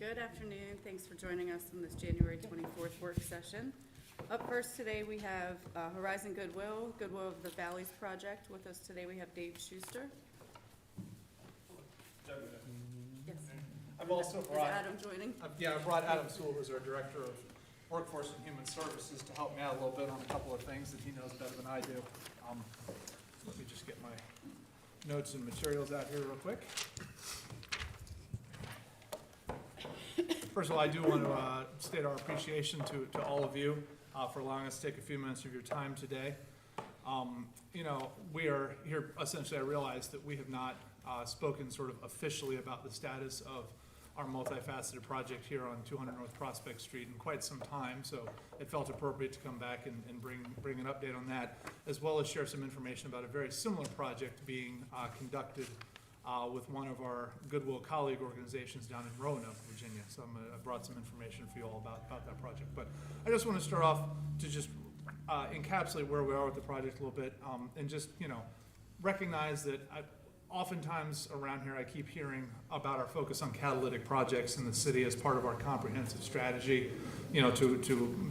Good afternoon. Thanks for joining us on this January 24th work session. Up first today we have Horizon Goodwill of the Valleys Project. With us today we have Dave Schuster. Yes. I've also Is brought, Adam joining? I brought Adam Sewell, who's our Director of Workforce and Human Services, to help me out a little bit on a couple of things that he knows better than I do. Let me just get my notes and materials out here real quick. First of all, I do want to state our appreciation to all of you for allowing us to take a few minutes of your time today. We are here, essentially, I realize that we have not spoken sort of officially about the status of our multifaceted project here on 200 North Prospect Street in quite some time, so it felt appropriate to come back and bring an update on that, as well as share some information about a very similar project being conducted with one of our Goodwill colleague organizations down in Roanoke, Virginia. So I brought some information for you all about that project. But I just want to start off to just encapsulate where we are with the project a little bit, and just, recognize that oftentimes around here I keep hearing about our focus on catalytic projects in the city as part of our comprehensive strategy,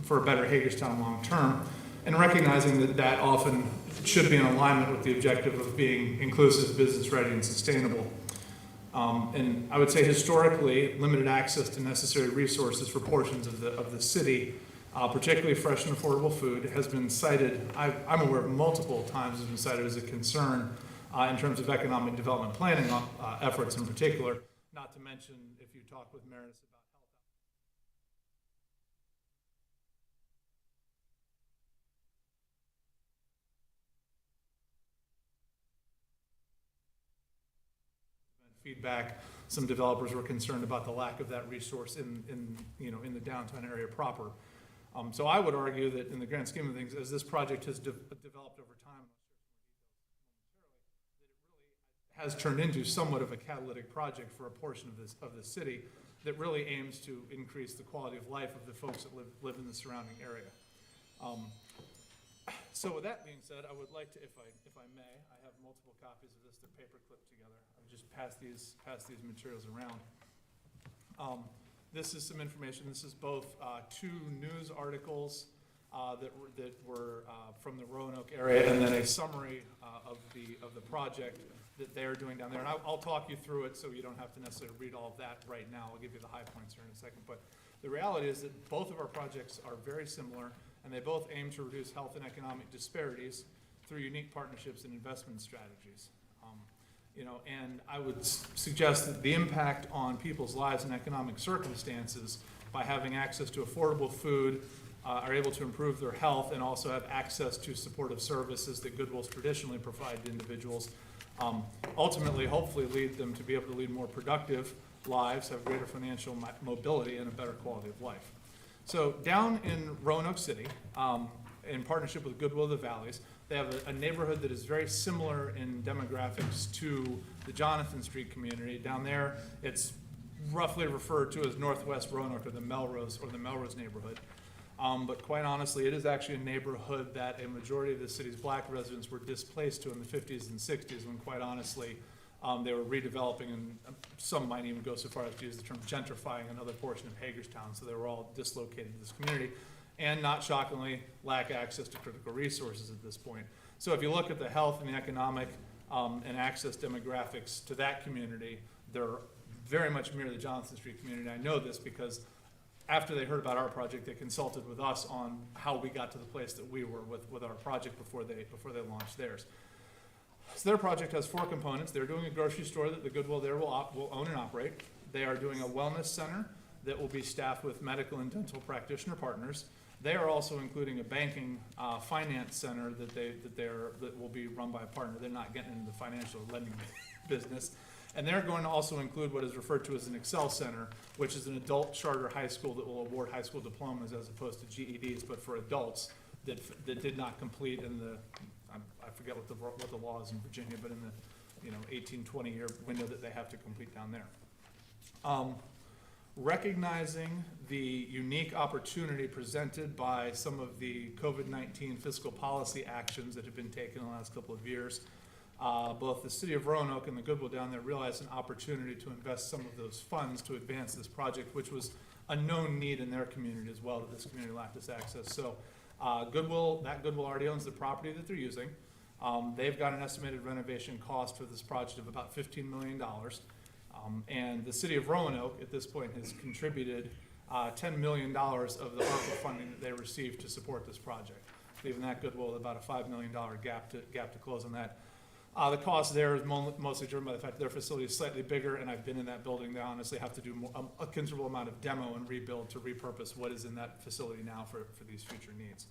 for a better Hagerstown long term, and recognizing that often should be in alignment with the objective of being inclusive, business ready, and sustainable. And I would say historically, limited access to necessary resources for portions of the city, particularly fresh and affordable food, has been cited, I'm aware of multiple times, has been cited as a concern in terms of economic development planning efforts in particular, not to mention if you talk with Meredith about feedback. Some developers were concerned about the lack of that resource in the downtown area proper. So I would argue that in the grand scheme of things, as this project has developed over time, that it really has turned into somewhat of a catalytic project for a portion of the city that really aims to increase the quality of life of the folks that live in the surrounding area. So with that being said, I would like to, if I may, I have multiple copies of this. They're paper clipped together. I would just pass these materials around. This is some information. This is both two news articles that were from the Roanoke area, and then a summary of the project that they are doing down there. And I'll talk you through it, so you don't have to necessarily read all of that right now. I'll give you the high points here in a second. But the reality is that both of our projects are very similar, and they both aim to reduce health and economic disparities through unique partnerships and investment strategies. And I would suggest that the impact on people's lives and economic circumstances by having access to affordable food, are able to improve their health, and also have access to supportive services that Goodwill's traditionally provide to individuals, ultimately, hopefully lead them to be able to lead more productive lives, have greater financial mobility, and a better quality of life. So down in Roanoke City, in partnership with Goodwill of the Valleys, they have a neighborhood that is very similar in demographics to the Jonathan Street community. Down there, it's roughly referred to as Northwest Roanoke, or the Melrose neighborhood. But quite honestly, it is actually a neighborhood that a majority of the city's black residents were displaced to in the 50s and 60s, when quite honestly, they were redeveloping, and some might even go so far as to use the term gentrifying another portion of Hagerstown. So they were all dislocated to this community, and not shockingly, lack access to critical resources at this point. So if you look at the health and the economic and access demographics to that community, they're very much mirror the Johnson Street community. I know this because after they heard about our project, they consulted with us on how we got to the place that we were with our project before they launched theirs. So their project has four components. They're doing a grocery store that the Goodwill there will own and operate. They are doing a wellness center that will be staffed with medical and dental practitioner partners. They are also including a banking finance center that will be run by a partner. They're not getting into the financial lending business. And they're going to also include what is referred to as an Excel Center, which is an adult charter high school that will award high school diplomas as opposed to GEDs, but for adults that did not complete in the, I forget what the law is in Virginia, but in the 18, 20 year window that they have to complete down there. Recognizing the unique opportunity presented by some of the COVID-19 fiscal policy actions that have been taken in the last couple of years, both the city of Roanoke and the Goodwill down there realized an opportunity to invest some of those funds to advance this project, which was a known need in their community as well, that this community lacked this access. So Goodwill already owns the property that they're using. They've got an estimated renovation cost for this project of about $15 million. And the city of Roanoke at this point has contributed $10 million of the ARPA funding that they received to support this project, leaving that Goodwill at about a $5 million gap to close on that. The cost there is mostly driven by the fact that their facility is slightly bigger, and I've been in that building. They honestly have to do a considerable amount of demo and rebuild to repurpose what is in that facility now for these future needs.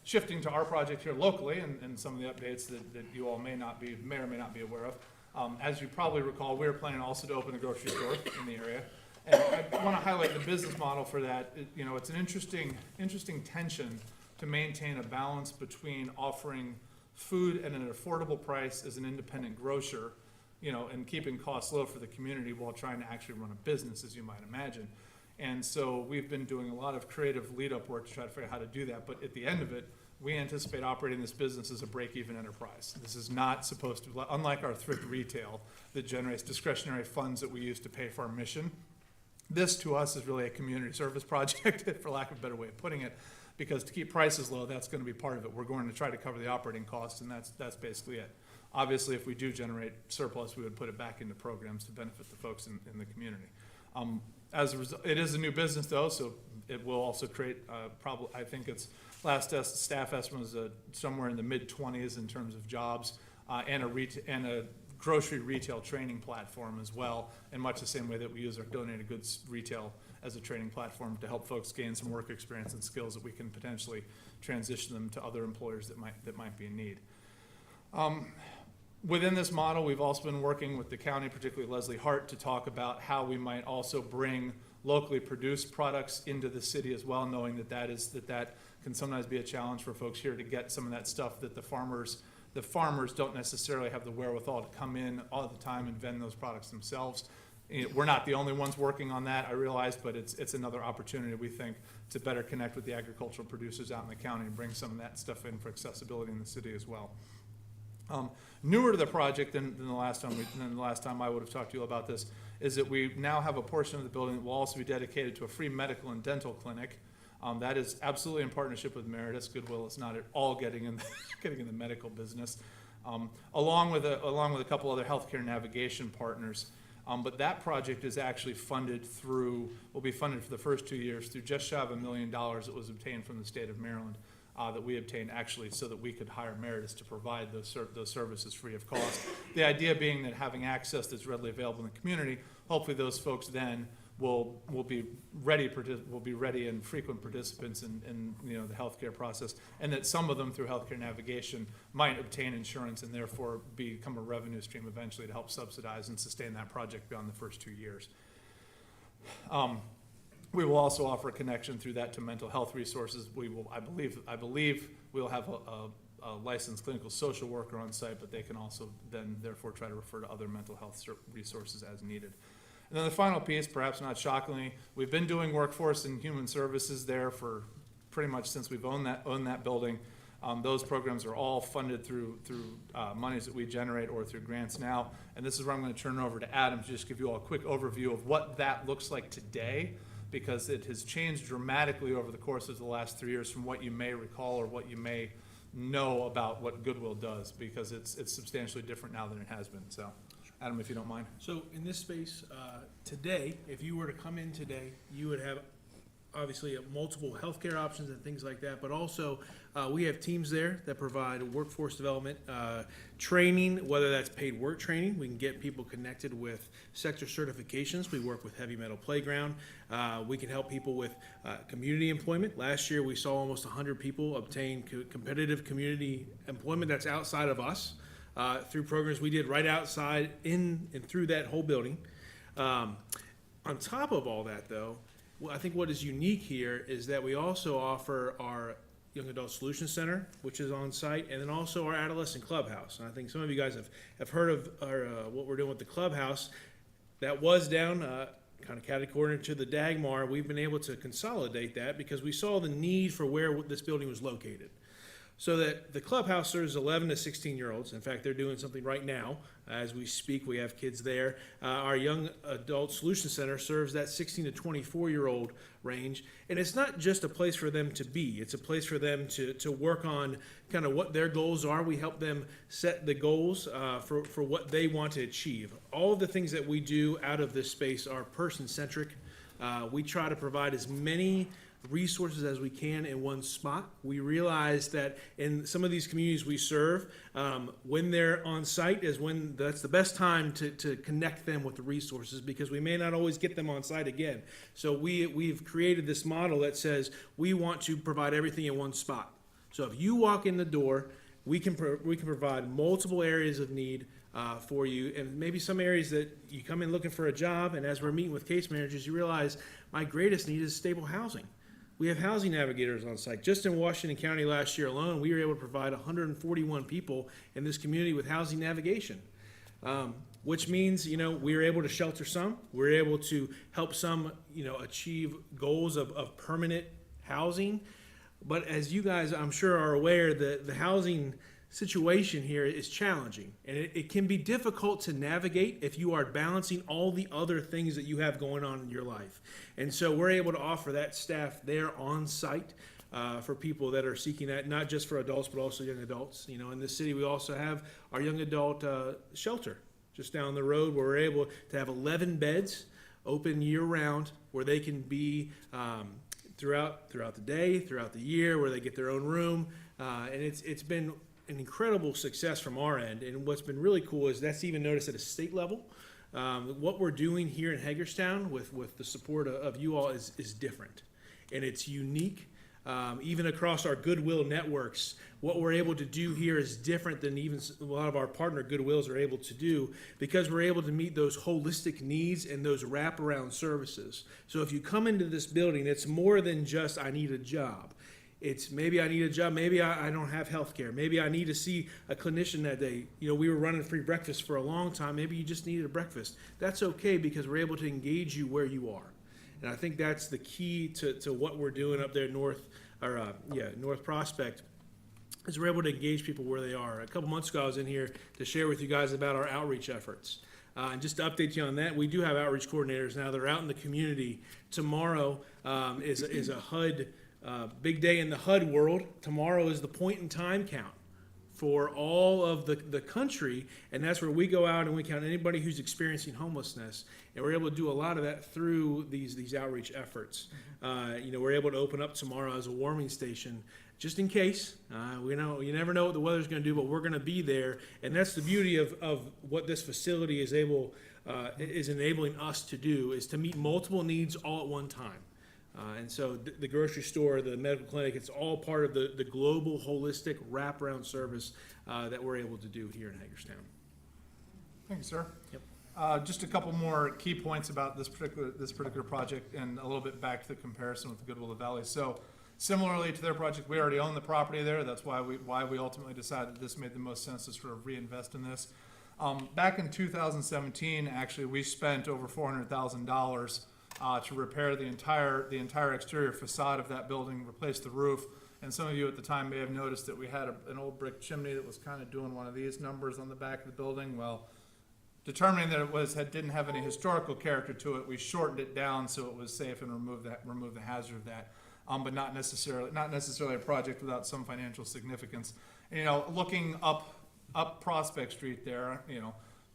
Shifting to our project here locally, and some of the updates that you all may or may not be aware of. As you probably recall, we are planning also to open a grocery store in the area. And I want to highlight the business model for that. It's an interesting tension to maintain a balance between offering food at an affordable price as an independent grocer, and keeping costs low for the community while trying to actually run a business, as you might imagine. And so we've been doing a lot of creative lead-up work to try to figure out how to do that. But at the end of it, we anticipate operating this business as a break-even enterprise. This is not supposed to, unlike our thrift retail that generates discretionary funds that we use to pay for our mission, this to us is really a community service project, for lack of a better way of putting it, because to keep prices low, that's going to be part of it. We're going to try to cover the operating costs, and that's basically it. Obviously, if we do generate surplus, we would put it back into programs to benefit the folks in the community. As a result, it is a new business though, so it will also create probably, I think its last staff estimate was somewhere in the mid-20s in terms of jobs, and a grocery retail training platform as well, in much the same way that we use our donated goods retail as a training platform to help folks gain some work experience and skills that we can potentially transition them to other employers that might be in need. Within this model, we've also been working with the county, particularly Leslie Hart, to talk about how we might also bring locally produced products into the city as well, knowing that can sometimes be a challenge for folks here to get some of that stuff that the farmers don't necessarily have the wherewithal to come in all the time and vend those products themselves. We're not the only ones working on that, I realize, but it's another opportunity, we think, to better connect with the agricultural producers out in the county and bring some of that stuff in for accessibility in the city as well. Newer to the project than the last time I would have talked to you about this is that we now have a portion of the building that will also be dedicated to a free medical and dental clinic. That is absolutely in partnership with Meritus. Goodwill is not at all getting in the medical business, along with a couple other healthcare navigation partners. But that project is actually will be funded for the first 2 years through just shy of $1 million that was obtained from the state of Maryland. That we obtained actually so that we could hire Meritus to provide those services free of cost. The idea being that having access that's readily available in the community, hopefully those folks then will be ready and frequent participants in the healthcare process, and that some of them through healthcare navigation might obtain insurance and therefore become a revenue stream eventually to help subsidize and sustain that project beyond the first 2 years. We will also offer a connection through that to mental health resources. I believe we'll have a licensed clinical social worker on site, but they can also then therefore try to refer to other mental health resources as needed. And then the final piece, perhaps not shockingly, we've been doing workforce and human services there for pretty much since we've owned that building. Those programs are all funded through monies that we generate or through grants now. And this is where I'm going to turn it over to Adam to just give you all a quick overview of what that looks like today, because it has changed dramatically over the course of the last 3 years from what you may recall or what you may know about what Goodwill does, because it's substantially different now than it has been. So, Adam, if you don't mind. So in this space, today, if you were to come in today, you would have obviously multiple healthcare options and things like that, but also we have teams there that provide workforce development, training, whether that's paid work training. We can get people connected with sector certifications. We work with Heavy Metal Playground. We can help people with community employment. Last year, we saw almost 100 people obtain competitive community employment that's outside of us through programs we did right outside in and through that whole building. On top of all that, though, I think what is unique here is that we also offer our Young Adult Solutions Center, which is on site, and then also our Adolescent Clubhouse. And I think some of you guys have heard of what we're doing with the Clubhouse. That was down kind of catty-cornered to the Dagmar. We've been able to consolidate that because we saw the need for where this building was located. so that the clubhouse serves 11 to 16-year-olds. In fact, they're doing something right now as we speak. We have kids there. Our Young Adult Solution Center serves that 16 to 24-year-old range. And it's not just a place for them to be. It's a place for them to work on kind of what their goals are. We help them set the goals for what they want to achieve. All of the things that we do out of this space are person-centric. We try to provide as many resources as we can in one spot. We realize that in some of these communities we serve, when they're on site is when that's the best time to connect them with the resources, because we may not always get them on site again. So we've created this model that says we want to provide everything in one spot. So if you walk in the door, we can provide multiple areas of need for you, and maybe some areas that you come in looking for a job, and as we're meeting with case managers, you realize my greatest need is stable housing. We have housing navigators on site. Just in Washington County last year alone, we were able to provide 141 people in this community with housing navigation, which means, we were able to shelter some. We were able to help some, achieve goals of permanent housing. But as you guys, I'm sure, are aware, the housing situation here is challenging, and it can be difficult to navigate if you are balancing all the other things that you have going on in your life. And so we're able to offer that staff there on site for people that are seeking that, not just for adults but also young adults. In this city we also have our young adult shelter just down the road, where we're able to have 11 beds open year round, where they can be throughout the day, throughout the year, where they get their own room, and it's been an incredible success from our end. And what's been really cool is that's even noticed at a state level. What we're doing here in Hagerstown with the support of you all is different, and it's unique. Even across our Goodwill networks, what we're able to do here is different than even a lot of our partner Goodwills are able to do, because we're able to meet those holistic needs and those wraparound services. So if you come into this building, it's more than just I need a job. It's maybe I need a job, maybe I don't have health care, maybe I need to see a clinician that day. We were running free breakfast for a long time, maybe you just needed a breakfast. That's okay, because we're able to engage you where you are. And I think that's the key to what we're doing up there North Prospect, is we're able to engage people where they are. A couple months ago I was in here to share with you guys about our outreach efforts. And just to update you on that, we do have outreach coordinators now that are out in the community. Tomorrow is a HUD big day in the HUD world. Tomorrow is the point in time count for all of the country, and that's where we go out and we count anybody who's experiencing homelessness, and we're able to do a lot of that through these outreach efforts. We're able to open up tomorrow as a warming station, just in case. You never know what the weather's going to do, but we're going to be there, and that's the beauty of what this facility is enabling us to do, is to meet multiple needs all at one time. And so the grocery store, the medical clinic, it's all part of the global holistic wraparound service that we're able to do here in Hagerstown. Thank you, sir. Yep. Just a couple more key points about this particular project, and a little bit back to the comparison with the Goodwill of the Valley. So similarly to their project, we already own the property there. That's why we ultimately decided that this made the most sense to sort of reinvest in this. Back in 2017, actually, we spent over $400,000 to repair the entire exterior facade of that building, replace the roof. And some of you at the time may have noticed that we had an old brick chimney that was kind of doing one of these numbers on the back of the building. Well, determining that it didn't have any historical character to it, we shortened it down so it was safe and removed the hazard of that. But not necessarily a project without some financial significance. And, looking up Prospect Street there,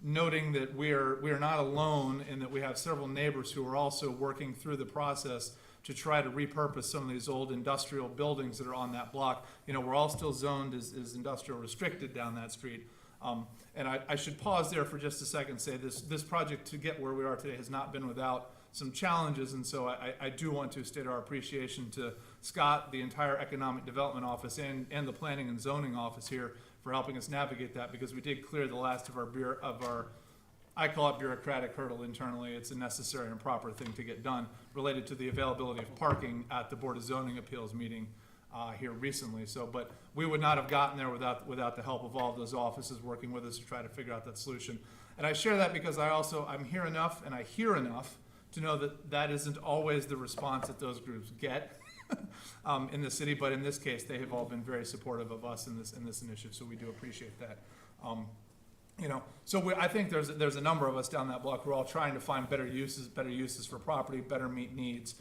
noting that we are not alone, and that we have several neighbors who are also working through the process to try to repurpose some of these old industrial buildings that are on that block. We're all still zoned as industrial restricted down that street. And I should pause there for just a second and say this project, to get where we are today, has not been without some challenges, and so I do want to state our appreciation to Scott, the entire Economic Development Office, and the Planning and Zoning Office here for helping us navigate that, because we did clear the last of our I call it bureaucratic hurdle internally. It's a necessary and proper thing to get done related to the availability of parking at the Board of Zoning Appeals meeting here recently. So, but we would not have gotten there without the help of all of those offices working with us to try to figure out that solution. And I share that because I'm here enough and I hear enough to know that isn't always the response that those groups get. in the city, but in this case, they have all been very supportive of us in this initiative, so we do appreciate that. You know, so I think there's a number of us down that block who are all trying to find better uses for property, better meet needs.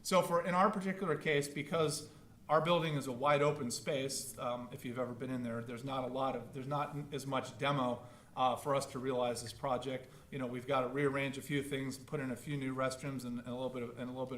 So in our particular case, because our building is a wide open space, if you've ever been in there, there's not as much demo for us to realize this project. You know, we've got to rearrange a few things, put in a few new restrooms and a little bit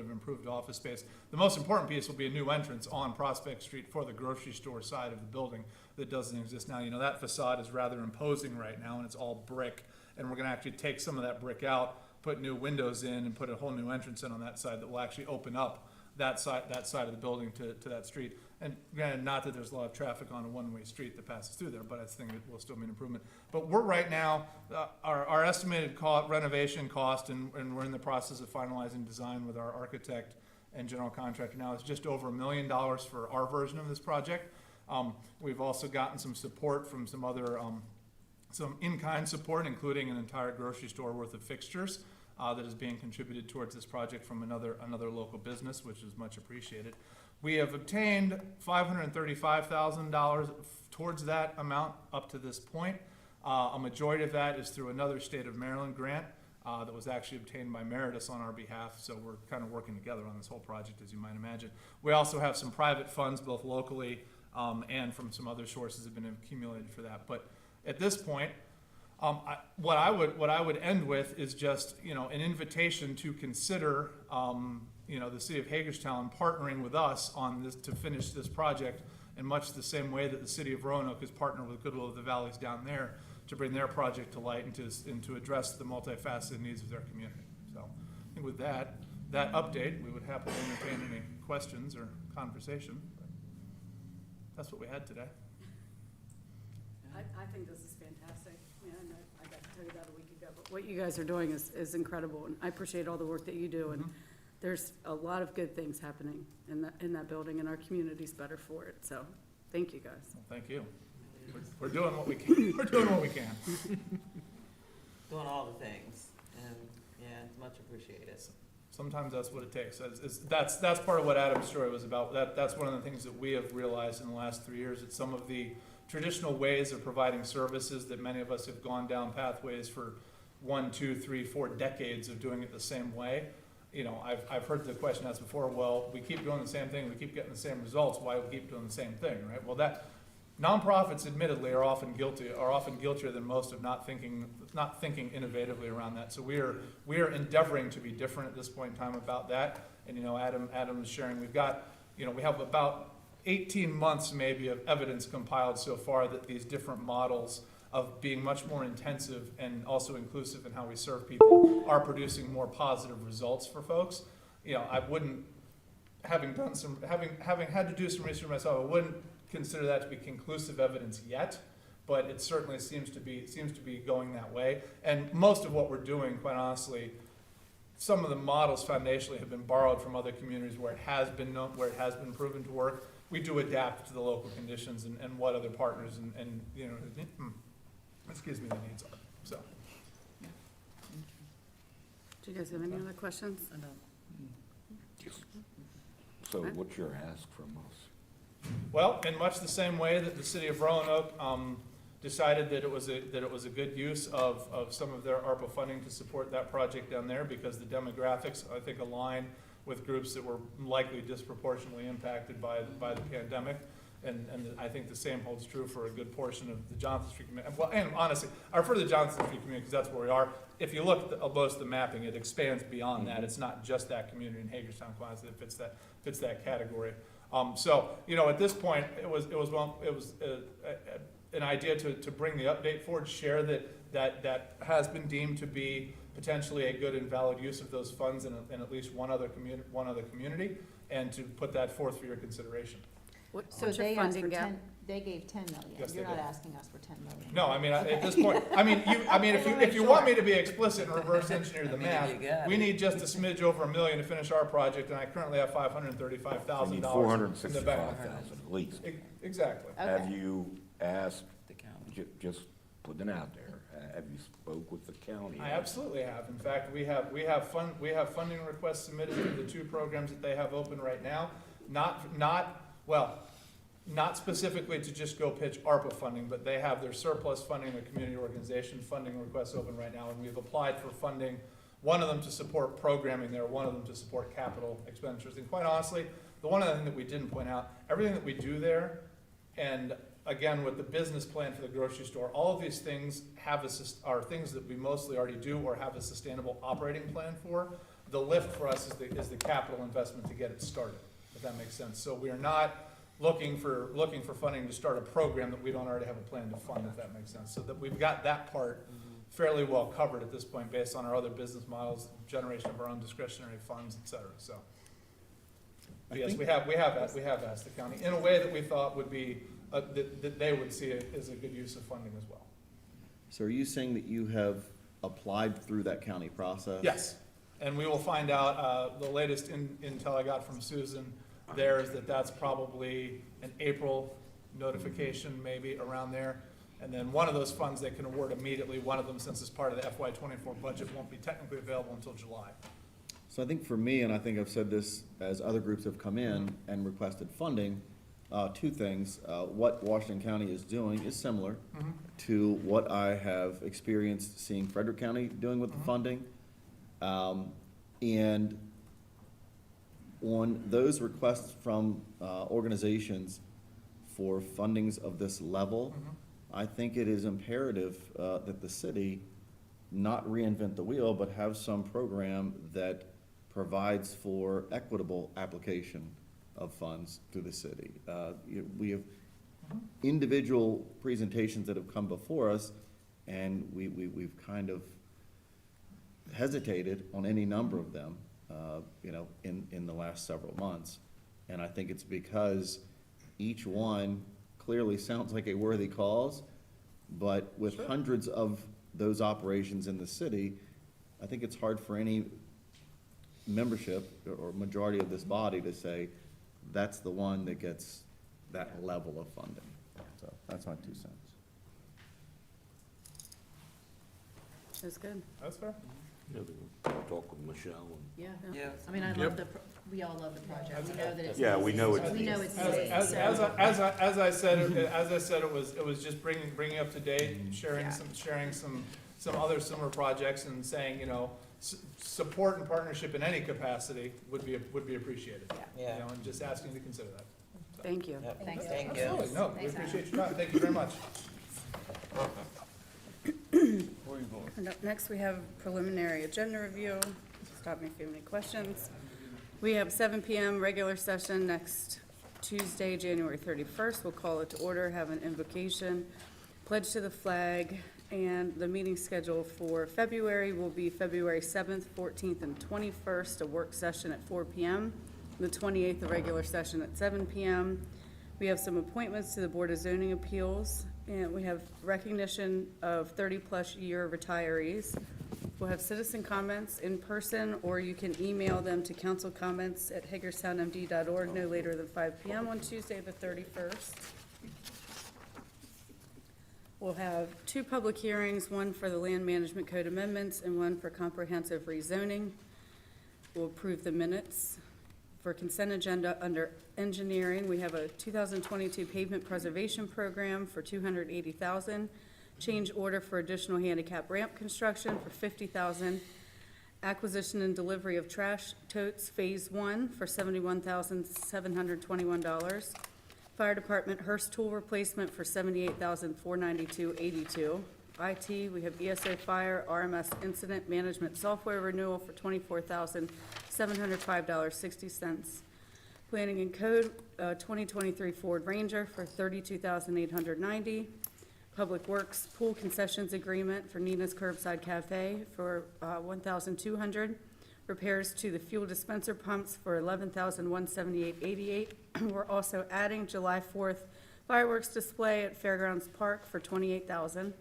of improved office space. The most important piece will be a new entrance on Prospect Street for the grocery store side of the building that doesn't exist now. You know, that facade is rather imposing right now, and it's all brick. And we're going to actually take some of that brick out, put new windows in, and put a whole new entrance in on that side that will actually open up that side of the building to that street. And granted, not that there's a lot of traffic on a one-way street that passes through there, but I think it will still be an improvement. But we're right now, our estimated renovation cost, and we're in the process of finalizing design with our architect and general contractor now, is just over $1 million for our version of this project. We've also gotten some support from some other, some in-kind support, including an entire grocery store worth of fixtures that is being contributed towards this project from another local business, which is much appreciated. We have obtained $535,000 towards that amount up to this point. A majority of that is through another state of Maryland grant that was actually obtained by Meritus on our behalf, so we're kind of working together on this whole project, as you might imagine. We also have some private funds, both locally and from some other sources that have been accumulated for that. But at this point, what I would end with is just, you know, an invitation to consider, you know, the city of Hagerstown partnering with us on this to finish this project in much the same way that the city of Roanoke has partnered with Goodwill of the Valleys down there to bring their project to light and to address the multifaceted needs of their community. So I think with that update, we would happily entertain any questions or conversation. That's what we had today. I think this is fantastic. Yeah, I got to tell you that a week ago, but what you guys are doing is incredible, and I appreciate all the work that you do, and there's a lot of good things happening in that building, and our community's better for it, so thank you, guys. Well, thank you. We're doing what we can. We're doing what we can. Doing all the things, and yeah, it's much appreciated. Sometimes that's what it takes. That's part of what Adam's story was about. That's one of the things that we have realized in the last 3 years, that some of the traditional ways of providing services that many of us have gone down pathways for 1, 2, 3, 4 decades of doing it the same way. You know, I've heard the question asked before, well, we keep doing the same thing, we keep getting the same results, why do we keep doing the same thing, right? Well, nonprofits admittedly are often guiltier than most of not thinking innovatively around that. So we are endeavoring to be different at this point in time about that. And, you know, Adam is sharing, we have about 18 months maybe of evidence compiled so far that these different models of being much more intensive and also inclusive in how we serve people are producing more positive results for folks. You know, I wouldn't, having had to do some research myself, I wouldn't consider that to be conclusive evidence yet, but it certainly seems to be going that way. And most of what we're doing, quite honestly, some of the models foundationally have been borrowed from other communities where it has been proven to work. We do adapt to the local conditions and what other partners and you know, excuse me, the needs are. So. Do you guys have any other questions? So what's your ask from us? Well, in much the same way that the city of Roanoke decided that it was a good use of some of their ARPA funding to support that project down there, because the demographics, I think, align with groups that were likely disproportionately impacted by the pandemic. And I think the same holds true for a good portion of the Johnson Street community. Well, and honestly, I refer to the Johnson Street community because that's where we are. If you look at most of the mapping, it expands beyond that. It's not just that community in Hagerstown, Quonset, that fits that category. So, you know, at this point, it was an idea to bring the update forward, share that has been deemed to be potentially a good and valid use of those funds in at least one other community, and to put that forth for your consideration. What's So your they asked for funding gap? 10, they gave 10 million. Yes, they You're not did. asking us for 10 million. No, I mean, at this point, if you want me to be explicit and reverse engineer the math, we need just a smidge over $1 million to finish our project, and I currently have We $535,000 need in the bank. 465,000 at least. Exactly. Have Okay. you asked, The county. just putting it out there, have you spoke with the county? I absolutely have. In fact, we have funding requests submitted to the two programs that they have open right now. Not specifically to just go pitch ARPA funding, but they have their surplus funding, their community organization funding requests open right now, and we've applied for funding, one of them to support programming there, one of them to support capital expenditures. And quite honestly, the one other thing that we didn't point out, everything that we do there, and again, with the business plan for the grocery store, all of these things are things that we mostly already do or have a sustainable operating plan for. The lift for us is the capital investment to get it started, if that makes sense. So we are not looking for funding to start a program that we don't already have a plan to fund, if that makes sense. So that we've got that part fairly well covered at this point based on our other business models, generation of our own discretionary funds, et cetera, so. But yes, we have asked the county in a way that we thought would be, that they would see it as a good use of funding as well. So are you saying that you have applied through that county process? Yes, and we will find out, the latest intel I got from Susan there is that that's probably an April notification, maybe around there. And then one of those funds they can award immediately, one of them, since it's part of the FY '24 budget, won't be technically available until July. So I think for me, and I think I've said this as other groups have come in and requested funding, two things. What Washington County is doing is similar to what I have experienced seeing Frederick County doing with the funding. And on those requests from organizations for fundings of this level, I think it is imperative that the city not reinvent the wheel, but have some program that provides for equitable application of funds through the city. We have individual presentations that have come before us, and we've kind of hesitated on any number of them, in the last several months. And I think it's because each one clearly sounds like a worthy cause, but with hundreds of those operations in the city, I think it's hard for any membership or majority of this body to say, that's the one that gets that level of funding. So that's my 2 cents. That's good. That's fair. Yeah, we'll talk with Michelle and. Yeah. Yeah. I mean, I love we all love the project. We know that it's. Yeah, we know it's- We know it's big, As so. I said, it was just bringing up to date, sharing some other similar projects and saying, support and partnership in any capacity would be appreciated. Yeah. And just asking to consider that. Thank you. Yep. Thanks, Thank you. Absolutely, no, we Thanks, Adam. appreciate your time, thank you very much. Where are you going? And up next, we have preliminary agenda review. Stop me if you have any questions. We have 7 PM regular session next Tuesday, January 31st. We'll call it to order, have an invocation, pledge to the flag, and the meeting schedule for February will be February 7th, 14th, and 21st, a work session at 4 PM. The 28th, a regular session at 7 PM. We have some appointments to the Board of Zoning Appeals, and we have recognition of 30-plus year retirees. We'll have citizen comments in person, or you can email them to councilcomments@hagerstownmd.org no later than 5 PM on Tuesday, the 31st. We'll have 2 public hearings, one for the Land Management Code amendments and one for comprehensive rezoning. We'll approve the minutes. For consent agenda under engineering, we have a 2022 pavement preservation program for $280,000. Change order for additional handicap ramp construction for $50,000. Acquisition and delivery of trash totes Phase 1 for $71,721. Fire Department Hearst tool replacement for $78,492.82. IT, we have ESO Fire RMS Incident Management Software renewal for $24,705.60. Planning and Code, 2023 Ford Ranger for $32,890. Public Works Pool Concessions Agreement for Nina's Curbside Cafe for $1,200. Repairs to the fuel dispenser pumps for $11,178.88. We're also adding July 4th fireworks display at Fairgrounds Park for $28,000.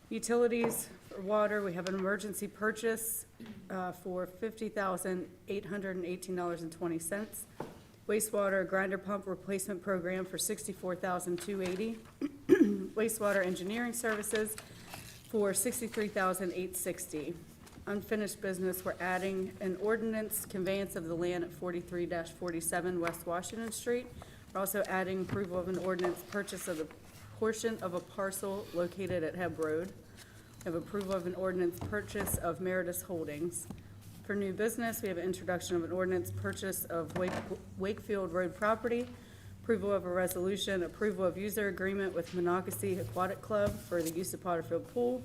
Utilities for water, we have an emergency purchase for $50,818.20. Wastewater grinder pump replacement program for $64,280. Wastewater engineering services for $63,860. Unfinished business, we're adding an ordinance conveyance of the land at 43-47 West Washington Street. We're also adding approval of an ordinance purchase of the portion of a parcel located at Heb Road. We have approval of an ordinance purchase of Meredith Holdings. For new business, we have introduction of an ordinance purchase of Wakefield Road property, approval of a resolution, approval of user agreement with Monocacy Aquatic Club for the use of Potterfield Pool,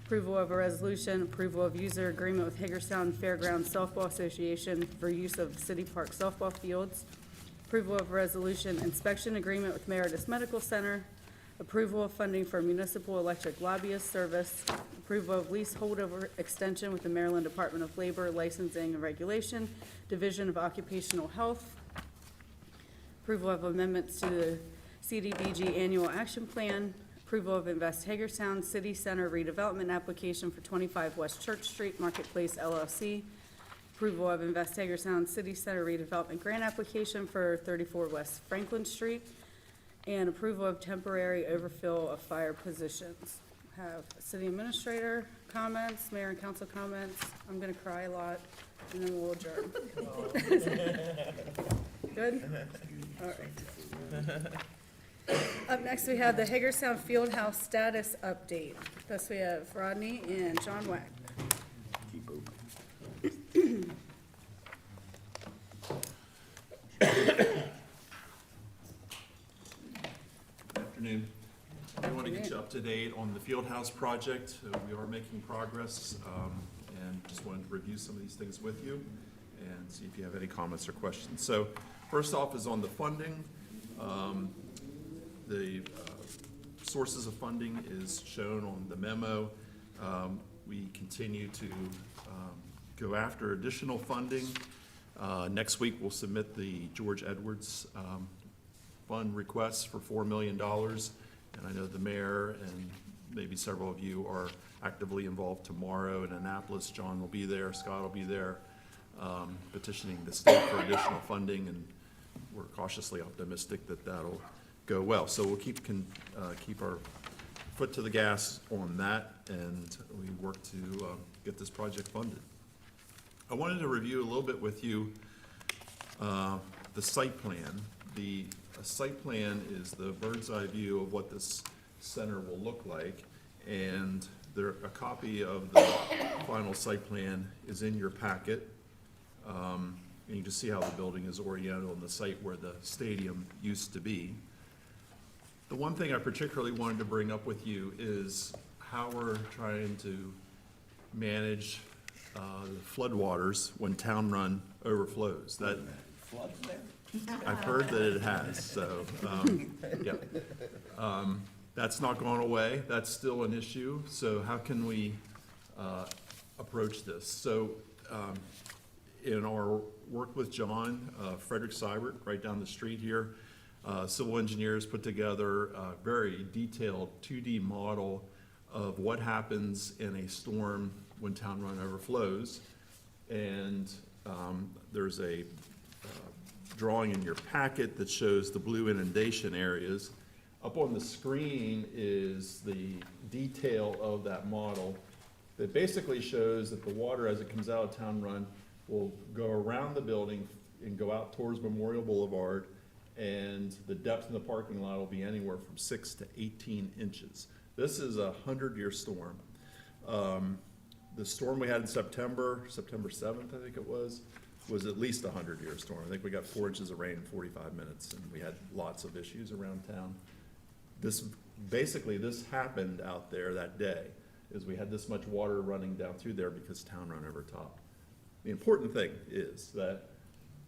approval of a resolution, approval of user agreement with Hagerstown Fairgrounds Softball Association for use of City Park softball fields, approval of a resolution, inspection agreement with Meredith Medical Center, approval of funding for municipal electric lobbyist service, approval of lease holdover extension with the Maryland Department of Labor Licensing and Regulation, Division of Occupational Health, approval of amendments to the CDBG Annual Action Plan, approval of Invest Hagerstown City Center redevelopment application for 25 West Church Street Marketplace LLC, approval of Invest Hagerstown City Center redevelopment grant application for 34 West Franklin Street, and approval of temporary overfill of fire positions. Have city administrator comments, mayor and council comments. I'm gonna cry a lot, and then we'll adjourn. Good? All right. Up next, we have the Hagerstown Fieldhouse status update. Thus, we have Rodney and John Wack. Afternoon. I want to get you up to date on the Fieldhouse project. We are making progress, and just wanted to review some of these things with you and see if you have any comments or questions. So first off is on the funding. The sources of funding is shown on the memo. We continue to go after additional funding. Next week, we'll submit the George Edwards fund requests for $4 million. And I know the mayor and maybe several of you are actively involved tomorrow in Annapolis. John will be there, Scott will be there, petitioning the state for additional funding, and we're cautiously optimistic that that'll go well. So we'll keep our foot to the gas on that, and we work to get this project funded. I wanted to review a little bit with you the site plan. The site plan is the bird's eye view of what this center will look like, and a copy of the final site plan is in your packet. And you can see how the building is oriented on the site where the stadium used to be. The one thing I particularly wanted to bring up with you is how we're trying to manage the floodwaters when Town Run overflows. That Floods there? I've heard that it has, so, yeah. That's not gone away, that's still an issue, so how can we approach this? So, in our work with John, Frederick Seibert, right down the street here, civil engineers put together a very detailed 2D model of what happens in a storm when Town Run overflows. And there's a drawing in your packet that shows the blue inundation areas. Up on the screen is the detail of that model that basically shows that the water, as it comes out of Town Run, will go around the building and go out towards Memorial Boulevard, and the depth in the parking lot will be anywhere from 6 to 18 inches. This is a 100-year storm. The storm we had in September 7th, I think it was at least a 100-year storm. I think we got 4 inches of rain in 45 minutes, and we had lots of issues around town. This happened out there that day, is we had this much water running down through there because Town Run overtopped. The important thing is that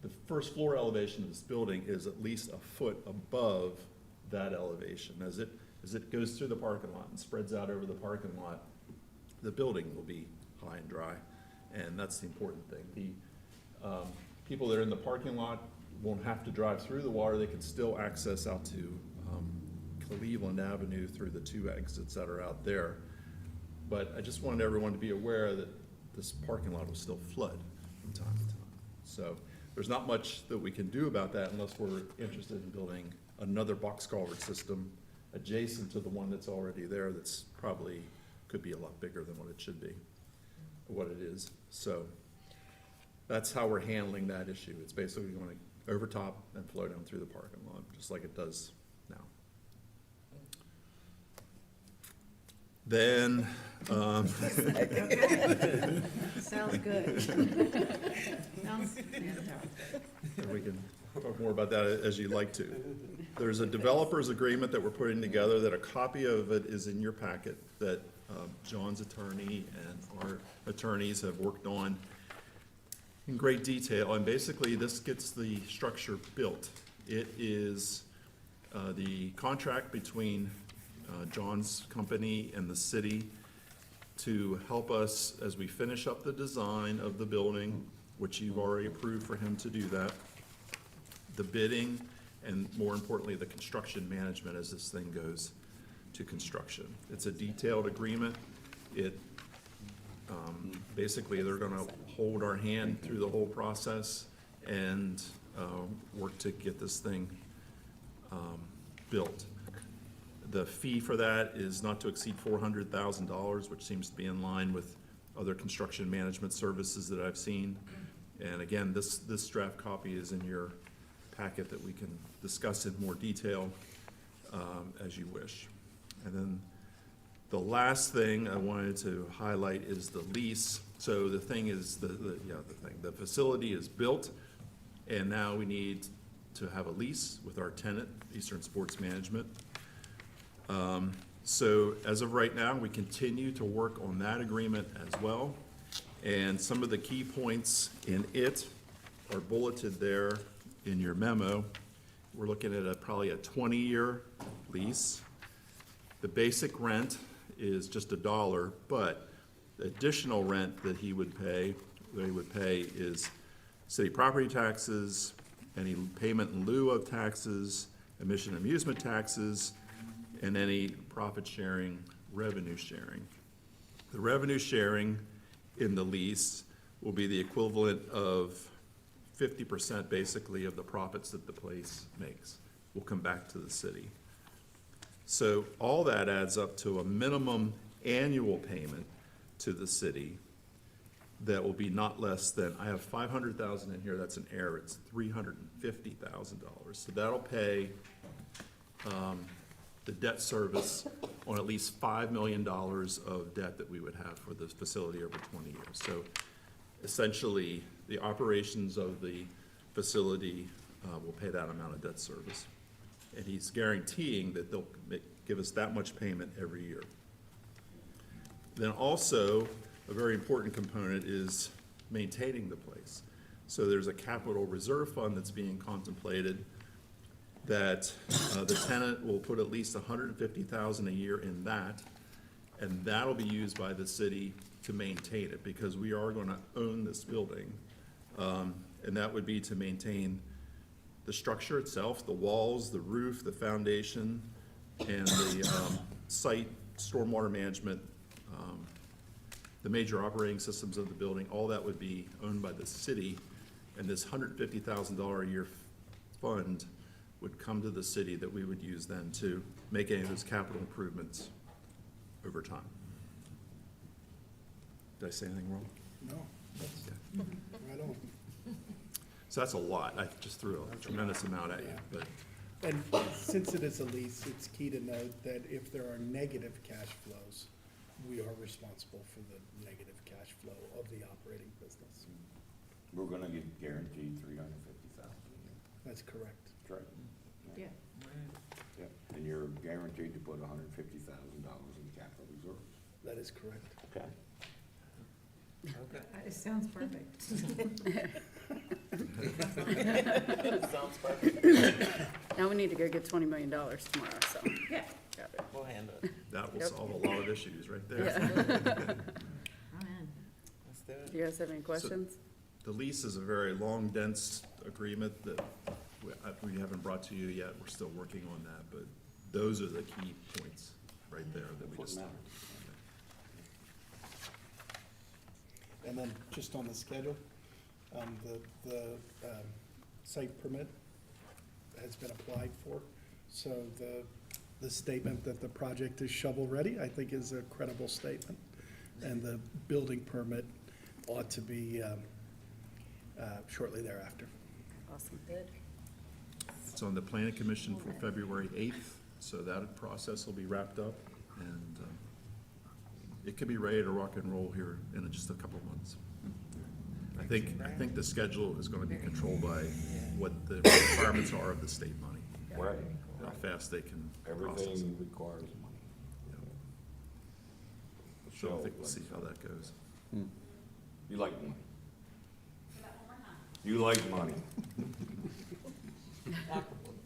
the first floor elevation of this building is at least a foot above that elevation. As it goes through the parking lot and spreads out over the parking lot, the building will be high and dry, and that's the important thing. The people that are in the parking lot won't have to drive through the water. They can still access out to Cleveland Avenue through the 2 exits that are out there. But I just wanted everyone to be aware that this parking lot will still flood from time to time. So there's not much that we can do about that unless we're interested in building another box culvert system adjacent to the one that's already there that's probably could be a lot bigger than what it should be, what it is. So that's how we're handling that issue. It's basically going to overtop and flow down through the parking lot, just like it does now. Then, Sounds good. Sounds fantastic. and we can talk more about that as you'd like to. There's a developer's agreement that we're putting together, that a copy of it is in your packet, that John's attorney and our attorneys have worked on in great detail, and basically this gets the structure built. It is the contract between John's company and the city to help us as we finish up the design of the building, which you've already approved for him to do that, the bidding, and more importantly, the construction management as this thing goes to construction. It's a detailed agreement. It, basically, they're gonna hold our hand through the whole process and work to get this thing built. The fee for that is not to exceed $400,000, which seems to be in line with other construction management services that I've seen. And again, this draft copy is in your packet that we can discuss in more detail as you wish. And then the last thing I wanted to highlight is the lease. So the thing is, the facility is built, and now we need to have a lease with our tenant, Eastern Sports Management. So as of right now, we continue to work on that agreement as well. And some of the key points in it are bulleted there in your memo. We're looking at probably a 20-year lease. The basic rent is just $1, but the additional rent that they would pay is city property taxes, any payment in lieu of taxes, admission and amusement taxes, and any profit sharing, revenue sharing. The revenue sharing in the lease will be the equivalent of 50% basically of the profits that the place makes will come back to the city. So all that adds up to a minimum annual payment to the city that will be not less than, I have $500,000 in here, that's an error, it's $350,000. So that'll pay the debt service on at least $5 million of debt that we would have for this facility over 20 years. So essentially, the operations of the facility will pay that amount of debt service. And he's guaranteeing that they'll give us that much payment every year. Then also, a very important component is maintaining the place. So there's a capital reserve fund that's being contemplated that the tenant will put at least $150,000 a year in that, and that'll be used by the city to maintain it, because we are gonna own this building. And that would be to maintain the structure itself, the walls, the roof, the foundation, and the site, stormwater management, the major operating systems of the building, all that would be owned by the city. And this $150,000 a year fund would come to the city that we would use then to make any of those capital improvements over time. Did I say anything wrong? No, that's right on. So that's a lot. I just threw a tremendous amount at you, but And since it is a lease, it's key to note that if there are negative cash flows, we are responsible for the negative cash flow of the operating business. We're gonna get guaranteed $350,000. That's correct. That's right. Yeah. Yep. And you're guaranteed to put $150,000 in capital reserves. That is correct. Okay. Okay. It sounds perfect. Sounds perfect. Now we need to go get $20 million tomorrow, so. Yeah. got it. We'll handle it. that will Yep. solve a lot of issues right there. Yeah. I'm in. Let's do it. Do you guys have any questions? The lease is a very long, dense agreement that we haven't brought to you yet. We're still working on that, but those are the key points right there that we What just. matters. And then just on the schedule, the site permit has been applied for. So the the statement that the project is shovel-ready, I think is a credible statement. And the building permit ought to be shortly thereafter. Awesome. It's on the planning commission for February 8th, so that process will be wrapped up, and it could be ready to rock and roll here in just a couple months. I think the schedule is gonna be controlled by what the requirements are of the state money, Right. how fast they can process it. Everything requires money. So I think we'll see how that goes. You like money. You like money.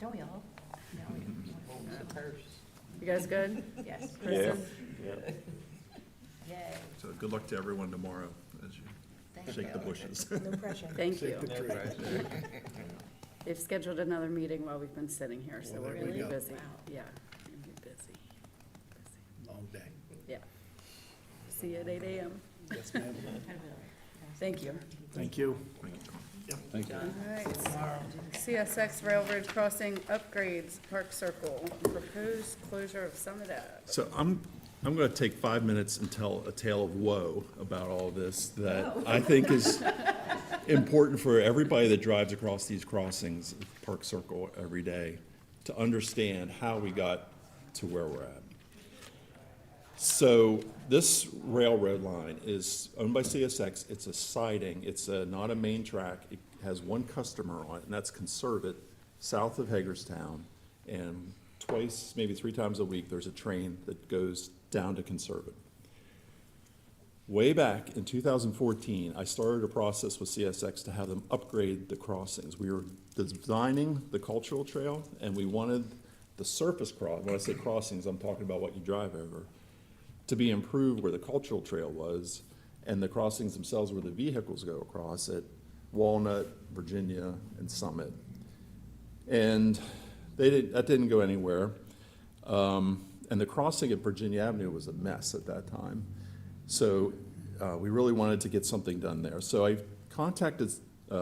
Don't we all? You guys good? Yes. Kristen? Yay. So good luck to everyone tomorrow as you shake the bushes. No pressure. Thank you. Shake the tree. They've scheduled another meeting while we've been sitting here, so Well, we're there gonna we be go. busy. Yeah, we're gonna be busy. Long day. Yeah. See you at 8 AM. Yes, ma'am. Thank you. Thank you. Thank you. All right. CSX Railroad Crossing upgrades, Park Circle, proposed closure of Summit Ave. So I'm gonna take 5 minutes and tell a tale of woe about all this that I think is important for everybody that drives across these crossings, Park Circle, every day, to understand how we got to where we're at. So this railroad line is owned by CSX. It's a siding. It's not a main track. It has one customer on it, and that's Conservat, south of Hagerstown. And twice, maybe 3 times a week, there's a train that goes down to Conservat. Way back in 2014, I started a process with CSX to have them upgrade the crossings. We were designing the cultural trail, and we wanted the surface cross, when I say crossings, I'm talking about what you drive over, to be improved where the cultural trail was, and the crossings themselves where the vehicles go across at Walnut, Virginia, and Summit. And that didn't go anywhere. And the crossing at Virginia Avenue was a mess at that time. So we really wanted to get something done there. So I contacted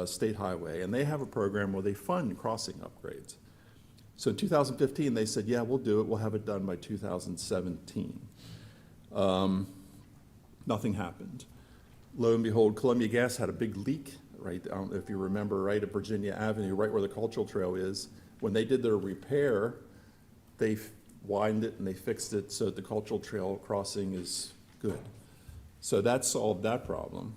State Highway, and they have a program where they fund crossing upgrades. So in 2015, they said, yeah, we'll do it. We'll have it done by 2017. Nothing happened. Lo and behold, Columbia Gas had a big leak, right, if you remember, right at Virginia Avenue, right where the cultural trail is. When they did their repair, they widened it and they fixed it so that the cultural trail crossing is good. So that solved that problem.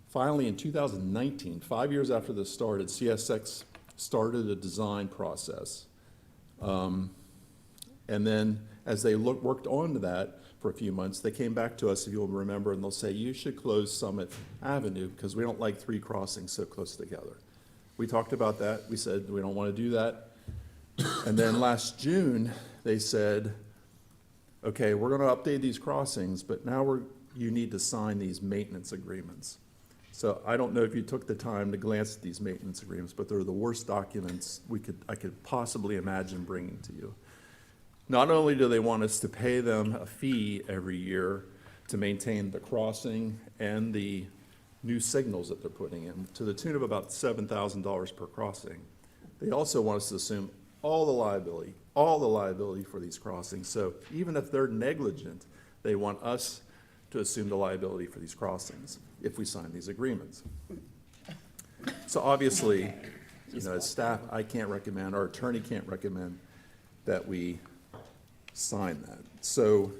Finally, in 2019, 5 years after this started, CSX started a design process. And then as they worked on that for a few months, they came back to us, if you'll remember, and they'll say, you should close Summit Avenue because we don't like 3 crossings so close together. We talked about that. We said, we don't want to do that. And then last June, they said, okay, we're going to update these crossings, but now you need to sign these maintenance agreements. So I don't know if you took the time to glance at these maintenance agreements, but they're the worst documents I could possibly imagine bringing to you. Not only do they want us to pay them a fee every year to maintain the crossing and the new signals that they're putting in, to the tune of about $7,000 per crossing, they also want us to assume all the liability for these crossings. So even if they're negligent, they want us to assume the liability for these crossings if we sign these agreements. So obviously, as staff, I can't recommend, our attorney can't recommend that we sign that. So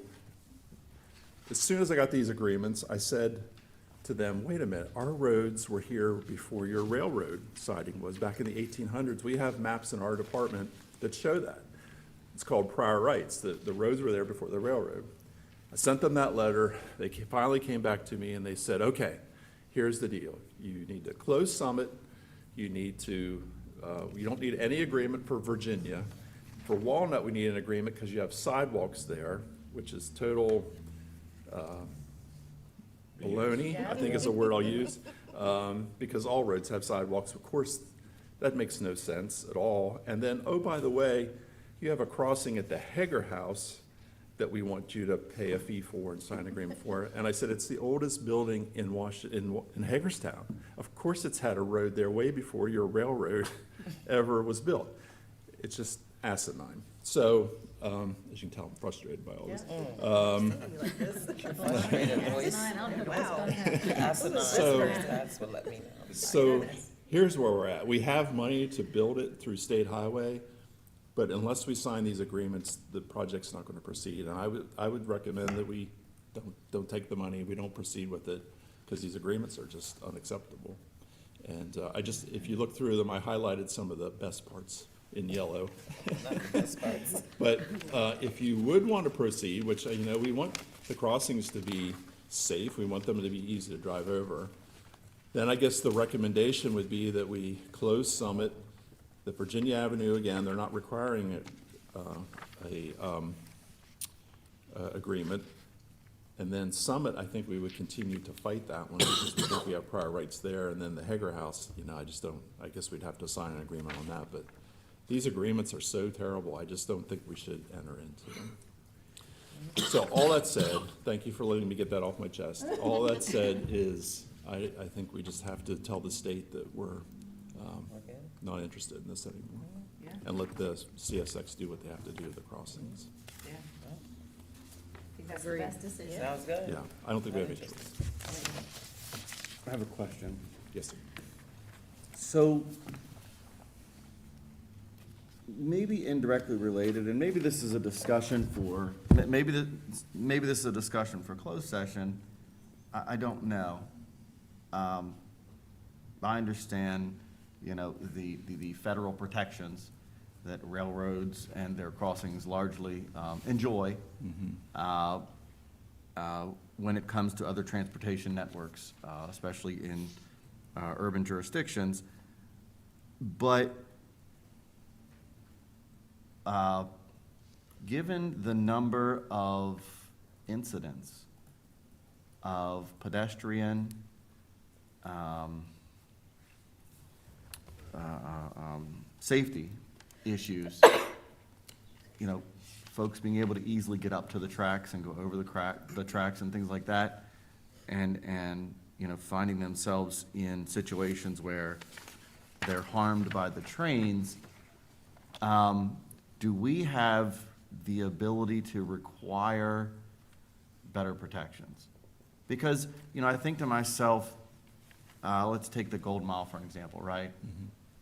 as soon as I got these agreements, I said to them, wait a minute, our roads were here before your railroad siding was. Back in the 1800s, we have maps in our department that show that. It's called prior rights. The roads were there before the railroad. I sent them that letter. They finally came back to me and they said, okay, here's the deal. You need to close Summit. You don't need any agreement for Virginia. For Walnut, we need an agreement because you have sidewalks there, which is total baloney, I think is a word I'll use, because all roads have sidewalks. Of course, that makes no sense at all. And then, oh, by the way, you have a crossing at the Hager House that we want you to pay a fee for and sign an agreement for. And I said, it's the oldest building in Hagerstown. Of course it's had a road there way before your railroad ever was built. It's just asinine. So, as you can tell, I'm frustrated by all this. Like this. Frustrated voice. Asinine, I don't know what's Wow. gonna happen. Asinine. So- That's what let me know. So, here's where we're at. We have money to build it through state highway, but unless we sign these agreements, the project's not gonna proceed. And I would recommend that we don't take the money, we don't proceed with it, because these agreements are just unacceptable. And if you look through them, I highlighted some of the best parts in yellow. Not the best parts. But if you would want to proceed, which, we want the crossings to be safe, we want them to be easy to drive over, then I guess the recommendation would be that we close Summit, the Virginia Avenue, again, they're not requiring agreement. And then Summit, I think we would continue to fight that one, because we think we have prior rights there. And then the Hager House, I guess we'd have to sign an agreement on that. But these agreements are so terrible, I just don't think we should enter into them. So all that said, thank you for letting me get that off my chest. All that said is, I think we just have to tell the state that we're Okay. not interested in this anymore. Yeah, And let the CSX do what they have to do with the crossings. yeah. I think that's the Agreed. best decision. Sounds good. Yeah, I don't think we have any choice. I have a question. Yes, sir. So, maybe indirectly related, and maybe this is a discussion for, maybe this is a discussion for closed session, I don't know. I understand, the federal protections that railroads and their crossings largely enjoy when it comes to other transportation networks, especially in urban jurisdictions. But given the number of incidents of pedestrian safety issues, folks being able to easily get up to the tracks and go over the tracks and things like that, and finding themselves in situations where they're harmed by the trains, do we have the ability to require better protections? Because, I think to myself, let's take the Gold Mile for an example, right?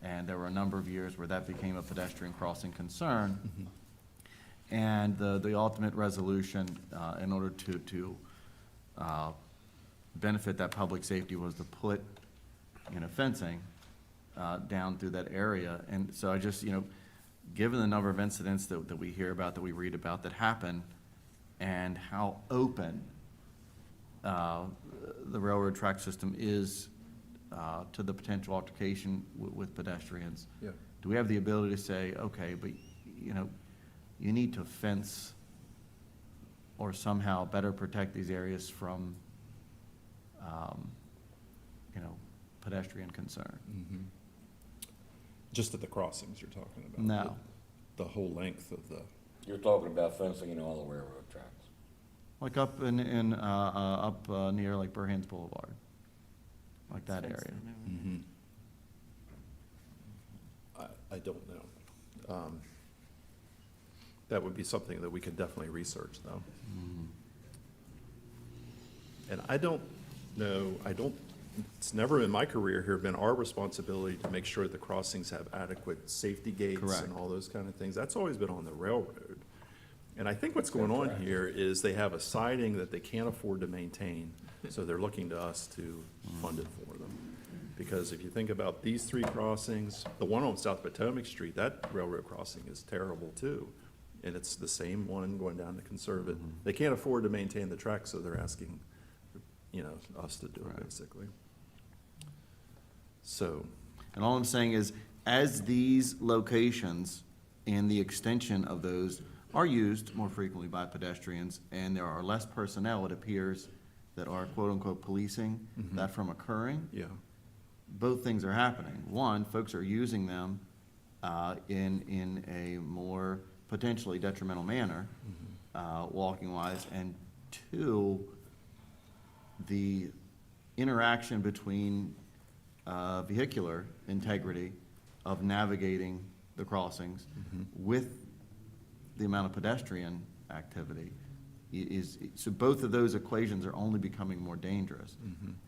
And there were a number of years where that became a pedestrian crossing concern. And the ultimate resolution, in order to benefit that public safety, was to put, fencing down through that area. And so I just, given the number of incidents that we hear about, that we read about, that happen, and how open the railroad track system is to the potential altercation with pedestrians. Yeah. Do we have the ability to say, okay, but, you need to fence or somehow better protect these areas from, pedestrian concern? Just at the crossings you're talking about? No. The whole length of the, You're talking about fencing in all the railroad tracks. Like up near like Burhan's Boulevard, like that area. I don't know. That would be something that we could definitely research, though. And I don't know, it's never in my career here been our responsibility to make sure the crossings have adequate safety gates Correct. and all those kind of things. That's always been on the railroad. And I think what's going on here is they have a siding that they can't afford to maintain, so they're looking to us to fund it for them. Because if you think about these three crossings, the one on South Potomac Street, that railroad crossing is terrible too. And it's the same one going down to Conservative. They can't afford to maintain the track, so they're asking, us to do it, Right. basically. So, And all I'm saying is, as these locations and the extension of those are used more frequently by pedestrians, and there are less personnel, it appears, that are quote-unquote policing that from occurring, yeah, both things are happening. One, folks are using them in a more potentially detrimental manner, walking-wise, and two, the interaction between vehicular integrity of navigating the crossings with the amount of pedestrian activity so both of those equations are only becoming more dangerous,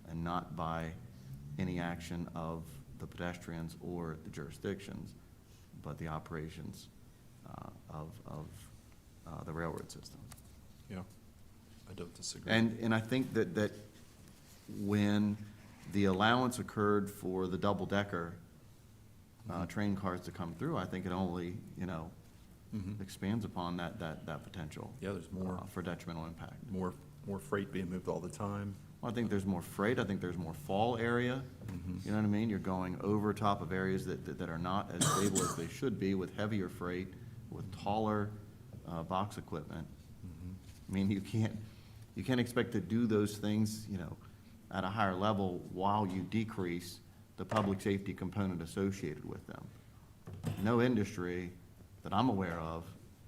and not by any action of the pedestrians or the jurisdictions, but the operations of the railroad system. Yeah, I don't disagree. And I think that when the allowance occurred for the double-decker train cars to come through, I think it only, expands upon that potential. Yeah, there's more. For detrimental impact. More freight being moved all the time. Well, I think there's more freight, I think there's more fall area, you know what I mean? You're going over top of areas that are not as stable as they should be, with heavier freight, with taller box equipment. I mean, you can't expect to do those things, at a higher level while you decrease the public safety component associated with them. No industry that I'm aware of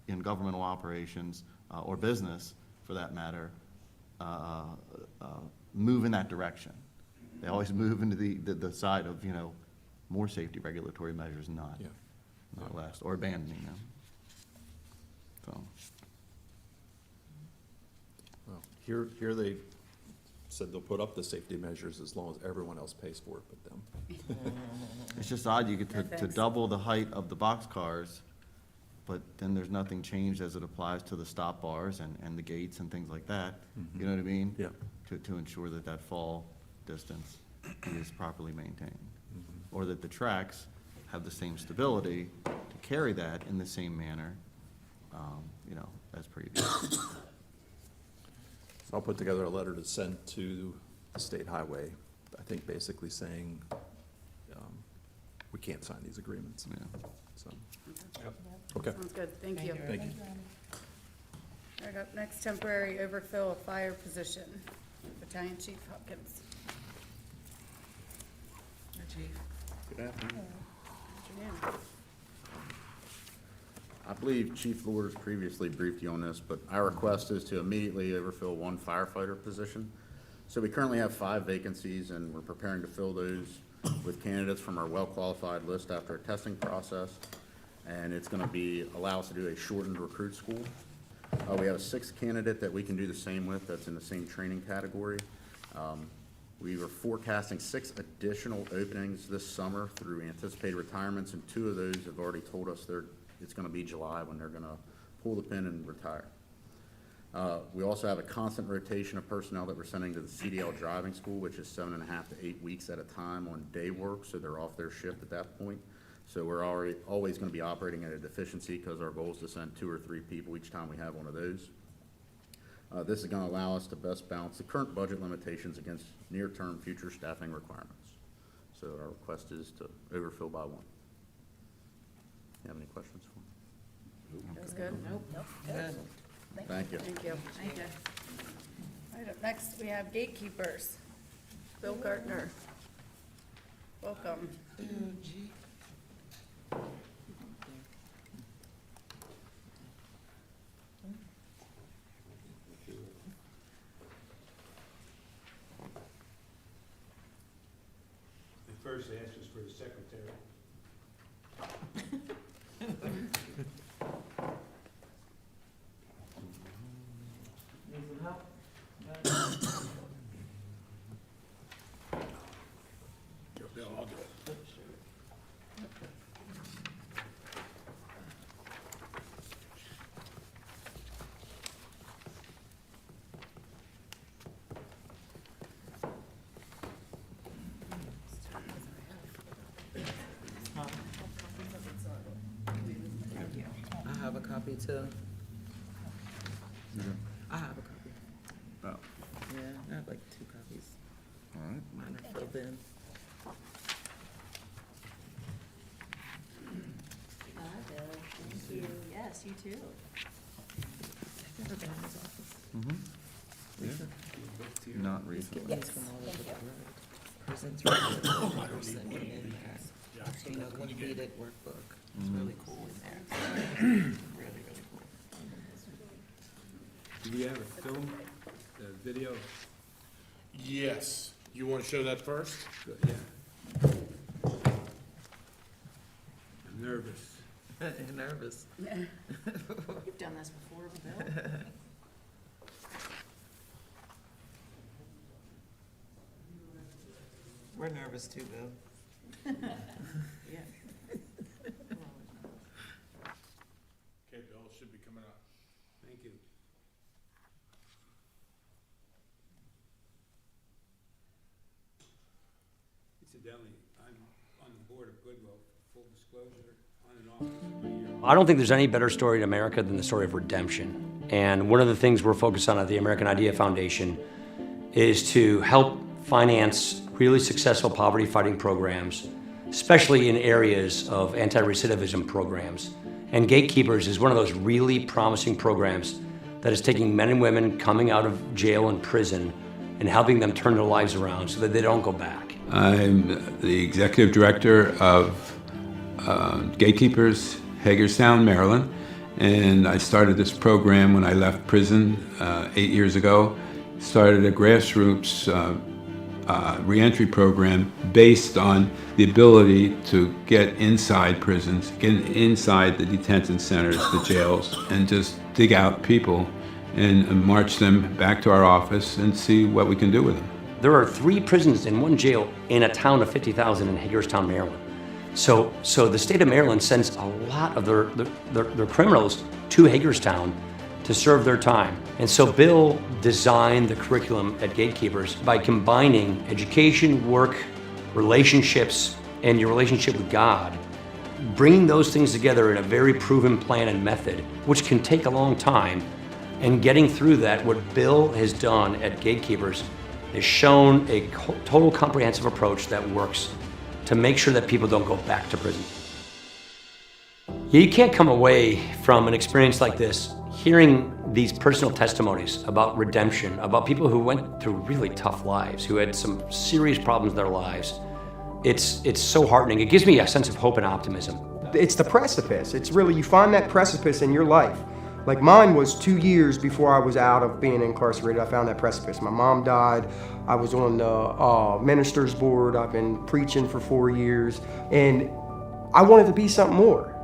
in governmental operations, or business for that matter, move in that direction. They always move into the side of, more safety regulatory measures, not less, or abandoning them. So, Well, here they said they'll put up the safety measures as long as everyone else pays for it but them. it's just odd, you get No, to thanks. double the height of the boxcars, but then there's nothing changed as it applies to the stop bars and the gates and things like that. You know what I mean? Yeah. To ensure that fall distance is properly maintained. Or that the tracks have the same stability to carry that in the same manner, as previous. So I'll put together a letter to send to the state highway, I think basically saying, we can't sign these agreements, Yeah. so. Okay. Sounds good, thank you. Thank you. All right, up next, temporary overfill of fire position, Battalion Chief Hopkins. Good afternoon. Afternoon. I believe Chief Lord has previously briefed you on this, but our request is to immediately overfill one firefighter position. So we currently have 5 vacancies, and we're preparing to fill those with candidates from our well-qualified list after a testing process. And it's gonna allow us to do a shortened recruit school. We have a 6th candidate that we can do the same with, that's in the same training category. We were forecasting 6 additional openings this summer through anticipated retirements, and 2 of those have already told us it's gonna be July when they're gonna pull the pin and retire. We also have a constant rotation of personnel that we're sending to the CDL driving school, which is 7.5 to 8 weeks at a time on day work, so they're off their shift at that point. So we're always gonna be operating at a deficiency, because our goal is to send 2 or 3 people each time we have one of those. This is gonna allow us to best balance the current budget limitations against near-term future staffing requirements. So our request is to overfill by 1. You have any questions for me? That was good? Nope. Good. Thank you. Thank you. Thank you. All right, up next, we have gatekeepers. Bill Gartner. Welcome. They first asked us for the secretary. Need some help? Bill, I'll do it. I have a copy too. I have a copy. Oh, Yeah, I have like 2 copies. all right. Mine are filled in. Bye, Bill. Thank you. Yes, you too. I've never been in his office. Yeah. Not He's recently. getting these from all over the world. Presents person in that, completed workbook. It's really cool in there. Really, really cool. Do we have a film, the video? Yes. You wanna show that first? Good, yeah. I'm nervous. You're nervous. You've done this before, Bill. We're nervous too, Bill. Yeah. Okay, Bill, should be coming up. Thank you. Incidentally, I'm on the board of Goodwill, full disclosure, on and off. This is my year. I don't think there's any better story in America than the story of redemption. And one of the things we're focused on at the American Idea Foundation is to help finance really successful poverty fighting programs, especially in areas of anti-recidivism programs. And Gatekeepers is one of those really promising programs that is taking men and women coming out of jail and prison and helping them turn their lives around so that they don't go back. I'm the executive director of Gatekeepers, Hagerstown, Maryland, and I started this program when I left prison 8 years ago. Started a grassroots reentry program based on the ability to get inside prisons, get inside the detention centers, the jails, and just dig out people and march them back to our office and see what we can do with them. There are 3 prisons in one jail in a town of 50,000 in Hagerstown, Maryland. So the state of Maryland sends a lot of their criminals to Hagerstown to serve their time. And so Bill designed the curriculum at Gatekeepers by combining education, work, relationships, and your relationship with God, bringing those things together in a very proven plan and method, which can take a long time. And getting through that, what Bill has done at Gatekeepers is shown a total comprehensive approach that works to make sure that people don't go back to prison. You can't come away from an experience like this hearing these personal testimonies about redemption, about people who went through really tough lives, who had some serious problems in their lives. It's so heartening. It gives me a sense of hope and optimism. It's the precipice. It's really, you find that precipice in your life. Like mine was 2 years before I was out of being incarcerated. I found that precipice. My mom died. I was on the minister's board. I've been preaching for 4 years. And I wanted to be something more.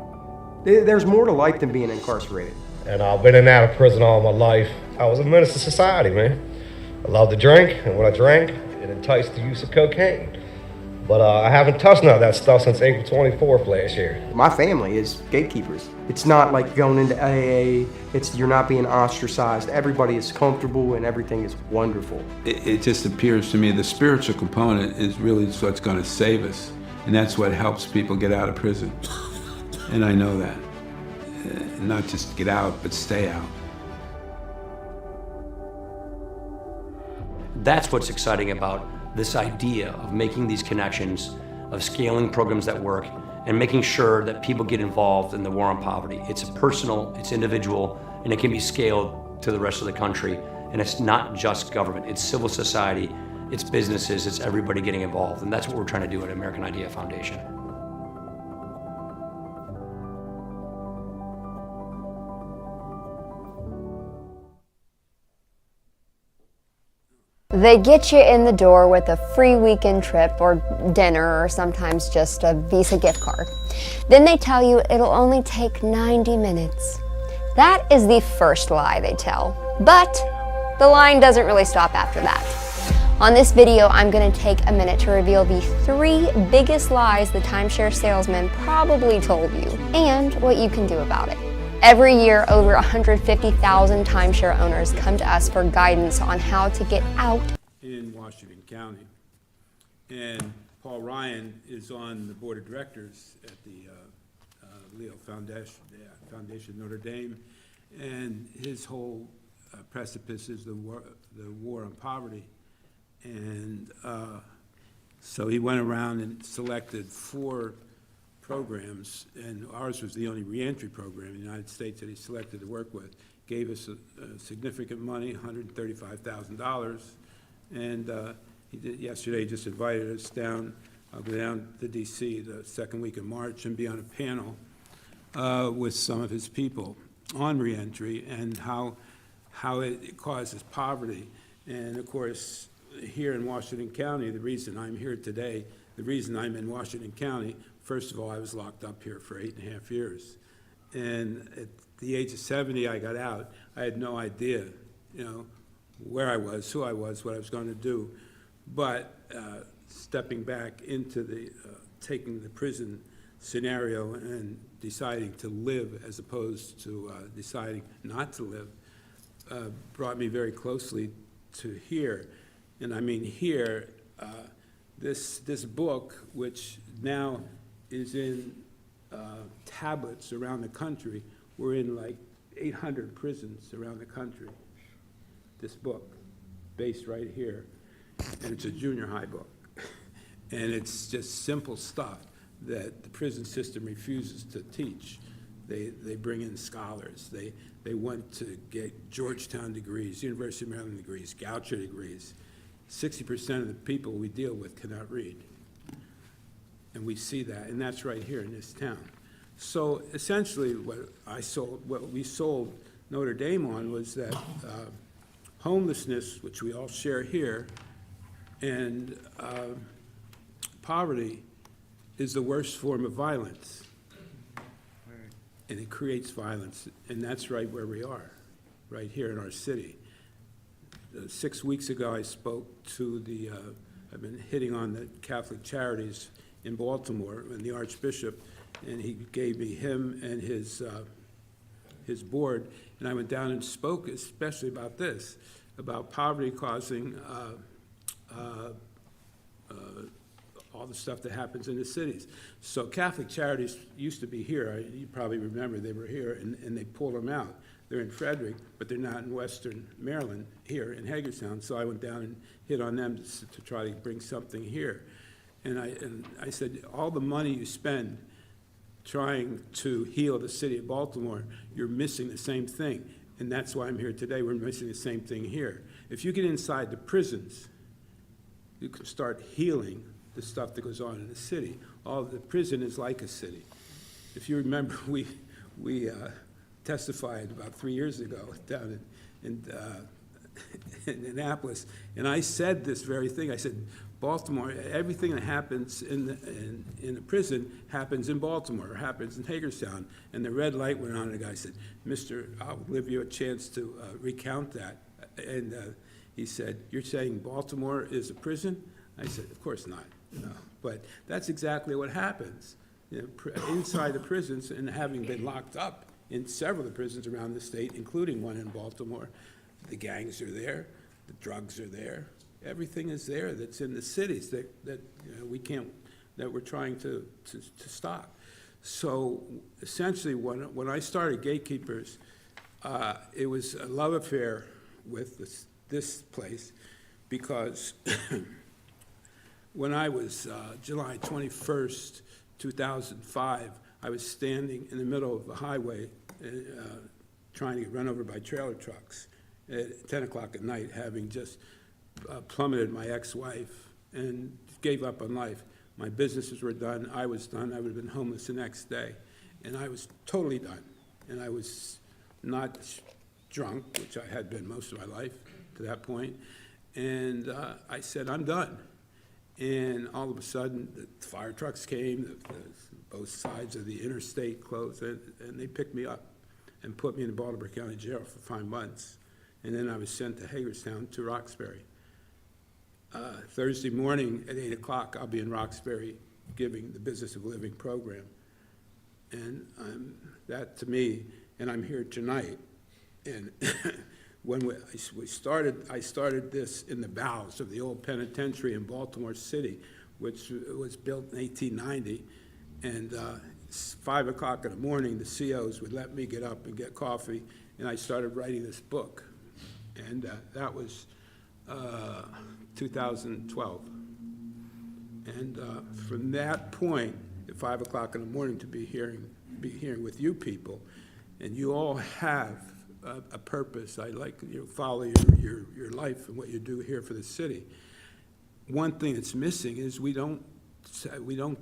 There's more to life than being incarcerated. And I've been in and out of prison all my life. I was a menace to society, man. I loved to drink, and when I drank, it enticed the use of cocaine. But I haven't touched none of that stuff since April 24th last year. My family is Gatekeepers. It's not like going into AA. You're not being ostracized. Everybody is comfortable and everything is wonderful. It just appears to me the spiritual component is really what's going to save us. And that's what helps people get out of prison. And I know that. Not just get out, but stay out. That's what's exciting about this idea of making these connections, of scaling programs that work, and making sure that people get involved in the war on poverty. It's personal, it's individual, and it can be scaled to the rest of the country. And it's not just government, it's civil society, it's businesses, it's everybody getting involved. And that's what we're trying to do at American Idea Foundation. They get you in the door with a free weekend trip or dinner or sometimes just a Visa gift card. Then they tell you it'll only take 90 minutes. That is the first lie they tell, but the line doesn't really stop after that. On this video, I'm going to take a minute to reveal the 3 biggest lies the timeshare salesman probably told you and what you can do about it. Every year, over 150,000 timeshare owners come to us for guidance on how to get out In Washington County. And Paul Ryan is on the board of directors at the Leo Foundation Notre Dame. And his whole precipice is the war on poverty. And so he went around and selected 4 programs, and ours was the only reentry program in the United States that he selected to work with. Gave us significant money, $135,000, and yesterday just invited us down. I'll go down to DC the second week of March and be on a panel with some of his people on reentry and how it causes poverty. And of course, here in Washington County, the reason I'm here today, the reason I'm in Washington County, first of all, I was locked up here for 8.5 years. And at the age of 70, I got out. I had no idea, where I was, who I was, what I was going to do. But stepping back into the, taking the prison scenario and deciding to live as opposed to deciding not to live, brought me very closely to here. And I mean here, this book, which now is in tablets around the country, we're in like 800 prisons around the country. This book, based right here, and it's a junior high book. And it's just simple stuff that the prison system refuses to teach. They bring in scholars. They want to get Georgetown degrees, University of Maryland degrees, Goucher degrees. 60% of the people we deal with cannot read. And we see that, and that's right here in this town. So essentially what we sold Notre Dame on was that homelessness, which we all share here, and poverty is the worst form of violence. And it creates violence, and that's right where we are, right here in our city. 6 weeks ago, I spoke to the, I've been hitting on the Catholic Charities in Baltimore, and the Archbishop, and he gave me him and his board, and I went down and spoke especially about this, about poverty causing all the stuff that happens in the cities. So Catholic Charities used to be here. You probably remember they were here, and they pulled them out. They're in Frederick, but they're not in Western Maryland, here in Hagerstown. So I went down and hit on them to try to bring something here. And I said, all the money you spend trying to heal the city of Baltimore, you're missing the same thing. And that's why I'm here today. We're missing the same thing here. If you get inside the prisons, you can start healing the stuff that goes on in the city. All the prison is like a city. If you remember, we testified about 3 years ago down in Annapolis, and I said this very thing. I said, Baltimore, everything that happens in the prison happens in Baltimore, or happens in Hagerstown. And the red light went on, and the guy said, Mister, I'll give you a chance to recount that. And he said, you're saying Baltimore is a prison? I said, of course not. No. But that's exactly what happens. Inside the prisons, and having been locked up in several of the prisons around the state, including one in Baltimore, the gangs are there, the drugs are there, everything is there that's in the cities that we can't, that we're trying to stop. So essentially, when I started Gatekeepers, it was a love affair with this place, because when I was July 21st, 2005, I was standing in the middle of the highway trying to get run over by trailer trucks at 10 o'clock at night, having just plummeted my ex-wife and gave up on life. My businesses were done. I was done. I would have been homeless the next day. And I was totally done. And I was not drunk, which I had been most of my life to that point. And I said, I'm done. And all of a sudden, the fire trucks came, both sides of the interstate closed, and they picked me up and put me in the Baltimore County Jail for 5 months. And then I was sent to Hagerstown, to Roxbury. Thursday morning at 8 o'clock, I'll be in Roxbury giving the Business of Living program. And that to me, and I'm here tonight, and when I started this in the bowels of the old penitentiary in Baltimore City, which was built in 1890, and 5 o'clock in the morning, the COs would let me get up and get coffee, and I started writing this book. And that was 2012. And from that point, at 5 o'clock in the morning, to be hearing with you people, and you all have a purpose. I like follow your life and what you do here for the city. One thing that's missing is we don't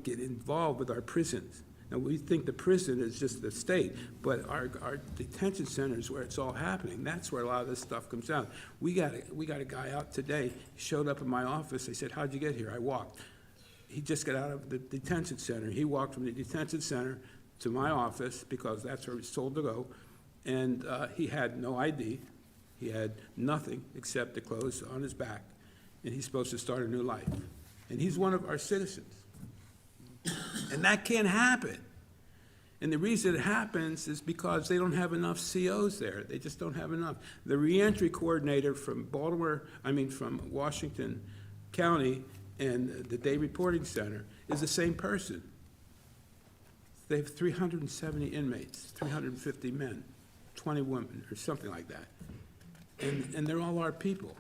get involved with our prisons. Now, we think the prison is just the state, but our detention centers where it's all happening, that's where a lot of this stuff comes out. We got a guy out today, showed up in my office. I said, how'd you get here? I walked. He just got out of the detention center. He walked from the detention center to my office, because that's where he's told to go, and he had no ID. He had nothing except the clothes on his back, and he's supposed to start a new life. And he's one of our citizens. And that can't happen. And the reason it happens is because they don't have enough COs there. They just don't have enough. The reentry coordinator from from Washington County and the Day Reporting Center is the same person. They have 370 inmates, 350 men, 20 women, or something like that. And they're all our people.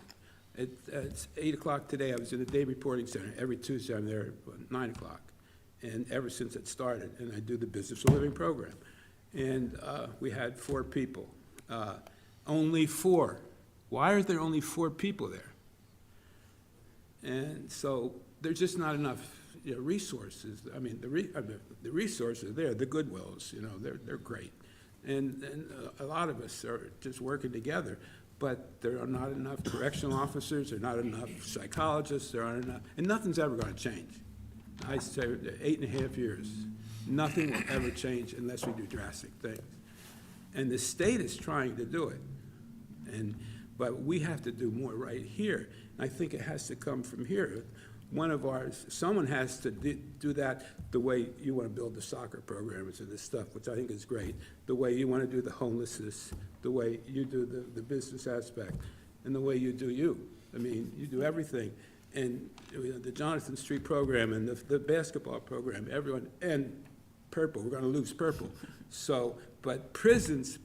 It's 8 o'clock today. I was in the Day Reporting Center. Every Tuesday I'm there at 9 o'clock. And ever since it started, and I do the Business of Living program. And we had 4 people. Only 4. Why are there only 4 people there? And so there's just not enough resources. I mean, the resources are there, the Goodwills, they're great. And a lot of us are just working together, but there are not enough correctional officers, there are not enough psychologists, there aren't enough, and nothing's ever going to change. I say 8.5 years, nothing will ever change unless we do drastic things. And the state is trying to do it, but we have to do more right here. I think it has to come from here. Someone has to do that the way you want to build the soccer programs and this stuff, which I think is great, the way you want to do the homelessness, the way you do the business aspect, and the way you do you. I mean, you do everything. And the Jonathan Street program and the basketball program, everyone, and Purple, we're going to lose Purple. So, but prisons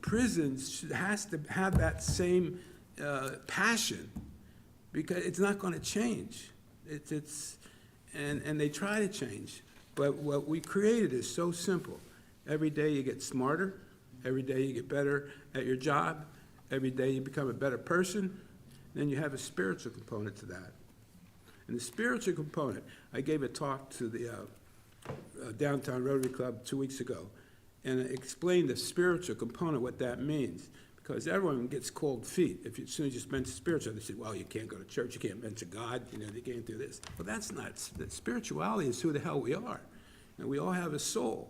has to have that same passion, because it's not going to change. And they try to change, but what we created is so simple. Every day you get smarter, every day you get better at your job, every day you become a better person, then you have a spiritual component to that. And the spiritual component, I gave a talk to the Downtown Rotary Club 2 weeks ago, and I explained the spiritual component, what that means. Because everyone gets cold feet. As soon as you mention spiritual, they say, well, you can't go to church, you can't mention God, they can't do this. Well, that's not, spirituality is who the hell we are. And we all have a soul.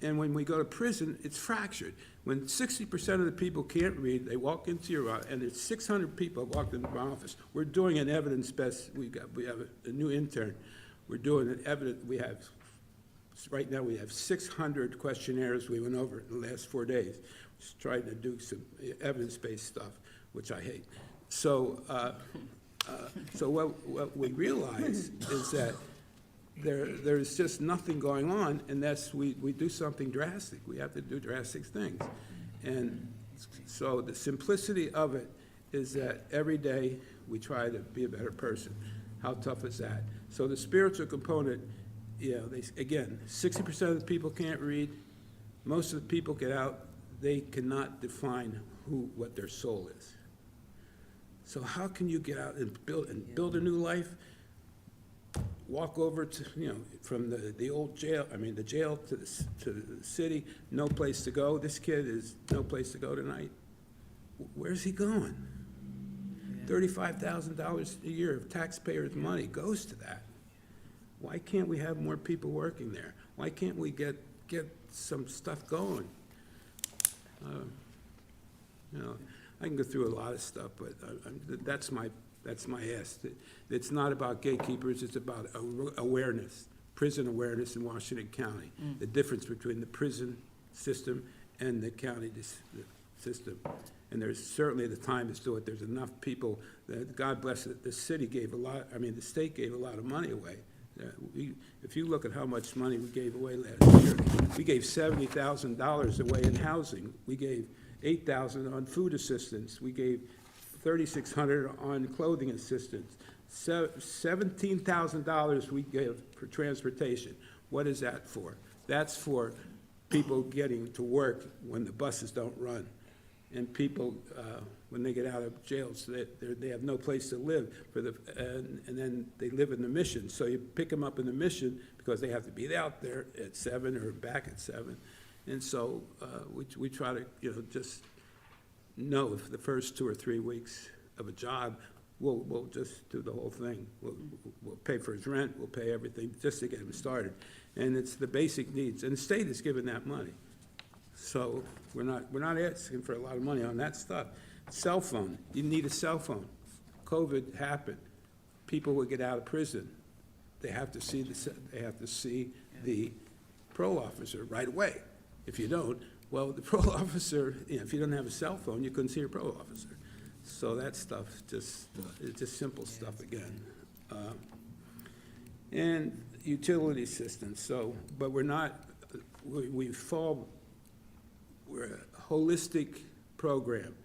And when we go to prison, it's fractured. When 60% of the people can't read, they walk into your office, and there's 600 people have walked into my office. We're doing an evidence-based, we have a new intern. We're doing an evidence, right now we have 600 questionnaires we went over in the last 4 days. Just trying to do some evidence-based stuff, which I hate. So, so what we realize is that there's just nothing going on unless we do something drastic. We have to do drastic things. And so the simplicity of it is that every day we try to be a better person. How tough is that? So the spiritual component, again, 60% of the people can't read. Most of the people get out. They cannot define what their soul is. So how can you get out and build a new life? Walk over to, from the old jail, the jail to the city, no place to go. This kid is no place to go tonight. Where's he going? $35,000 a year of taxpayers' money goes to that. Why can't we have more people working there? Why can't we get some stuff going? I can go through a lot of stuff, but that's my ask. It's not about gatekeepers, it's about awareness, prison awareness in Washington County. The difference between the prison system and the county system. And there's certainly the time to do it. There's enough people that, God bless it, the city gave a lot, the state gave a lot of money away. If you look at how much money we gave away last year, we gave $70,000 away in housing. We gave $8,000 on food assistance. We gave $3,600 on clothing assistance. $17,000 we gave for transportation. What is that for? That's for people getting to work when the buses don't run. And people, when they get out of jail, so they have no place to live, and then they live in the Mission. So you pick them up in the Mission because they have to be out there at 7 or back at 7. And so we try to, just know if the first 2 or 3 weeks of a job, we'll just do the whole thing. We'll pay for his rent, we'll pay everything, just to get him started. And it's the basic needs, and the state is giving that money. So we're not asking for a lot of money on that stuff. Cell phone, you need a cell phone. COVID happened, people would get out of prison. They have to see the parole officer right away. If you don't, well, the parole officer, if you don't have a cell phone, you couldn't see your parole officer. So that stuff, it's just simple stuff again. And utility assistance, so, but we're a holistic program.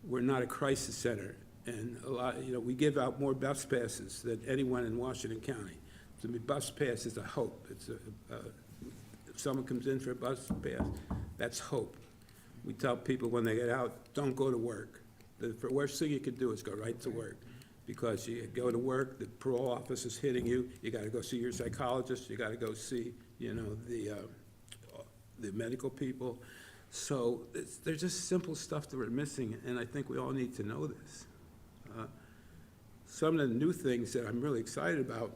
We're not a crisis center. And a lot, we give out more bus passes than anyone in Washington County. So the bus pass is a hope. It's if someone comes in for a bus pass, that's hope. We tell people when they get out, don't go to work. The worst thing you could do is go right to work, because you go to work, the parole office is hitting you, you gotta go see your psychologist, you gotta go see, the medical people. So there's just simple stuff that we're missing, and I think we all need to know this. Some of the new things that I'm really excited about,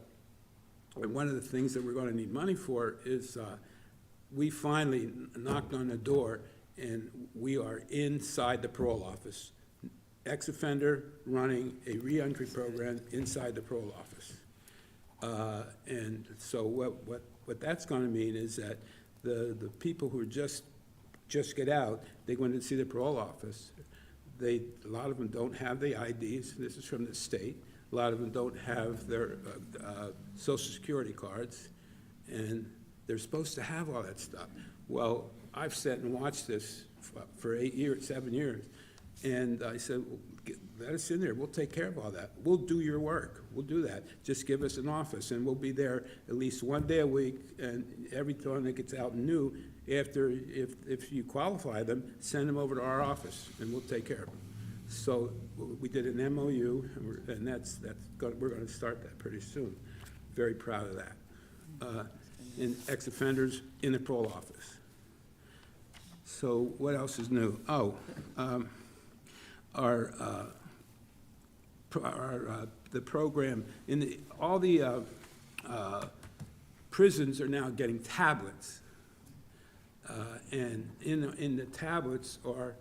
and one of the things that we're gonna need money for is, we finally knocked on the door and we are inside the parole office. Ex-offender running a reentry program inside the parole office. And so what that's gonna mean is that the people who are just get out, they're going to see the parole office. A lot of them don't have the IDs, this is from the state. A lot of them don't have their social security cards, and they're supposed to have all that stuff. Well, I've sat and watched this for 7 years, and I said, well, let us in there, we'll take care of all that. We'll do your work, we'll do that. Just give us an office, and we'll be there at least one day a week, and every time it gets out new, if you qualify them, send them over to our office, and we'll take care of them. So we did an MOU, and we're gonna start that pretty soon. Very proud of that. And ex-offenders in the parole office. So what else is new? The program, all the prisons are now getting tablets. And in the tablets are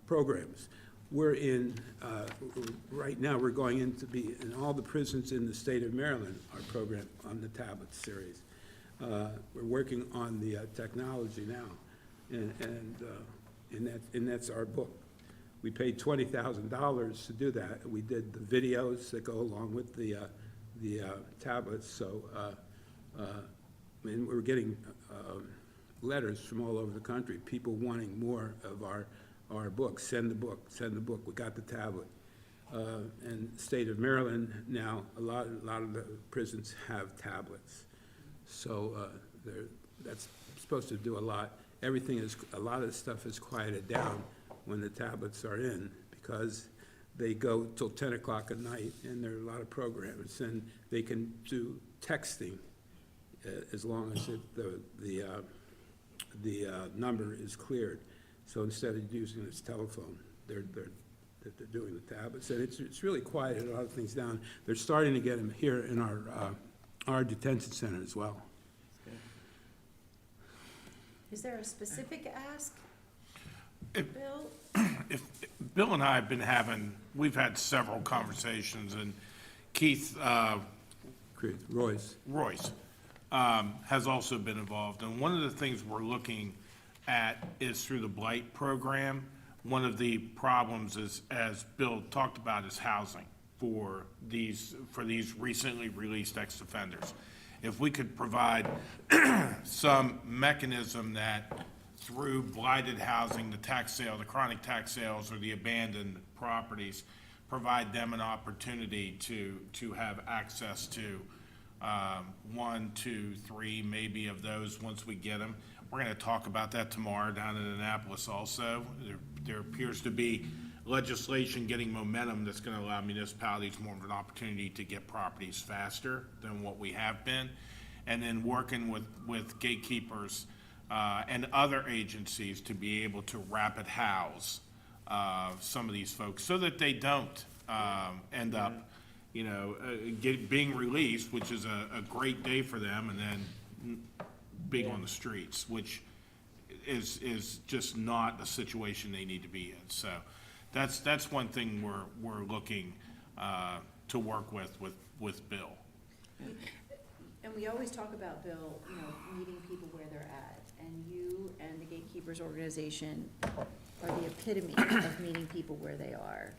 programs. We're right now we're going in to be in all the prisons in the state of Maryland, our program on the tablet series. We're working on the technology now, and that's our book. We paid $20,000 to do that. We did the videos that go along with the tablets, so, and we're getting letters from all over the country, people wanting more of our books. Send the book, we got the tablet. And state of Maryland now, a lot of the prisons have tablets. So that's supposed to do a lot. A lot of the stuff is quieted down when the tablets are in, because they go till 10 o'clock at night, and there are a lot of programs, and they can do texting as long as the number is cleared. So instead of using this telephone, they're doing the tablets, and it's really quieted a lot of things down. They're starting to get them here in our detention center as well. Is there a specific ask, If- Bill? Bill and I have we've had several conversations, and Keith, Royce has also been involved. And one of the things we're looking at is through the Blight program. One of the problems is, as Bill talked about, is housing for these recently released ex-offenders. If we could provide some mechanism that through blighted housing, the tax sale, the chronic tax sales, or the abandoned properties, provide them an opportunity to have access to 1, 2, 3, maybe of those once we get them. We're gonna talk about that tomorrow down in Annapolis also. There appears to be legislation getting momentum that's gonna allow municipalities more of an opportunity to get properties faster than what we have been. And then working with gatekeepers and other agencies to be able to rapid house some of these folks, so that they don't end up, being released, which is a great day for them, and then being on the streets, which is just not a situation they need to be in. So that's one thing we're looking to work with Bill. And we always talk about, Bill, meeting people where they're at, and you and the Gatekeepers organization are the epitome of meeting people where they are.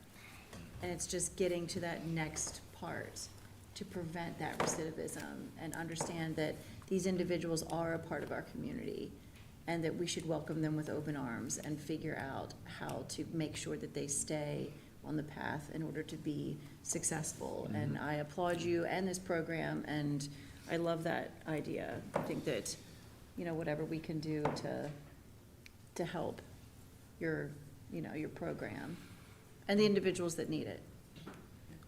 And it's just getting to that next part to prevent that recidivism and understand that these individuals are a part of our community and that we should welcome them with open arms and figure out how to make sure that they stay on the path in order to be successful. And I applaud you and this program, and I love that idea. I think that, whatever we can do to help your program and the individuals that need it.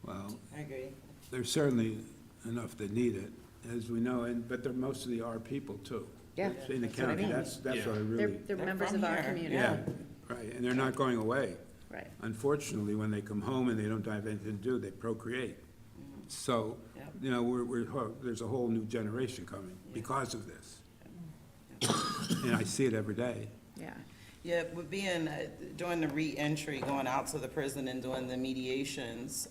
Well, I agree. there's certainly enough that need it, as we know, but they're mostly our people too. Yeah, In the that's what I county, mean. that's what I They're really, members from of our here. community. yeah, right, and they're not going away. Right. Unfortunately, when they come home and they don't have anything to do, they procreate. So, Yep. there's a whole new generation coming because of this. And I see it every day. Yeah. Yeah, with being, doing the re-entry, going out to the prison and doing the mediations,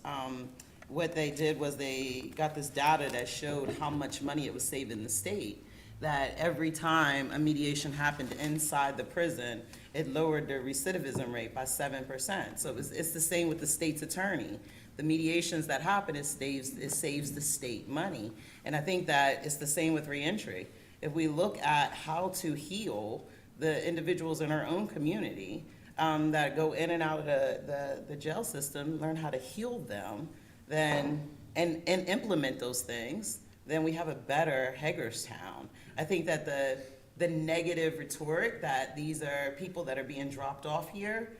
what they did was they got this data that showed how much money it was saving the state. That every time a mediation happened inside the prison, it lowered the recidivism rate by 7%. So it's the same with the state's attorney. The mediations that happen, it saves the state money. And I think that it's the same with reentry. If we look at how to heal the individuals in our own community that go in and out of the jail system, learn how to heal them, and implement those things, then we have a better Hagerstown. I think that the negative rhetoric that these are people that are being dropped off here,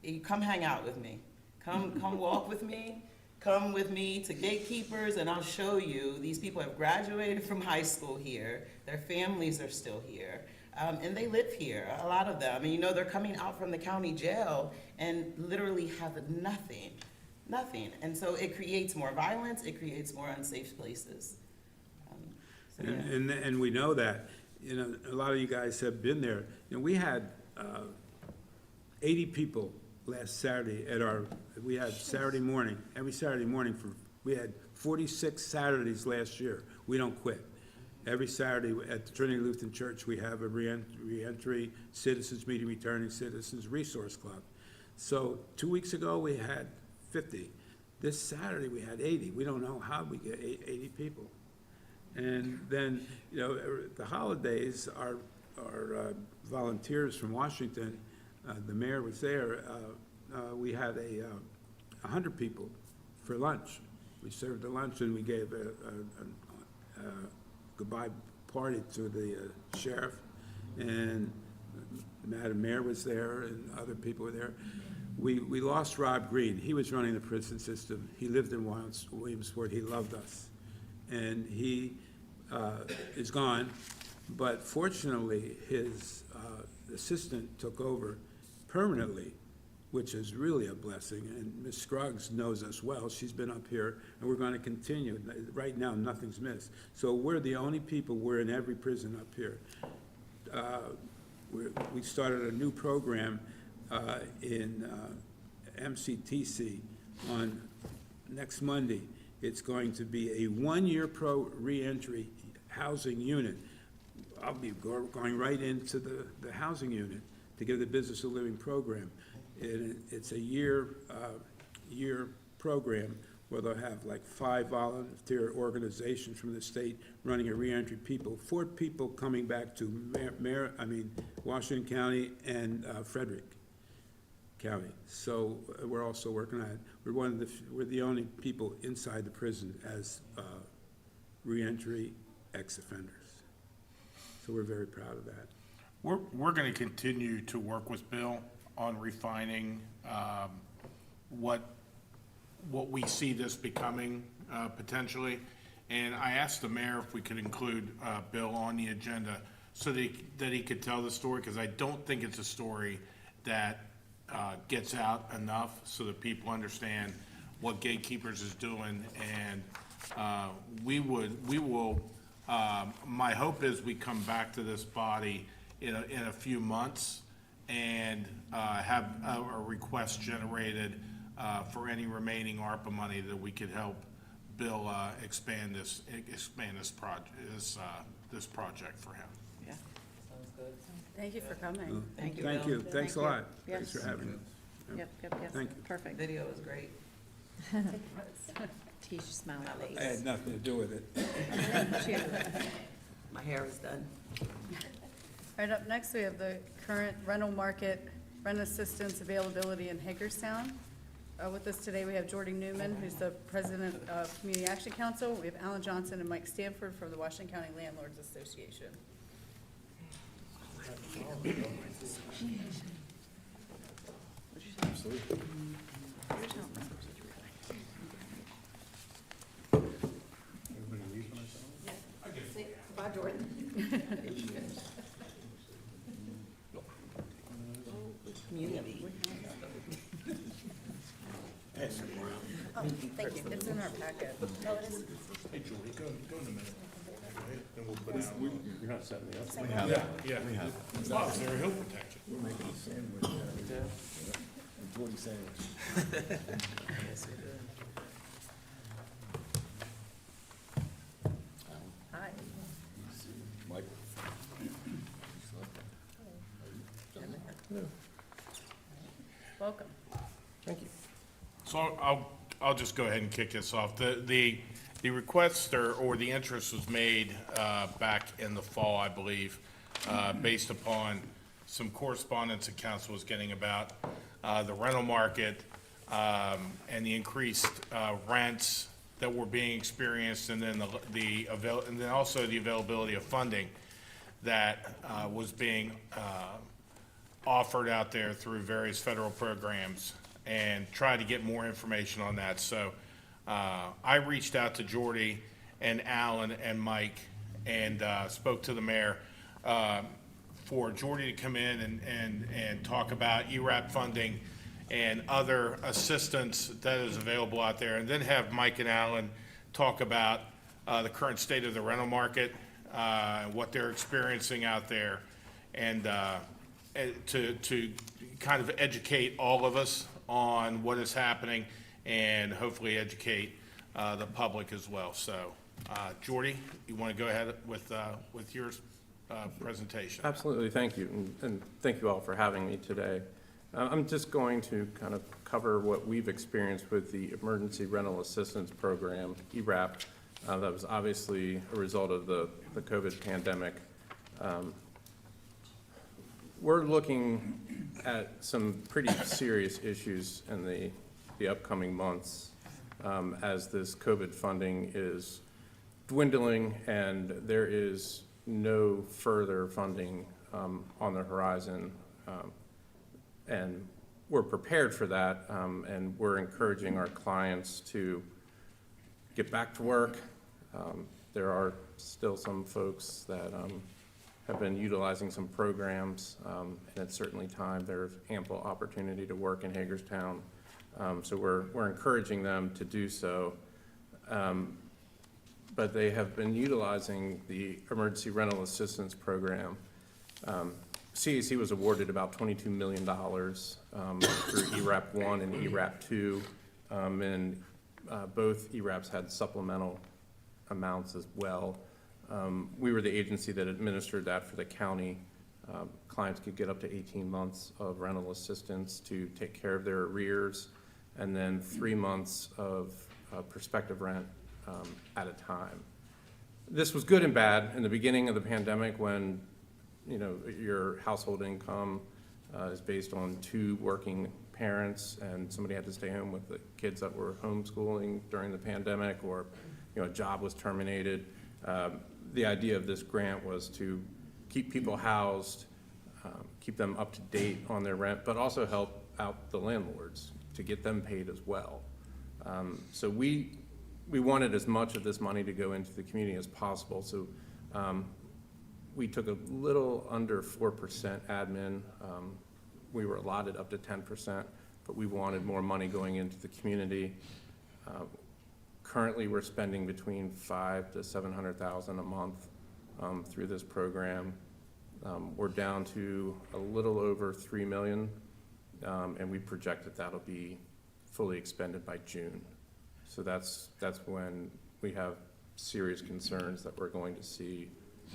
you come hang out with me. Come walk with me. Come with me to Gatekeepers, and I'll show you these people have graduated from high school here. Their families are still here. And they live here, a lot of them. And they're coming out from the county jail and literally have nothing. And so it creates more violence, it creates more unsafe places. So, yeah. And we know that, a lot of you guys have been there. We had 80 people last Saturday we had Saturday morning, every Saturday morning we had 46 Saturdays last year. We don't quit. Every Saturday at the Trinity Lutheran Church, we have a reentry citizens meeting, returning citizens resource club. So 2 weeks ago, we had 50. This Saturday, we had 80. We don't know how we get 80 people. And then, the holidays, our volunteers from Washington, the mayor was there, we had 100 people for lunch. We served a lunch and we gave a goodbye party to the sheriff, and Madam Mayor was there and other people were there. We lost Rob Green. He was running the prison system. He lived in Williamsport. He loved us. And he is gone, but fortunately, his assistant took over permanently, which is really a blessing. And Ms. Scruggs knows us well. She's been up here, and we're going to continue. Right now, nothing's missed. So we're the only people, we're in every prison up here. We started a new program in MCTC on next Monday. It's going to be a one-year reentry housing unit. I'll be going right into the housing unit to get the Business of Living program. It's a year program where they'll have like 5 volunteer organizations from the state running a reentry people, 4 people coming back to Washington County and Frederick County. So we're also working on it. We're the only people inside the prison as reentry ex-offenders. So we're very proud of that. We're going to continue to work with Bill on refining what we see this becoming potentially. And I asked the mayor if we could include Bill on the agenda so that he could tell the story, because I don't think it's a story that gets out enough so that people understand what Gatekeepers is doing, and we will, my hope is we come back to this body in a few months and have a request generated for any remaining ARPA money that we could help Bill expand this project for him. Yeah, sounds good. Thank you for coming. Thank you, Thank Bill. you, thanks a lot. Yes. Thanks for having us. Yep, Thank you. perfect. Video was great. Teach smiley face. I had nothing to do with it. My hair is done. All right, up next, we have the current rental market, rent assistance availability in Hagerstown. With us today, we have Jordy Newman, who's the president of Community Action Council. We have Alan Johnson and Mike Stanford from the Washington County Landlords Association. Bye, Jordan. Community. Oh, thank you. It's in our packet. Oh, it is. Hey, Julie, go in a minute. And we'll put out. You're not setting me up. Yeah. Oh, is there a hill protection? We're making a sandwich. A Jordy sandwich. Yes, we did. Hi. Mike? Welcome. So I'll just go ahead and kick this off. The request or the interest was made back in the fall, I believe, based upon some correspondence that council was getting about the rental market and the increased rents that were being experienced, and then and then also the availability of funding that was being offered out there through various federal programs, and try to get more information on that. So I reached out to Jordy and Alan and Mike and spoke to the mayor for Jordy to come in and talk about ERAP funding and other assistance that is available out there, and then have Mike and Alan talk about the current state of the rental market, what they're experiencing out there, and to kind of educate all of us on what is happening, and hopefully educate the public as well. So, Jordy, you want to go ahead with your presentation? Absolutely, thank you, and thank you all for having me today. I'm just going to kind of cover what we've experienced with the Emergency Rental Assistance Program, ERAP, that was obviously a result of the COVID pandemic. We're looking at some pretty serious issues in the upcoming months as this COVID funding is dwindling and there is no further funding on the horizon. And we're prepared for that, and we're encouraging our clients to get back to work. There are still some folks that have been utilizing some programs, and it's certainly time. There's ample opportunity to work in Hagerstown, so we're encouraging them to do so. But they have been utilizing the Emergency Rental Assistance Program. CAC was awarded about $22 million through ERAP 1 and ERAP 2, and both ERAPs had supplemental amounts as well. We were the agency that administered that for the county. Clients could get up to 18 months of rental assistance to take care of their arrears, and then 3 months of prospective rent at a time. This was good and bad in the beginning of the pandemic when your household income is based on 2 working parents and somebody had to stay home with the kids that were homeschooling during the pandemic, or a job was terminated. The idea of this grant was to keep people housed, keep them up to date on their rent, but also help out the landlords to get them paid as well. So we wanted as much of this money to go into the community as possible. So we took a little under 4% admin. We were allotted up to 10%, but we wanted more money going into the community. Currently, we're spending between $500,000 to $700,000 a month through this program. We're down to a little over 3 million, and we project that that'll be fully expended by June. So that's when we have serious concerns that we're going to see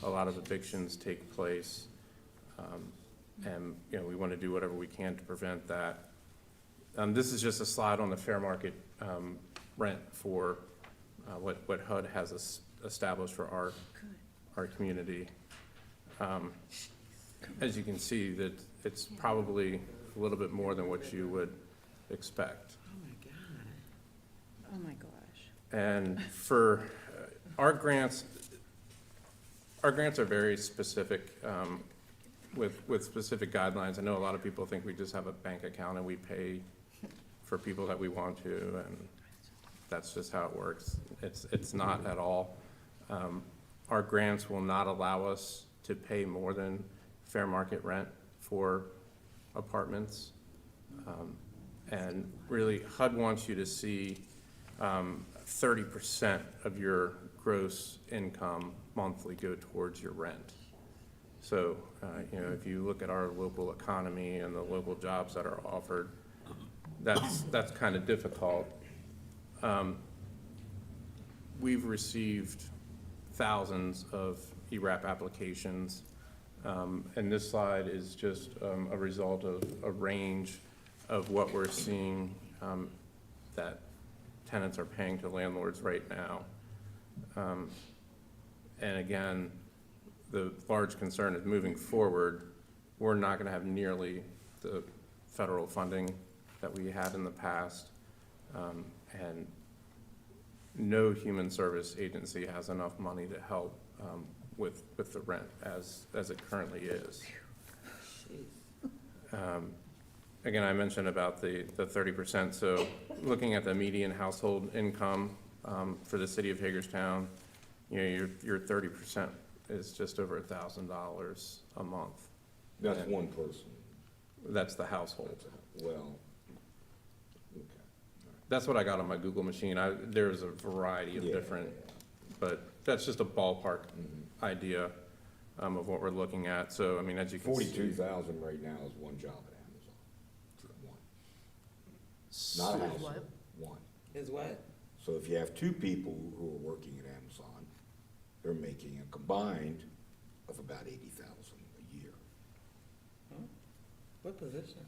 a lot of evictions take place. And, you know, we want to do whatever we can to prevent that. This is just a slide on the fair market rent for what HUD has established for our community. As you can see, that it's probably a little bit more than what you would expect. Oh my gosh. And for our grants are very specific, with specific guidelines. I know a lot of people think we just have a bank account and we pay for people that we want to, and that's just how it works. It's not at all. Our grants will not allow us to pay more than fair market rent for apartments. And really, HUD wants you to see 30% of your gross income monthly go towards your rent. So, you know, if you look at our local economy and the local jobs that are offered, that's kind of difficult. We've received thousands of ERAP applications, and this slide is just a result of a range of what we're seeing that tenants are paying to landlords right now. And again, the large concern is moving forward, we're not gonna have nearly the federal funding that we had in the past. And no human service agency has enough money to help with the rent as it currently is. Again, I mentioned about the 30%, so looking at the median household income for the city of Hagerstown, you know, your 30% is just over $1,000 a month. That's And one person. That's the household. Well, okay. That's what I got on my Google machine. There's a variety of different, but that's just a ballpark idea of what we're looking at. So, I mean, as you can see. 42,000 right now is one job at Amazon. One. Not a household, one. Is what? So if you have two people who are working at Amazon, they're making a combined of about 80,000 a year. What position?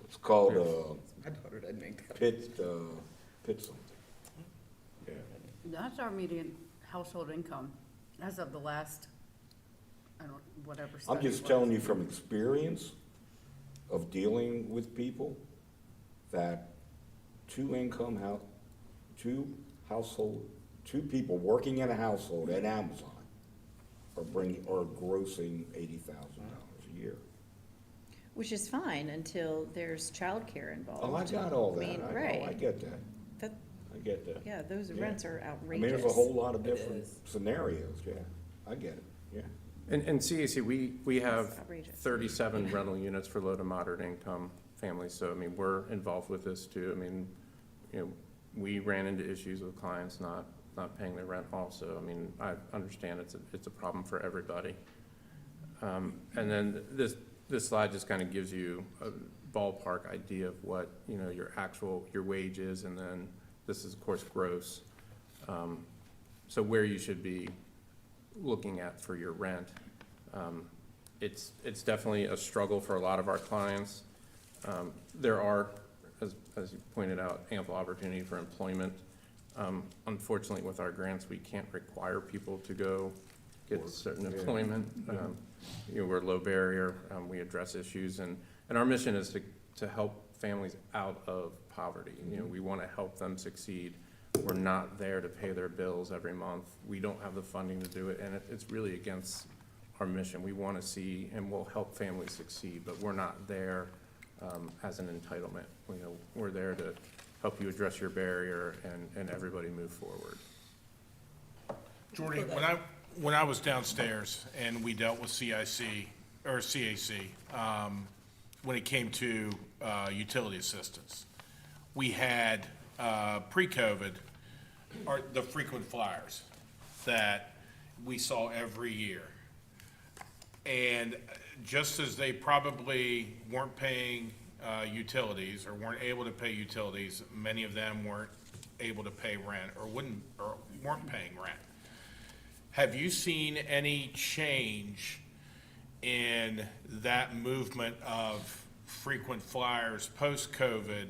It's called, My daughter doesn't make that. Pitt something. Yeah. That's our median household income as of the last, whatever study. I'm just telling you from experience of dealing with people that two people working in a household at Amazon are grossing $80,000 a year. Which is fine until there's childcare involved. Oh, I got all I that. mean, I know, right. I get that. That, I get that. yeah, those Yeah. rents are I outrageous. mean, there's a whole lot of different scenarios, yeah. I get it, yeah. In CAC, we have That's outrageous. 37 rental units for low to moderate income families. So, I mean, we're involved with this too. I mean, you know, we ran into issues with clients not paying their rent also. I mean, I understand it's a problem for everybody. And then this slide just kind of gives you a ballpark idea of what, you know, your wage is, and then this is, of course, gross. So where you should be looking at for your rent. It's definitely a struggle for a lot of our clients. There are, as you pointed out, ample opportunity for employment. Unfortunately, with our grants, we can't require people to go get certain employment. You know, we're low barrier, we address issues, and our mission is to help families out of poverty. You know, we want to help them succeed. We're not there to pay their bills every month. We don't have the funding to do it, and it's really against our mission. We want to see and we'll help families succeed, but we're not there as an entitlement. You know, we're there to help you address your barrier and everybody move forward. Jordy, when I was downstairs and we dealt with CAC, when it came to utility assistance, we had pre-COVID, are the frequent flyers that we saw every year. And just as they probably weren't paying utilities or weren't able to pay utilities, many of them weren't able to pay rent or weren't paying rent. Have you seen any change in that movement of frequent flyers post-COVID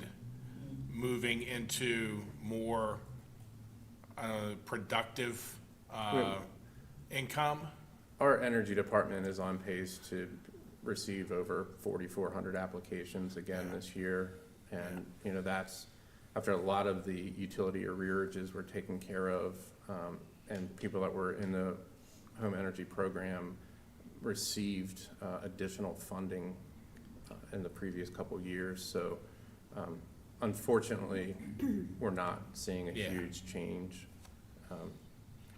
moving into more productive income? Our energy department is on pace to receive over 4,400 applications again this year. And, you know, that's after a lot of the utility arrearages were taken care of, and people that were in the home energy program received additional funding in the previous couple of years. So unfortunately, we're not seeing a huge change.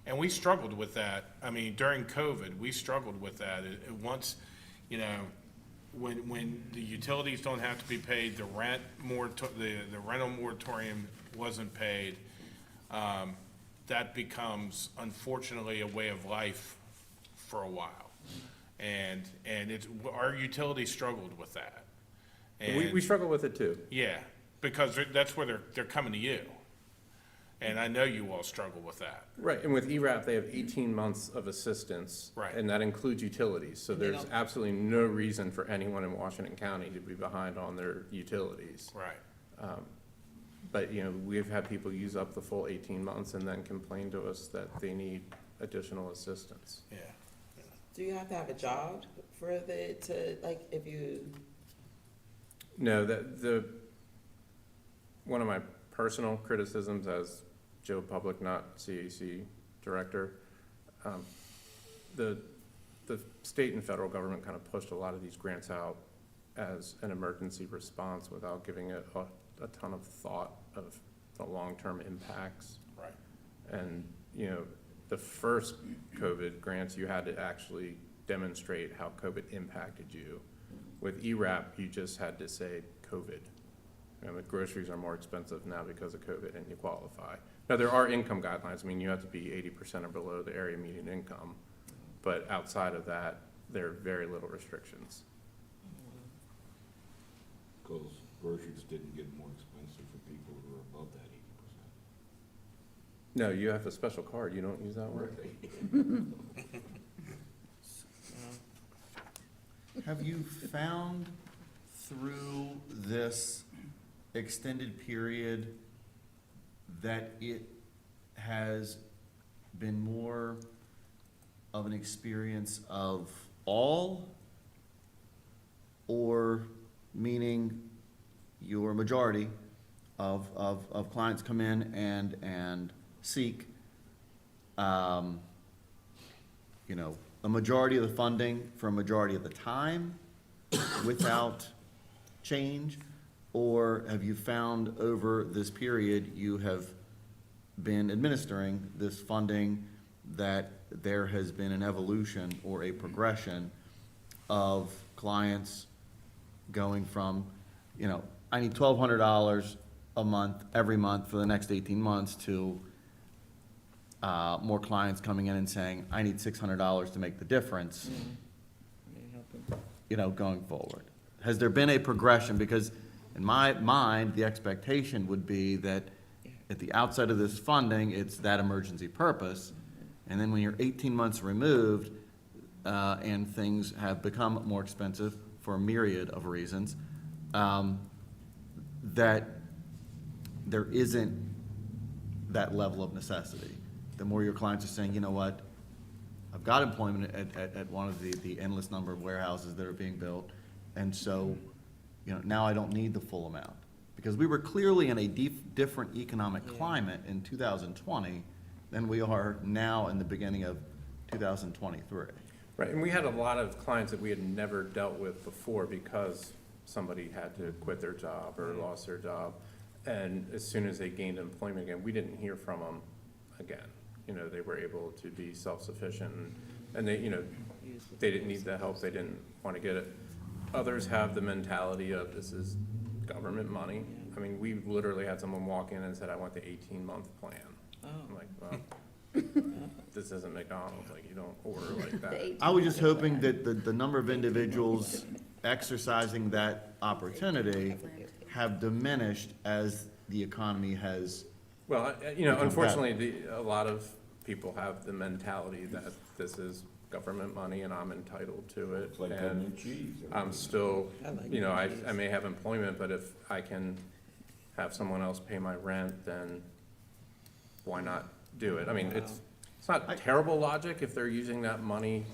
And we struggled with that. I mean, during COVID, we struggled with that. Once, you know, when the utilities don't have to be paid, the rental moratorium wasn't paid, that becomes unfortunately a way of life for a while. And our utilities struggled with that. And We struggle with it too. yeah, because that's where they're coming to you. And I know you all struggle with that. Right, and with ERAP, they have 18 months of assistance. Right. And that includes utilities, so there's absolutely no reason for anyone in Washington County to be behind on their utilities. Right. But, you know, we've had people use up the full 18 months and then complain to us that they need additional assistance. Yeah. Do you have to have a job for if you? No, one of my personal criticisms as Joe Public, not CAC director, the state and federal government kind of pushed a lot of these grants out as an emergency response without giving it a ton of thought of the long-term impacts. Right. And, you know, the first COVID grants, you had to actually demonstrate how COVID impacted you. With ERAP, you just had to say COVID. And groceries are more expensive now because of COVID, and you qualify. Now, there are income guidelines. I mean, you have to be 80% or below the area median income. But outside of that, there are very little restrictions. Because groceries didn't get more expensive for people who are above that 80%. No, you have a special card. You don't use that one? Have you found through this extended period that it has been more of an experience of all, or meaning your majority of clients come in and seek, you know, a majority of the funding for a majority of the time without change? Or have you found over this period you have been administering this funding that there has been an evolution or a progression of clients going from, you know, I need $1,200 a month, every month for the next 18 months, to more clients coming in and saying, I need $600 to make the difference, you know, going forward? Has there been a progression? Because in my mind, the expectation would be that at the outset of this funding, it's that emergency purpose. And then when you're 18 months removed, and things have become more expensive for a myriad of reasons, that there isn't that level of necessity. The more your clients are saying, you know what, I've got employment at one of the endless number of warehouses that are being built, and so, you know, now I don't need the full amount. Because we were clearly in a different economic climate in 2020 than we are now in the beginning of 2023. Right, and we had a lot of clients that we had never dealt with before because somebody had to quit their job or lost their job. And as soon as they gained employment again, we didn't hear from them again. You know, they were able to be self-sufficient, and they, you know, they didn't need the help, they didn't want to get it. Others have the mentality of, this is government money, I mean, we literally had someone walk in and said, I want the 18-month plan. I'm like, well, this isn't McDonald's, like, you don't order like that. I was just hoping that the number of individuals exercising that opportunity have diminished as the economy has. Well, unfortunately, a lot of people have the mentality that this is government money and I'm entitled to it. It's like onion And and cheese. I'm still, I may have employment, but if I can have someone else pay my rent, then why not do it? I mean, it's not terrible logic if they're using that money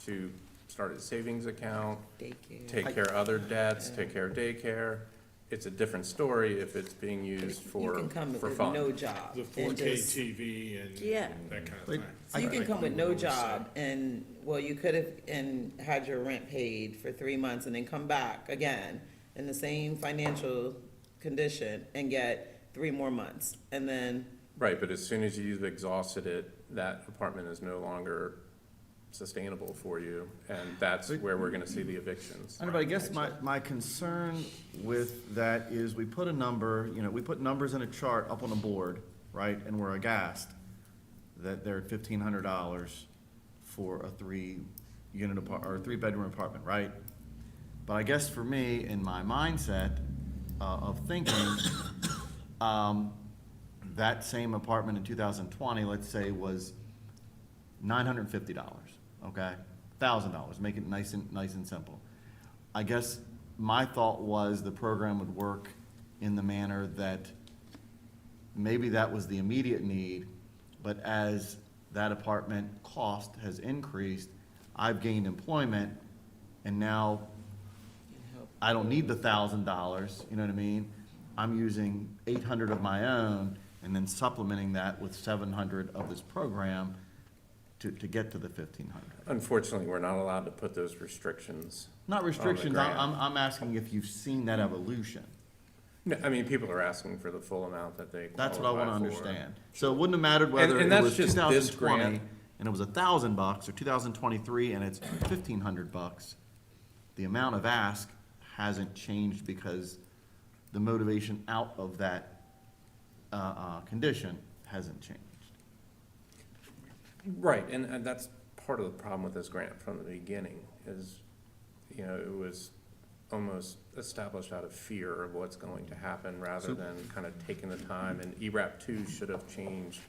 to start a savings account, take care of other debts, take care of daycare. It's a different story if it's being used You for can come with fun. no job. The and 4K just- TV and Yeah. that kind of Like, thing. So you can come with no job and, well, you could have, and had your rent paid for 3 months and then come back again in the same financial condition and get 3 more months. And then, Right, but as soon as you've exhausted it, that apartment is no longer sustainable for you, and that's where we're gonna see the evictions. I know, but I guess my concern with that is we put a number, we put numbers in a chart up on the board, right? And we're aghast that they're at $1,500 for a 3-unit or a 3-bedroom apartment, right? But I guess for me, in my mindset of thinking, that same apartment in 2020, let's say, was $950, okay? $1,000, make it nice and simple. I guess my thought was the program would work in the manner that maybe that was the immediate need, but as that apartment cost has increased, I've gained employment, and now I don't need the $1,000, you know what I mean? I'm using $800 of my own, and then supplementing that with $700 of this program to get to the $1,500. Unfortunately, we're not allowed to put those restrictions. Not on the restrictions, grant. I'm asking if you've seen that evolution. No, I mean, people are asking for the full amount that they That's what I qualify wanna for. understand. So it wouldn't have mattered whether And it that's was just this 2020 grant. and it was $1,000 or 2023 and it's $1,500. The amount of ask hasn't changed because the motivation out of that condition hasn't changed. Right, and that's part of the problem with this grant from the beginning, is, it was almost established out of fear of what's going to happen, rather than kind of taking the time, and ERAP 2 should have changed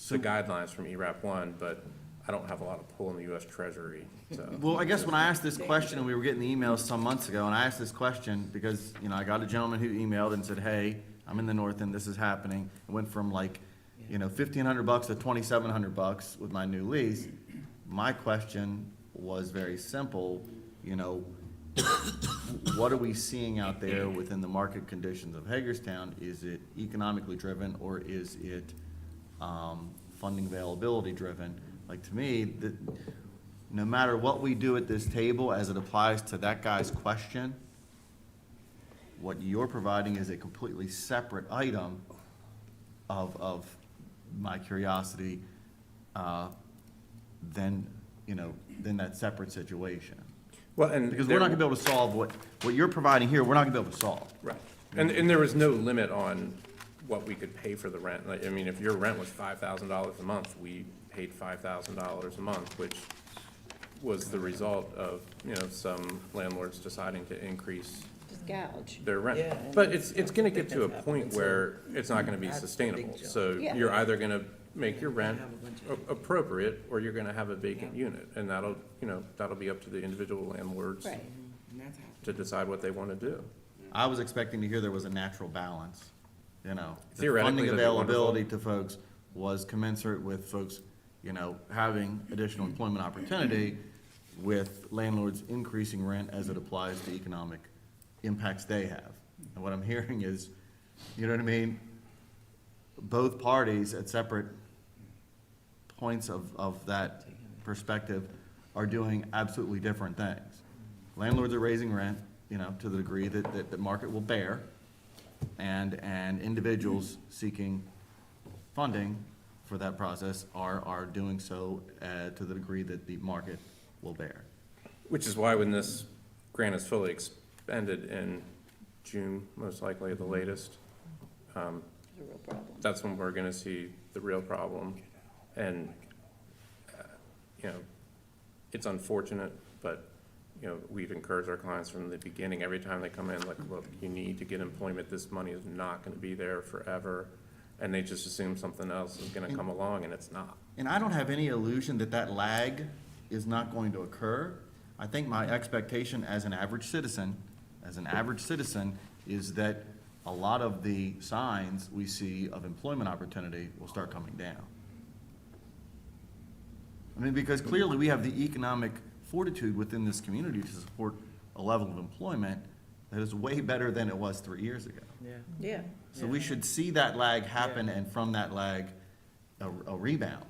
the guidelines from ERAP 1, but I don't have a lot of pull in the US Treasury, so. Well, I guess when I asked this question, and we were getting the emails some months ago, and I asked this question because, I got a gentleman who emailed and said, hey, I'm in the north end, this is happening. It went from like, $1,500 to $2,700 with my new lease. My question was very simple, what are we seeing out there within the market conditions of Hagerstown? Is it economically driven or is it funding availability driven? Like, to me, no matter what we do at this table as it applies to that guy's question, what you're providing is a completely separate item of my curiosity than that separate situation. Well, and Because we're not gonna be able to solve what you're providing here, we're not gonna be able to solve. Right, and there was no limit on what we could pay for the rent. Like, I mean, if your rent was $5,000 a month, we paid $5,000 a month, which was the result of, some landlords deciding to increase Just gouge. their rent. Yeah, But it's gonna get to a point where it's not gonna be That's a big sustainable. jump. So Yeah. you're either gonna make your rent appropriate, or you're gonna have a vacant unit. And that'll be up to the individual landlords Right. and that's how. to decide what they wanna do. I was expecting to hear there was a natural balance, The Theoretically, funding that'd be availability to folks was commensurate with folks, having additional employment opportunity with landlords increasing rent as it applies to economic impacts they have. And what I'm hearing is, you know what I mean? Both parties at separate points of that perspective are doing absolutely different things. Landlords are raising rent, to the degree that the market will bear, and individuals seeking funding for that process are doing so to the degree that the market will bear. Which is why when this grant is fully expended in June, most likely at the latest. There's a real problem. That's when we're gonna see the real problem. And, you know, it's unfortunate, but, you know, we've encouraged our clients from the beginning, every time they come in, like, look, you need to get employment, this money is not gonna be there forever. And they just assume something else is gonna come along, and it's not. And I don't have any illusion that that lag is not going to occur. I think my expectation as an average citizen, is that a lot of the signs we see of employment opportunity will start coming down. I mean, because clearly we have the economic fortitude within this community to support a level of employment that is way better than it was 3 years ago. Yeah. So we should see that lag happen, and from that lag, a rebound.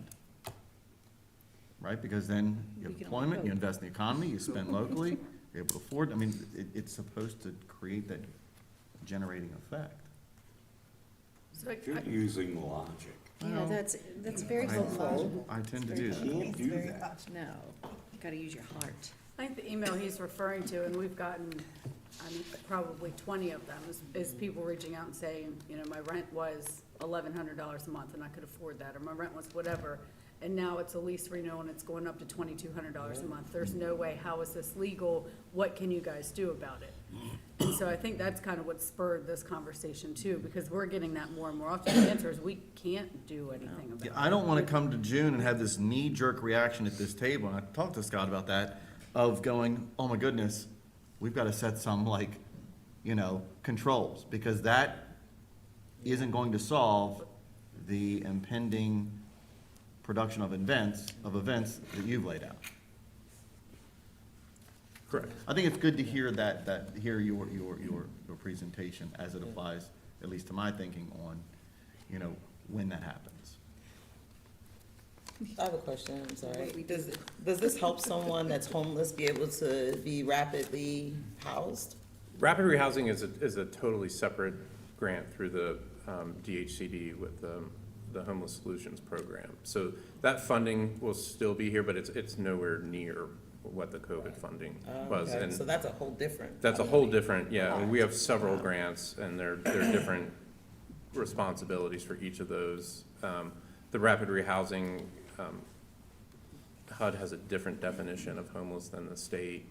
Right, because then you have We can employment, you hope. invest in the economy, you spend locally, you're able to afford, I mean, it's supposed to create that generating effect. So I- You're using logic. Yeah, that's very hopeful. I tend to do that. Can't do that. No, you gotta use your heart. I think the email he's referring to, and we've gotten, I mean, probably 20 of them, is people reaching out and saying, you know, my rent was $1,100 a month and I could afford that, or my rent was whatever, and now it's a lease renewal and it's going up to $2,200 a month. There's no way, how is this legal? What can you guys do about it? And so I think that's kind of what spurred this conversation too, because we're getting that more and more often. The answer is we can't do anything about it. I don't wanna come to June and have this knee-jerk reaction at this table, and I talked to Scott about that, of going, oh my goodness, we've gotta set some, like, you know, controls, because that isn't going to solve the impending production of events that you've laid out. Correct. I think it's good to hear hear your presentation as it applies, at least to my thinking on, you know, when that happens. I have a question, I'm sorry. Does this help someone that's homeless be able to be rapidly housed? Rapid rehousing is a totally separate grant through the DHCD with the Homeless Solutions Program. So that funding will still be here, but it's nowhere near what the COVID funding was. Okay, And so that's a whole different. that's a whole different, yeah, I mean, we have several grants, and they're different responsibilities for each of those. The rapid rehousing, HUD has a different definition of homeless than the state,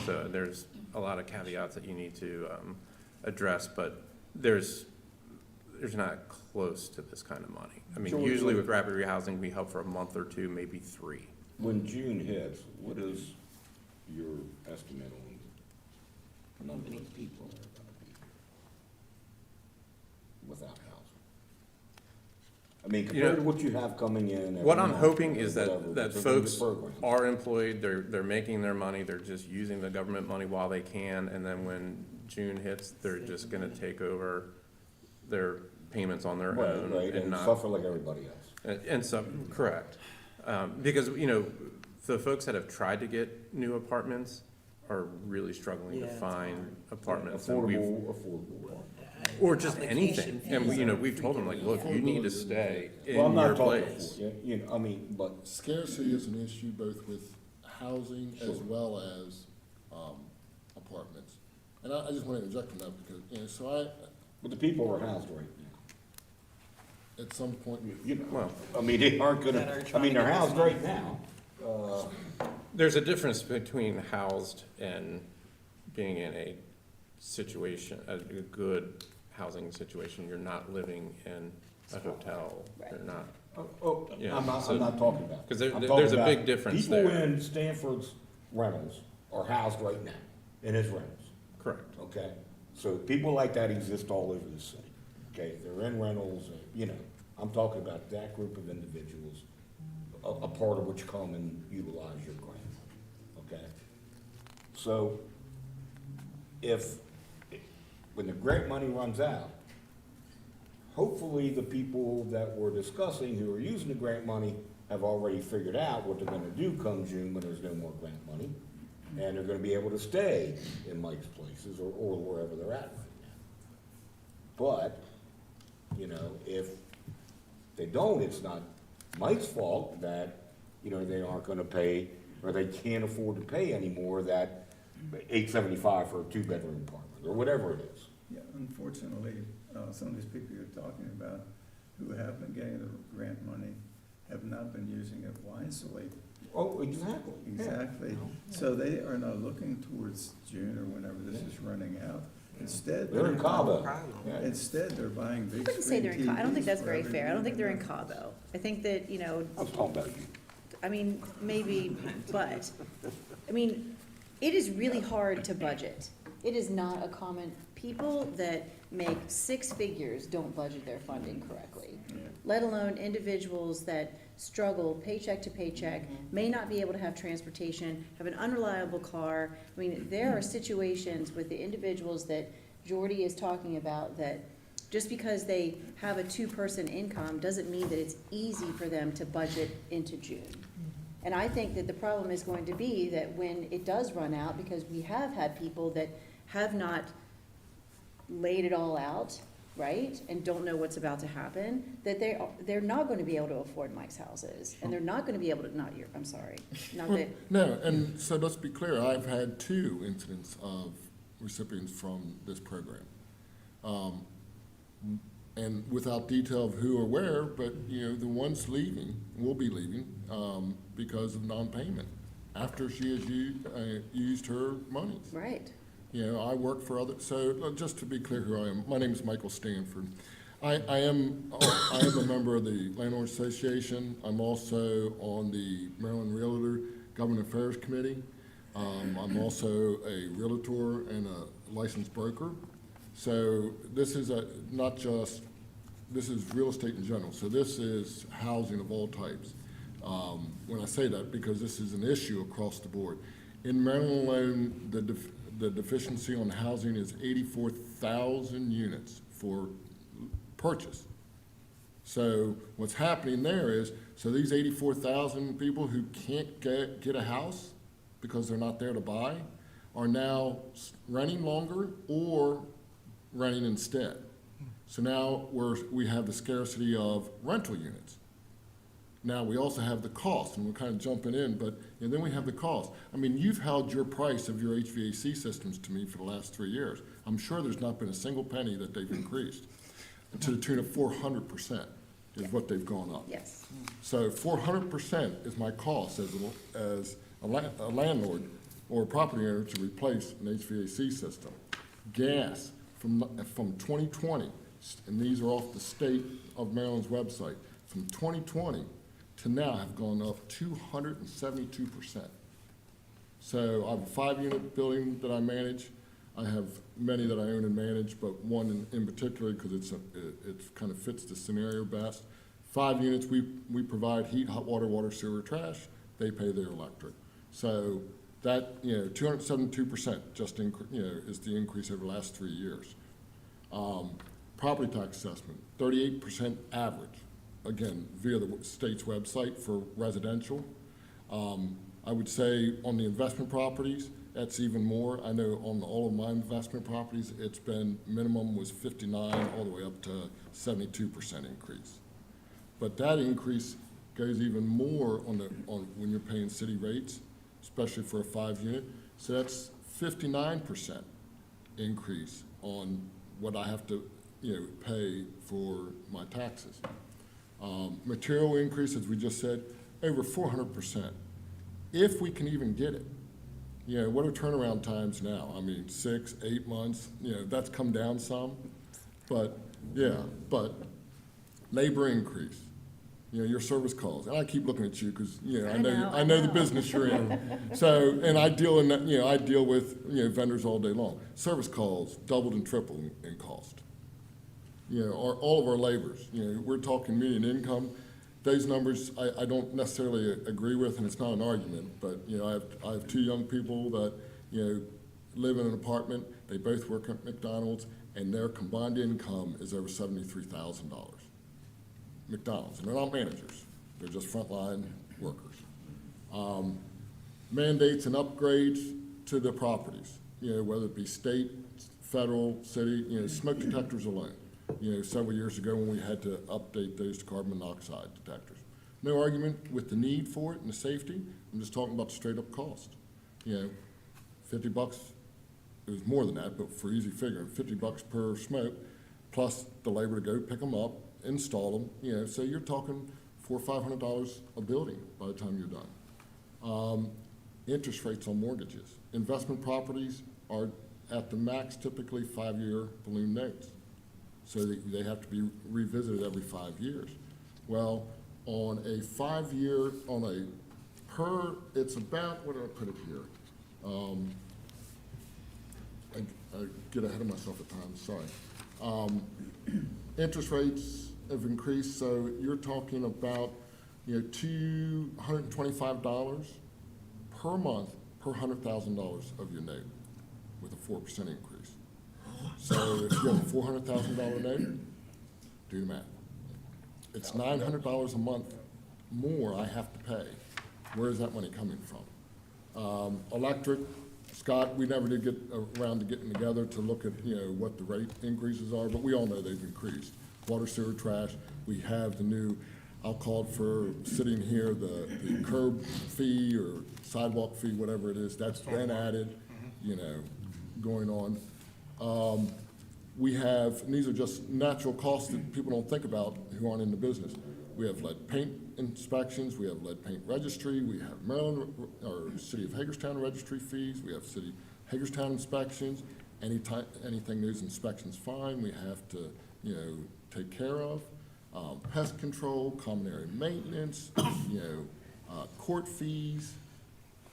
so there's a lot of caveats that you need to address, but there's not close to this kind of money. I mean, George, usually with rapid rehousing, we help for a month or two, maybe 3. When June hits, what is your estimate on number of people that are gonna be without housing? I mean, compared to what you have coming in. What every I'm month, hoping is whatever, that there's gonna be folks programs. are employed, they're making their money, they're just using the government money while they can, and then when June hits, they're just gonna take over their payments on their Right, own right, and and not. suffer like everybody else. And so, correct. Because, you know, the folks that have tried to get new apartments are really struggling to find apartments. And we've- Affordable. Or just anything. And we, you know, we've told them, like, look, you need to stay in Well, I'm your not talking place. for, you know, I mean, but Scarcity is an issue both with housing as well as apartments. And I just want to interject on that because, you know, so but the people are housed right now. at some point, You know, Well, I mean, they aren't That gonna, are I trying mean, to they're get this housed money. right now. there's a difference between housed and being in a situation, a good housing situation. You're not living in a hotel. You're not. Yeah, I'm so- not talking about. 'cause there- I'm there's talking a big about difference People there. in Stanford's rentals are housed right now, in his rentals, Correct. okay? So people like that exist all over the city, okay? They're in rentals, you know, I'm talking about that group of individuals, a part of which come and utilize your grant, okay? So when the grant money runs out, hopefully the people that we're discussing who are using the grant money have already figured out what they're gonna do come June when there's no more grant money. And they're gonna be able to stay in Mike's Places or wherever they're at right now. But, you know, if they don't, it's not Mike's fault that, you know, they aren't gonna pay, or they can't afford to pay anymore that $875 for a 2-bedroom apartment, or whatever it is. Yeah, unfortunately, some of these people you're talking about who have been getting the grant money have not been using it wisely. Oh, exactly. Exactly. So they are not looking towards June or whenever this is running out. Instead. They're in Cabo. Instead, they're buying big I wouldn't say screen they're in, I don't think TVs that's for very every fair. I don't room think they're in their house. Cabo. I think that, you know, I was talking about you. I mean, maybe, but, I mean, it is really hard to budget. It is not a common, people that make six figures don't budget their funding correctly. Let alone individuals that struggle paycheck to paycheck, may not be able to have transportation, have an unreliable car. I mean, there are situations with the individuals that Jordy is talking about that just because they have a two-person income doesn't mean that it's easy for them to budget into June. And I think that the problem is going to be that when it does run out, because we have had people that have not laid it all out, right, and don't know what's about to happen, that they're not going to be able to afford Mike's houses, and they're not going to be able to, not your, I'm sorry, not that, No, and so let's be clear, I've had 2 incidents of recipients from this program. And without detail of who or where, but, you know, the one's leaving, will be leaving, because of non-payment, after she has used her monies. right. You know, I work for other, so just to be clear who I am, my name is Michael Stanford. I am a member of the Landlord Association. I'm also on the Maryland Realtor Government Affairs Committee. I'm also a realtor and a licensed broker. So this is not just, this is real estate in general. So this is housing of all types. When I say that, because this is an issue across the board. In Maryland alone, the deficiency on housing is 84,000 units for purchase. So what's happening there is, so these 84,000 people who can't get a house because they're not there to buy are now renting longer or renting instead. So now we have the scarcity of rental units. Now, we also have the cost, and we're kind of jumping in, but and then we have the cost. I mean, you've held your price of your HVAC systems to me for the last 3 years. I'm sure there's not been a single penny that they've increased, to the tune of 400% is what they've gone up. Yes. So 400% is my cost as a landlord or a property owner to replace an HVAC system. Gas from 2020, and these are off the state of Maryland's website, from 2020 to now have gone up 272%. So I have a 5-unit building that I manage. I have many that I own and manage, but one in particular, because it kind of fits the scenario best. 5 units, we provide heat, hot water, water, sewer, trash. They pay their electric. So that, 272% just is the increase over the last 3 years. Property tax assessment, 38% average. Again, via the state's website for residential. I would say on the investment properties, that's even more. I know on all of my investment properties, it's been, minimum was 59 all the way up to 72% increase. But that increase goes even more on when you're paying city rates, especially for a 5-unit. So that's 59% increase on what I have to, pay for my taxes. Material increase, as we just said, over 400%. If we can even get it. What are turnaround times now? I mean, 6, 8 months, that's come down some. But labor increase, your service calls. And I keep looking at you because, I know the business you're in. So, and I deal in that, I deal with, vendors all day long. Service calls doubled and tripled in cost. All of our laborers, we're talking median income. Those numbers I don't necessarily agree with, and it's not an argument, but, I have 2 young people that, live in an apartment. They both work at McDonald's, and their combined income is over $73,000. McDonald's, and they're not managers. They're just frontline workers. Mandates and upgrades to the properties, whether it be state, federal, city, smoke detectors alone. Several years ago when we had to update those to carbon monoxide detectors. No argument with the need for it and the safety. I'm just talking about the straight up cost. $50 it was more than that, but for easy figuring, $50 per smoke, plus the labor to go pick them up, install them, you know, so you're talking $400 or $500 a building by the time you're done. Interest rates on mortgages. Investment properties are at the max typically 5-year balloon notes. So they have to be revisited every 5 years. Well, on a 5-year, it's about, what did I put it here? I get ahead of myself at times, sorry. Interest rates have increased, so you're talking about, you know, $225 per month per $100,000 of your note with a 4% increase. So if you have a $400,000 note, do the math. It's $900 a month more I have to pay. Where is that money coming from? Electric, Scott, we never did get around to getting together to look at, you know, what the rate increases are, but we all know they've increased. Water, sewer, trash, we have the new, I'll call it for sitting here, the curb fee or sidewalk fee, whatever it is, that's been added, you know, going on. We have, and these are just natural costs that people don't think about who aren't in the business. We have lead paint inspections, we have lead paint registry, we have Maryland, or City of Hagerstown registry fees, we have City Hagerstown inspections. Anything those inspections find, we have to, you know, take care of. Pest control, common area maintenance, you know, court fees,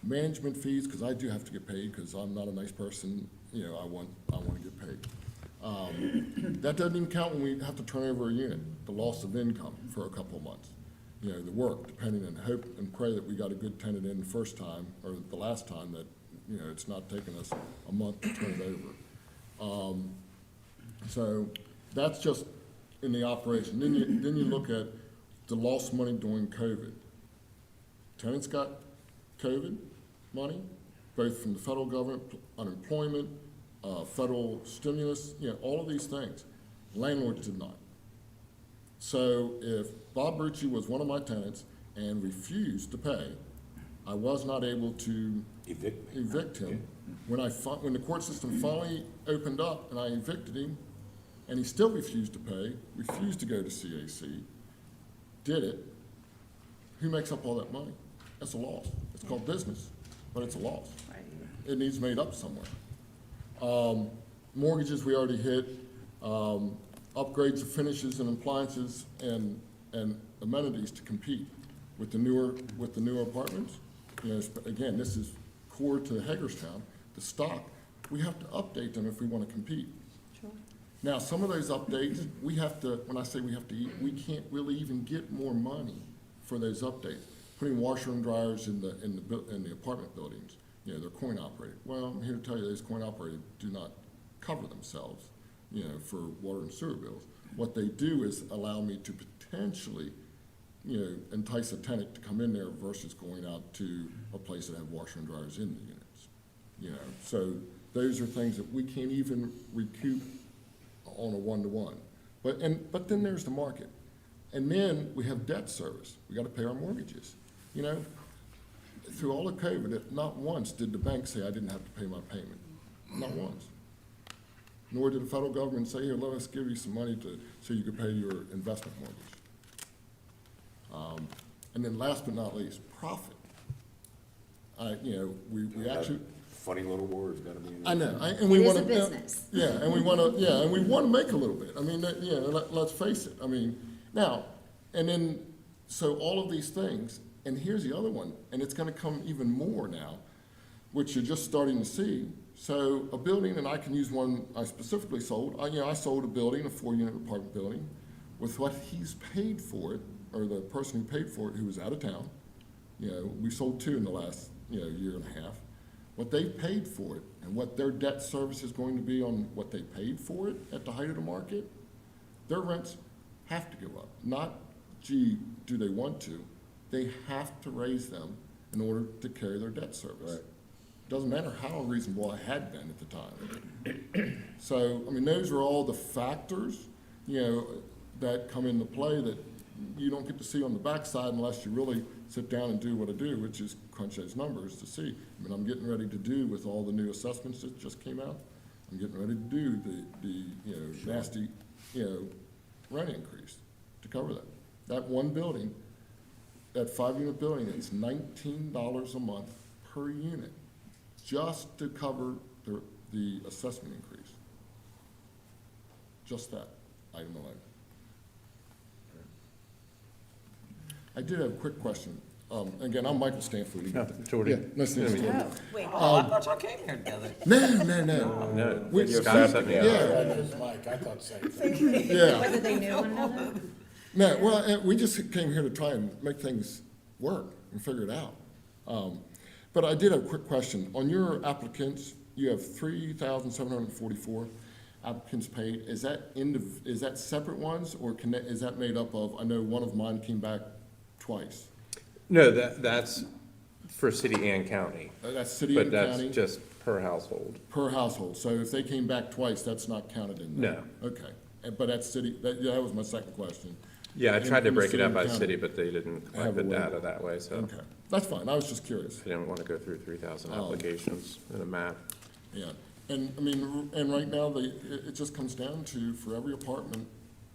management fees, because I do have to get paid, because I'm not a nice person, you know, I want to get paid. That doesn't even count when we have to turn over a unit, the loss of income for a couple of months. You know, the work, depending on hope and pray that we got a good tenant in the first time, or the last time, that, you know, it's not taking us a month to turn it over. So that's just in the operation. Then you look at the lost money during COVID. Tenants got COVID money, both from the federal government, unemployment, federal stimulus, you know, all of these things. Landlords did not. So if Bob Brucci was one of my tenants and refused to pay, I was not able to evict him. When the court system finally opened up and I evicted him, and he still refused to pay, refused to go to CAC, did it, who makes up all that money? That's a loss. It's called business, but it's a loss. It needs made up somewhere. Mortgages, we already hit. Upgrades of finishes and appliances and amenities to compete with the newer apartments. You know, again, this is core to Hagerstown. The stock, we have to update them if we want to compete. Sure. Now, some of those updates, we have to, when I say we have to eat, we can't really even get more money for those updates. Putting washer and dryers in the apartment buildings, you know, they're coin operated. Well, I'm here to tell you, those coin operated do not cover themselves, you know, for water and sewer bills. What they do is allow me to potentially, you know, entice a tenant to come in there versus going out to a place that have washer and dryers in the units. You know, so those are things that we can't even recoup on a one-to-one. But then there's the market. And then we have debt service. We got to pay our mortgages. You know, through all of COVID, not once did the bank say I didn't have to pay my payment. Not once. Nor did the federal government say, here, let us give you some money so you could pay your investment mortgage. And then last but not least, profit. You know, we actually. Funny little words, gotta be in I there. know, and we It is want a to. business. Yeah, and we want to, and we want to make a little bit. I mean, let's face it. I mean, now, and then, so all of these things, and here's the other one, and it's going to come even more now, which you're just starting to see. So a building, and I can use one I specifically sold. I sold a building, a 4-unit apartment building, with what he's paid for it, or the person who paid for it, who was out of town. You know, we sold 2 in the last, year and a half. What they paid for it, and what their debt service is going to be on what they paid for it at the height of the market, their rents have to go up. Not, gee, do they want to? They have to raise them in order to carry their debt service. Right. Doesn't matter how unreasonable I had been at the time. So, I mean, those are all the factors, that come into play that you don't get to see on the backside unless you really sit down and do what I do, which is crunch those numbers to see. I mean, I'm getting ready to do with all the new assessments that just came out, I'm getting ready to do the nasty, rent increase to cover that. That one building, that 5-unit building, it's $19 a month per unit, just to cover the assessment increase. Just that item alone. I did have a quick question. Again, I'm Michael Stanford. Jordy. Yeah, nice to meet you. Oh, wait, I thought y'all came here together. No. No, We- Scott set me up. Yeah, Mike, I thought the same thing. yeah. Whether they knew one another? No, well, we just came here to try and make things work and figure it out. But I did have a quick question. On your applicants, you have 3,744 applicants paid. Is that separate ones, or is that made up of, I know one of mine came back twice. No, that's for city and county, That's city and but county? that's just per household. Per household. So if they came back twice, that's not counted in there? No. Okay. But that's city, that was my second question. Yeah, I tried to In the break it up by and city, county. but they didn't collect Have the a way. data that way, so Okay, that's fine. I was just curious. I didn't want to go through 3,000 Oh. applications in a map. Yeah, and I mean, and right now, it just comes down to, for every apartment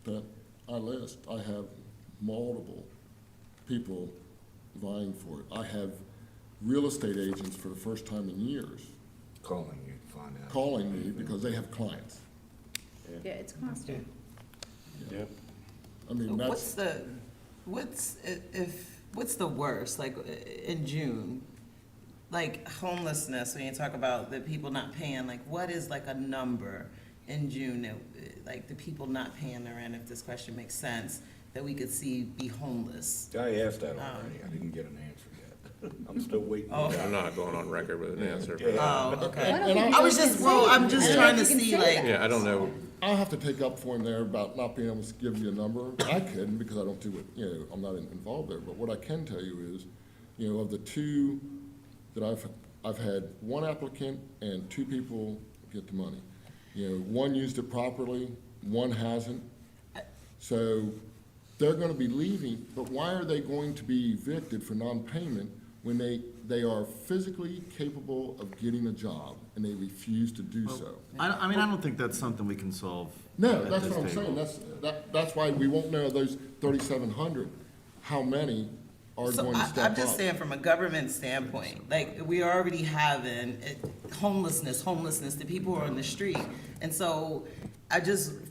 that I list, I have multiple people vying for it. I have real estate agents for the first time in years Calling you to find out. calling me because they have clients. Yeah, it's constant. Yep. I mean, that's, What's the worst, like, in June? Like homelessness, when you talk about the people not paying, like, what is like a number in June that, like, the people not paying their rent, if this question makes sense, that we could see be homeless? I asked that already. I didn't get an answer yet. I'm still waiting. Oh. I'm not going on record with an answer. Oh, okay. And I was just, well, I'm just trying to see, like, Yeah, I don't know. I'll have to take up for him there about not being able to give you a number. I couldn't because I don't do it, I'm not involved there. But what I can tell you is, of the two that I've had one applicant and two people get the money. One used it properly, one hasn't. So they're gonna be leaving, but why are they going to be evicted for non-payment when they are physically capable of getting a job and they refuse to do so? I mean, I don't think that's something we can solve. No, at that's this what I'm table. saying, that's why we won't know those 3,700, how many are so going to step up. I'm just saying from a government standpoint, like, we are already having homelessness, the people are on the street. And so,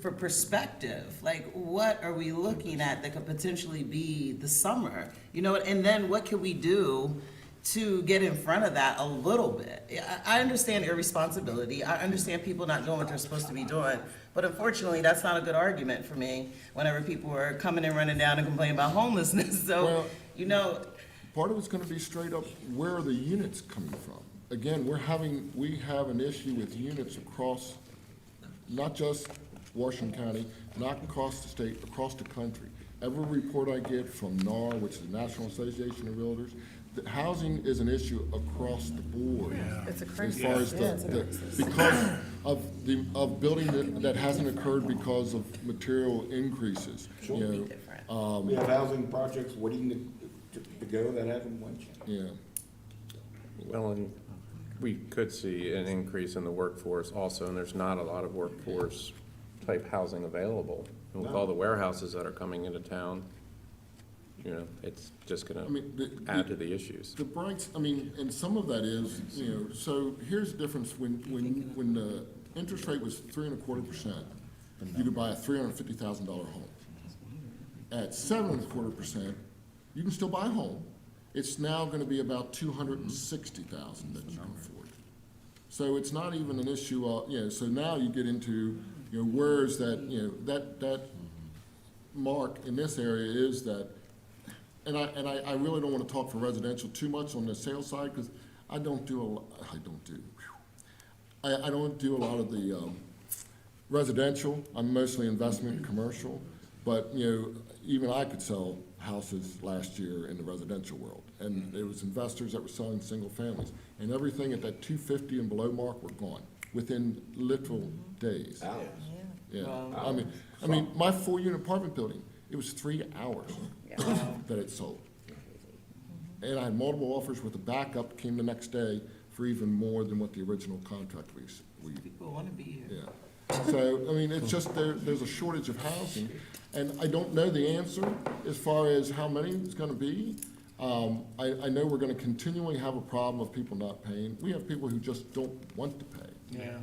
for perspective, like, what are we looking at that could potentially be the summer? And then what can we do to get in front of that a little bit? I understand irresponsibility, I understand people not doing what they're supposed to be doing, but unfortunately, that's not a good argument for me whenever people are coming and running down and complaining about homelessness, so, Well, part of it's gonna be straight up, where are the units coming from? Again, we have an issue with units across, not just Washington County, not across the state, across the country. Every report I get from NAR, which is the National Association of Realtors, that housing is an issue across the board. It's a As crisis. far as because of building that hasn't occurred because of material increases. We have housing projects waiting to go that haven't went yet. Yeah. Well, and we could see an increase in the workforce also, and there's not a lot of workforce type housing available. And with all the warehouses that are coming into town, it's just gonna add to the issues. The brights, and some of that is, so here's the difference, when the interest rate was 3.25%, you could buy a $350,000 home. At 7.25%, you can still buy a home. It's now gonna be about $260,000 that you can afford. So it's not even an issue of, so now you get into, where is that, that mark in this area is that, and I really don't wanna talk for residential too much on the sales side, because I don't do a lot of the residential. I'm mostly investment, commercial, but, even I could sell houses last year in the residential world. And there was investors that were selling single families, and everything at that 250 and below mark were gone within literal days. Yeah, I mean, my 4-unit apartment building, it was 3 hours that it sold. and I had multiple offers with a backup, came the next day for even more than what the original contract we People want to be here. yeah. So, I mean, it's just there's a shortage of housing, and I don't know the answer as far as how many it's gonna be. I know we're gonna continually have a problem of people not paying. We have people who just don't want to pay. Yeah.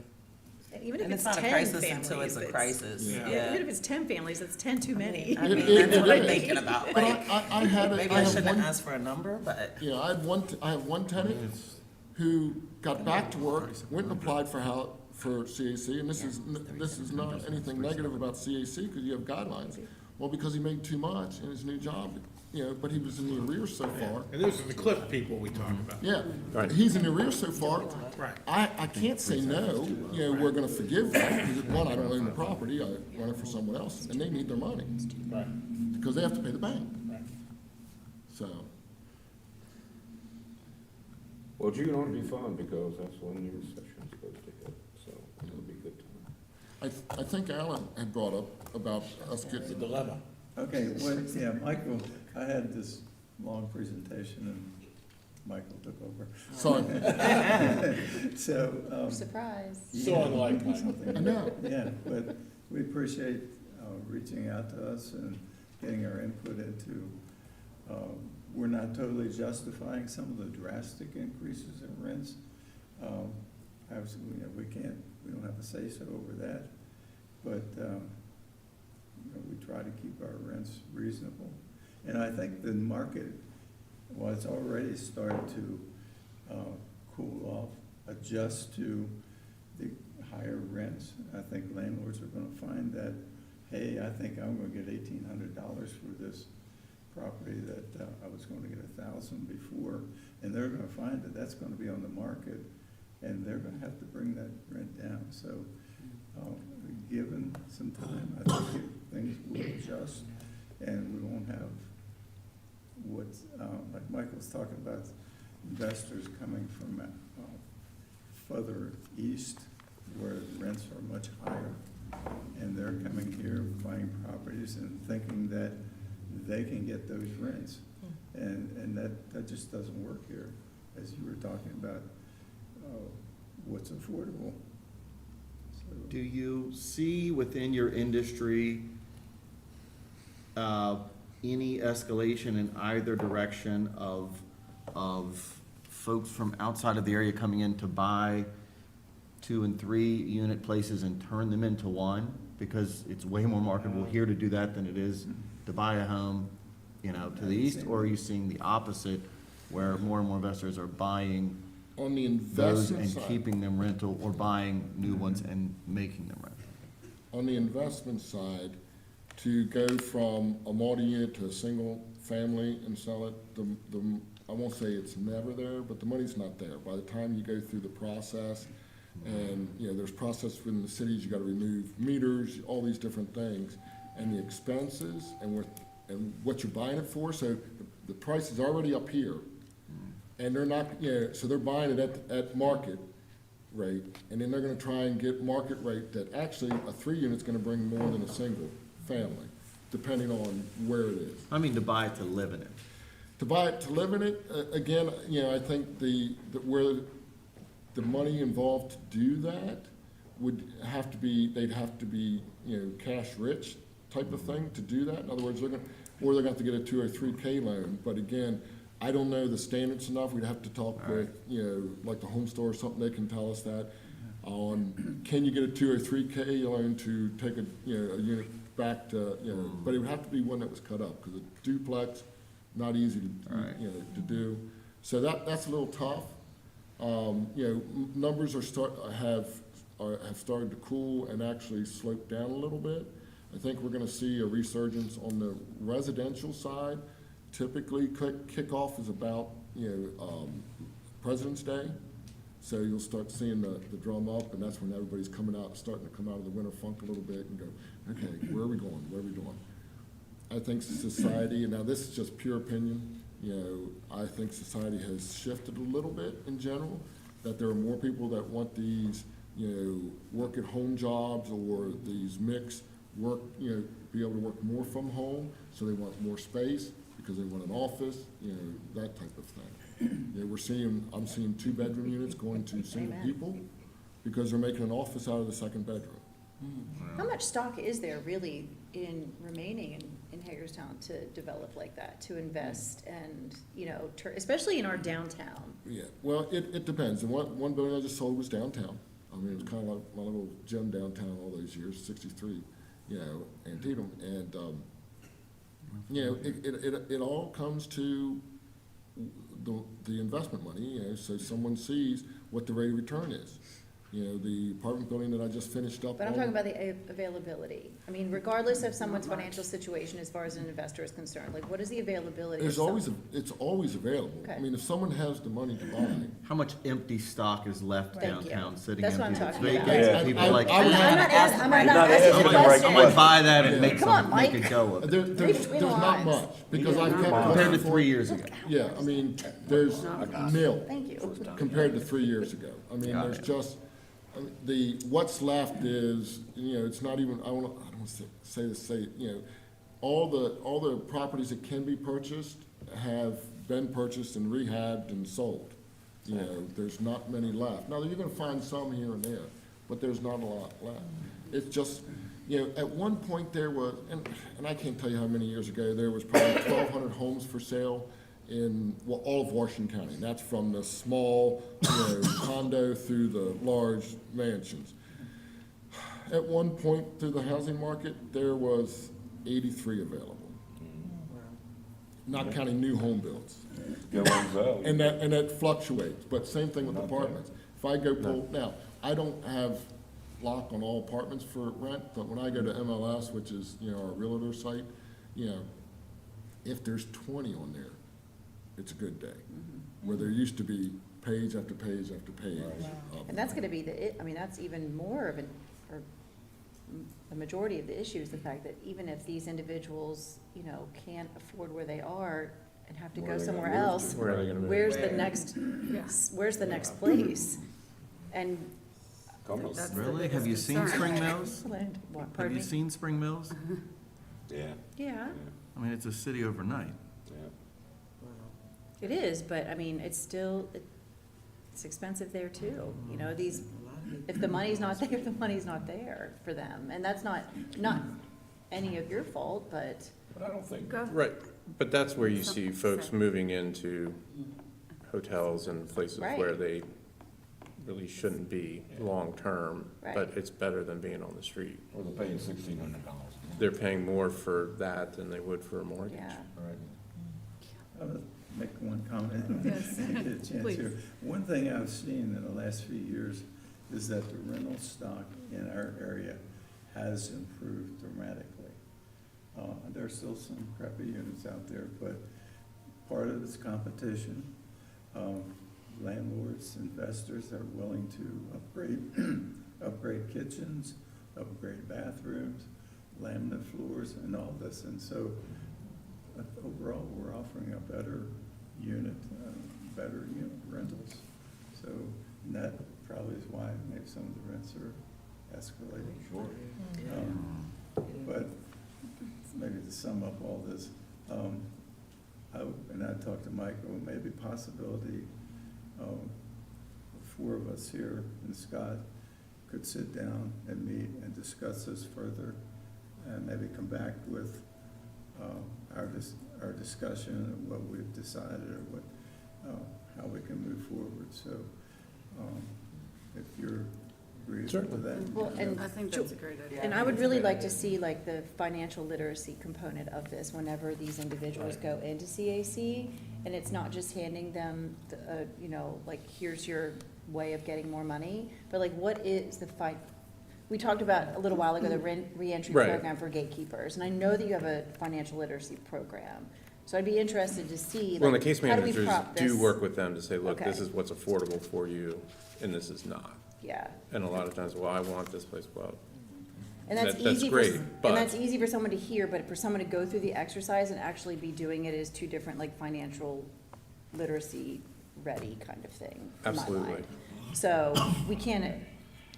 Even if And it's it's not a 10 crisis families, until it's a crisis. Yeah, Yeah. even if it's 10 families, that's 10 too many. I mean, It- that's what I'm it is. thinking about, But like, I had a- maybe I I have shouldn't one- ask for a number, but. Yeah, I have one tenant who got back to work, went and applied for CAC, and this is not anything negative about CAC, because you have guidelines. Well, because he made too much in his new job, you know, but he was in the arrears so far. And those are the Cliff people we talk about. Yeah, he's in the arrears so far. Right. I can't say no, you know, we're gonna forgive that, because one, I don't own the property, I run it for someone else, and they need their money. Right. Because they have to pay the bank. Right. So, Well, June ought to be fun because that's when your recession's supposed to hit, so it'll be a good time. I think Alan had brought up about us getting. The dilemma. Okay, well, yeah, Michael, I had this long presentation and Michael took over. Sorry. So, Surprise. So unlike something. I know. Yeah, but we appreciate reaching out to us and getting our input into, we're not totally justifying some of the drastic increases in rents. Obviously, we don't have a say-so over that, but, we try to keep our rents reasonable. And I think the market, well, it's already started to cool off, adjust to the higher rents. I think landlords are gonna find that, hey, I think I'm gonna get $1,800 for this property that I was gonna get $1,000 before. And they're gonna find that that's gonna be on the market, and they're gonna have to bring that rent down. So, given some time, I think things will adjust, and we won't have what's, like Michael's talking about, investors coming from further east where the rents are much higher, and they're coming here buying properties and thinking that they can get those rents. And that just doesn't work here, as you were talking about, what's affordable. So, Do you see within your industry any escalation in either direction of folks from outside of the area coming in to buy 2 and 3 unit places and turn them into one? Because it's way more marketable here to do that than it is to buy a home, you know, to the east? Or are you seeing the opposite, where more and more investors are buying On the those investment and side. keeping them rental, or buying new ones and making them rental? On the investment side, to go from a multi-unit to a single family and sell it, I won't say it's never there, but the money's not there. By the time you go through the process, and, you know, there's process within the cities, you gotta remove meters, all these different things, and the expenses, and what you're buying it for, so the price is already up here. And they're not, you know, so they're buying it at market rate, and then they're gonna try and get market rate that actually a 3-unit's gonna bring more than a single family, depending on where it is. I mean, to buy it to live in it. To buy it, to live in it, again, you know, I think where the money involved to do that would have to be, they'd have to be, you know, cash rich type of thing to do that. In other words, they're gonna have to get a 2 or 3K loan, but again, I don't know the standards enough. We'd have to talk with, you know, like the home store or something, they can tell us that. On, can you get a 2 or 3K loan to take a unit back to, you know, but it would have to be one that was cut up, because a duplex, not easy to, you know, to do. So that's a little tough. You know, numbers have started to cool and actually slope down a little bit. I think we're gonna see a resurgence on the residential side. Typically, kickoff is about, you know, President's Day. So you'll start seeing the drum up, and that's when everybody's starting to come out of the winter funk a little bit and go, okay, where are we going? Where are we doing? I think society, and now this is just pure opinion, you know, I think society has shifted a little bit in general, that there are more people that want these, you know, work at home jobs, or these mixed work, you know, be able to work more from home, so they want more space, because they want an office, you know, that type of thing. You know, I'm seeing 2-bedroom units going to single Amen. people because they're making an office out of the second bedroom. How much stock is there really in remaining in Hagerstown to develop like that, to invest and, you know, especially in our downtown? Yeah, well, it depends. And one building I just sold was downtown. I mean, it was kind of like my little gym downtown all those years, 63, you know, Antietam. And, you know, it all comes to the investment money, you know, so someone sees what the rate of return is. You know, the apartment building that I just finished up. But I'm talking about the availability. I mean, regardless of someone's financial situation as far as an investor is concerned, like, what is the availability? It's of always available. Okay. I mean, if someone has the money to buy. How much empty stock is left Thank you. downtown, sitting That's empty? what I'm It's talking about. vacant, Yeah. people like, I'm not asking I'm the question. gonna buy that and make Come on, some, make Mike. a go of it. There's not much, because I've kept. Compared to 3 years ago. Yeah, I mean, there's nil. Thank you. Compared to 3 years ago. I mean, Got there's it. just, what's left is, you know, it's not even, I don't want to say, you know, all the properties that can be purchased have been purchased and rehabbed and sold. You know, there's not many left. Now, you're gonna find some here and there, but there's not a lot left. It's just, you know, at one point there was, and I can't tell you how many years ago, there was probably 1,200 homes for sale in, well, all of Washington County. And that's from the small, you know, condo through the large mansions. At one point through the housing market, there was 83 available. Not counting new home builds. And that fluctuates, but same thing with apartments. If I go pull, now, I don't have lock on all apartments for rent, but when I go to MLS, which is, you know, our realtor site, you know, if there's 20 on there, it's a good day. Where there used to be page after page after page. And that's gonna be I mean, that's even more of or the majority of the issue is the fact that even if these individuals, you know, can't afford where they are and have to Where are go they somewhere gonna move else, to? Where are they gonna move? where's the next place? And That's the Really? biggest Have you seen concern. Spring Mills? what, Have pardon you me? seen Spring Mills? Yeah. Yeah, I mean, it's a city overnight. it is, but I mean, it's still, it's expensive there too. You know, if the money's not there, the money's not there for them. And that's not any of your fault, but. But I don't think. Go. Right, but that's where you see Something folks said. moving into hotels and places Right. where they really shouldn't be long-term, Right. but it's better than being on the street. Or they're paying $1,600. They're paying more for that than they would for a mortgage. Yeah. I'll make one comment. Yes. Get a chance Please. here. One thing I've seen in the last few years is that the rental stock in our area has improved dramatically. There's still some crappy units out there, but part of it's competition. Landlords, investors are willing to upgrade kitchens, upgrade bathrooms, laminate floors, and all this. And so overall, we're offering a better unit rentals. So and that probably is why maybe some of the rents are escalating. Sure. But maybe to sum up all this, and I talked to Michael, maybe possibility, 4 of us here and Scott could sit down and meet and discuss this further and maybe come back with our discussion of what we've decided or what, how we can move forward. So if you're agreeable with that. Well, and I think that's a great idea. And I would really like to see like the financial literacy component of this whenever these individuals go into CAC. And it's not just handing them, you know, like, here's your way of getting more money, but like, what is the we talked about a little while ago, the reentry Right. program for gatekeepers. And I know that you have a financial literacy program. So I'd be interested to see, Well, and like, the case how do we managers prop do this? work with them to say, look, this Okay. is what's affordable for you, and this is not. Yeah. And a lot of times, well, I want this place, well, And that's That's easy great, but- and that's easy for someone to hear, but for someone to go through the exercise and actually be doing it is two different, like, financial literacy ready kind of thing, in my Absolutely. mind. So we can't,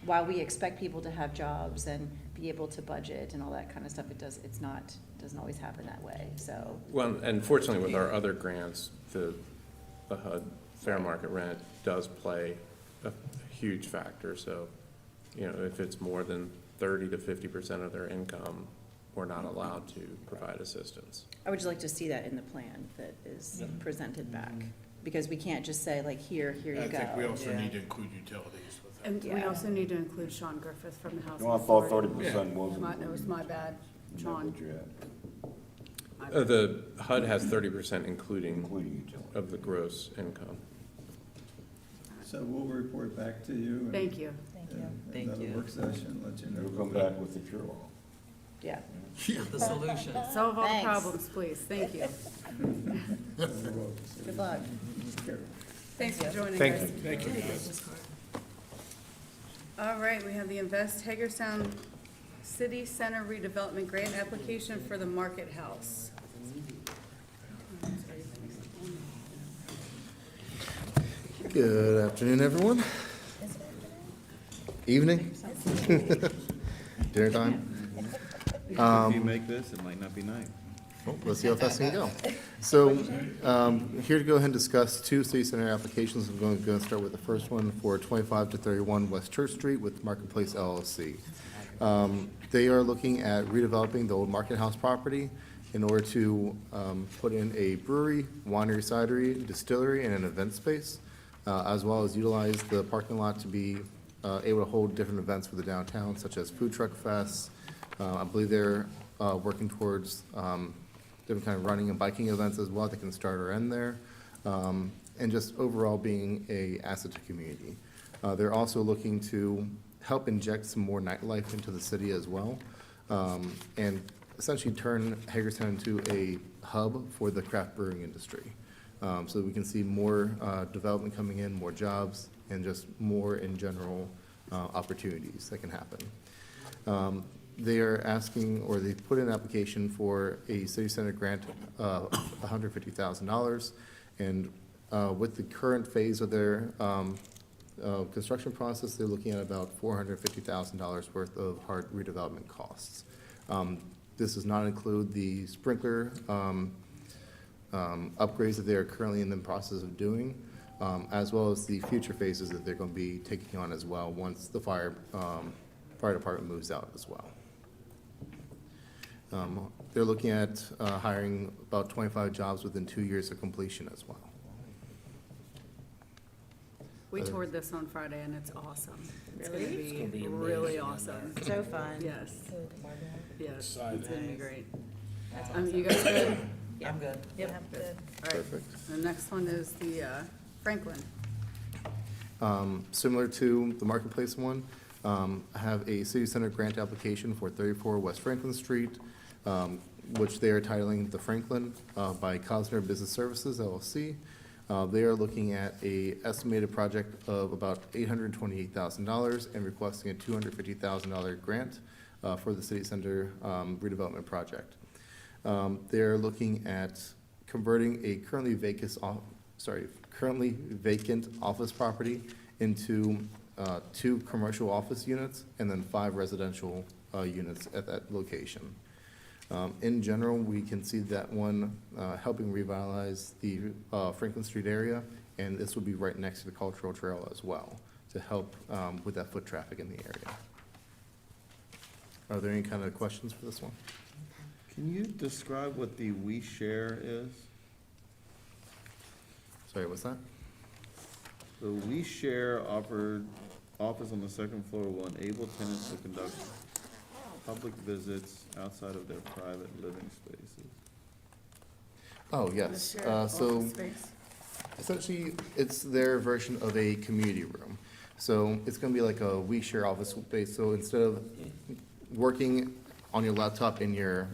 while we expect people to have jobs and be able to budget and all that kind of stuff, doesn't always happen that way, so. Well, and fortunately with our other grants, the HUD fair market rent does play a huge factor. So, you know, if it's more than 30 to 50% of their income, we're not allowed to provide assistance. I would just like to see that in the plan that is presented back, because we can't just say like, here you go. I think we also need to include utilities with that. And we also need to include Sean Griffith from the Housing No, I thought Authority. 30% wasn't. It was my bad, Sean. What you had. The HUD has 30% including Including of the gross income. So we'll report back to you. Thank you. Thank you. Another work session, let you know. We'll come back with the cure-all. Yeah. The solution. Solve all the Thanks. problems, please. Thank you. Good luck. Thanks for joining us. Thank you. Thank you. All right, we have the Invest Hagerstown City Center redevelopment grant application for the Market House. Good afternoon, everyone. Evening. Dinner time. If you make this, it might not be night. Oh, let's see how fast we can go. So, here to go ahead and discuss two city center applications. I'm going to start with the first one for 25 to 31 West Church Street with Marketplace LLC. They are looking at redeveloping the old Market House property in order to put in a brewery, winery, cidery, distillery, and an event space, as well as utilize the parking lot to be able to hold different events for the downtown, such as food truck fests. I believe they're working towards different kind of running and biking events as well. They can start or end there, and just overall being a asset to community. They're also looking to help inject some more nightlife into the city as well, and essentially turn Hagerstown into a hub for the craft brewing industry. So that we can see more development coming in, more jobs, and just more in general opportunities that can happen. They are asking, or they put in an application for a city center grant of $150,000. And with the current phase of their construction process, they're looking at about $450,000 worth of hard redevelopment costs. This does not include the sprinkler upgrades that they are currently in the process of doing, as well as the future phases that they're going to be taking on as well once the fire department moves out as well. They're looking at hiring about 25 jobs within 2 years of completion as well. We toured this on Friday and it's awesome. It's gonna Really? be It's gonna be really amazing in awesome. So fun. Yes. Yes, it's gonna be great. That's You guys good? I'm good. Yep. All right. Perfect. The next one is the Franklin. Similar to the Marketplace one, I have a city center grant application for 34 West Franklin Street, which they are titling The Franklin by Cosner Business Services LLC. They are looking at a estimated project of about $828,000 and requesting a $250,000 grant for the city center redevelopment project. They're looking at converting a currently vacant office property into 2 commercial office units and then 5 residential units at that location. In general, we can see that one helping revitalize the Franklin Street area, and this would be right next to the cultural trail as well to help with that foot traffic in the area. Are there any kind of questions for this one? Can you describe what the We Share is? Sorry, what's that? The We Share offered office on the second floor will enable tenants to conduct public visits outside of their private living spaces. Oh, yes. The shared So office space. essentially, it's their version of a community room. So it's going to be like a We Share office space. So instead of working on your laptop in your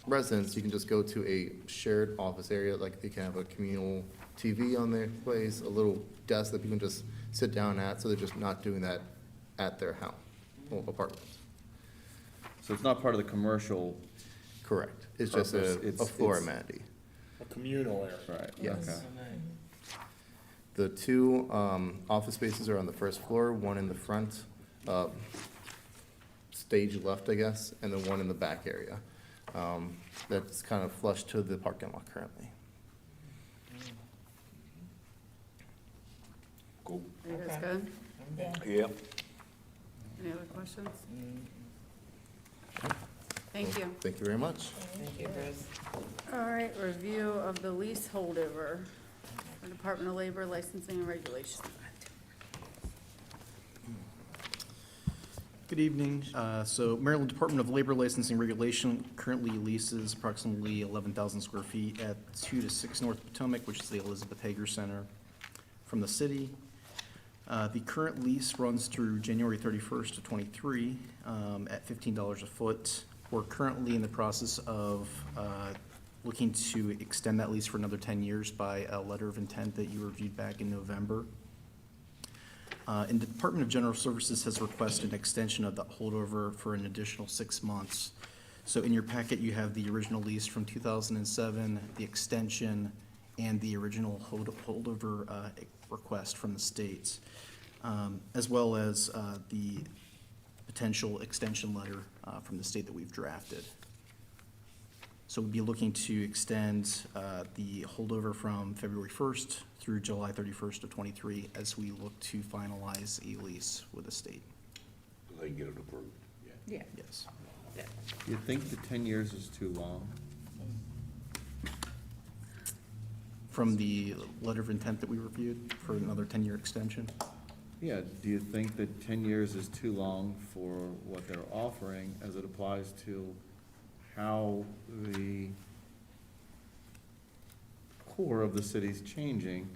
residence, you can just go to a shared office area. Like they can have a communal TV on their place, a little desk that people can just sit down at. So they're just not doing that at their house or apartment. So it's not part of the commercial. Correct. It's just purpose. a floor amenity. A communal area. Right. Yes. Okay. The 2 office spaces are on the first floor, one in the front stage left, I guess, and then one in the back area. That's kind of flush to the parking lot currently. Cool. Are you guys good? Yep. Any other questions? Thank you. Thank you very much. Thank you, Bruce. All right, review of the lease holdover for Department of Labor Licensing and Regulation. Good evening. So Maryland Department of Labor Licensing Regulation currently leases approximately 11,000 square feet at 2 to 6 North Potomac, which is the Elizabeth Hager Center, from the city. The current lease runs through January 31st of '23 at $15 a foot. We're currently in the process of looking to extend that lease for another 10 years by a letter of intent that you reviewed back in November. And the Department of General Services has requested an extension of the holdover for an additional 6 months. So in your packet, you have the original lease from 2007, the extension, and the original holdover request from the states, as well as the potential extension letter from the state that we've drafted. So we'll be looking to extend the holdover from February 1st through July 31st of '23 as we look to finalize a lease with the state. They get it approved. Yeah. Yes. Do you think the 10 years is too long? From the letter of intent that we reviewed for another 10-year extension? Yeah, do you think that 10 years is too long for what they're offering as it applies to how the core of the city's changing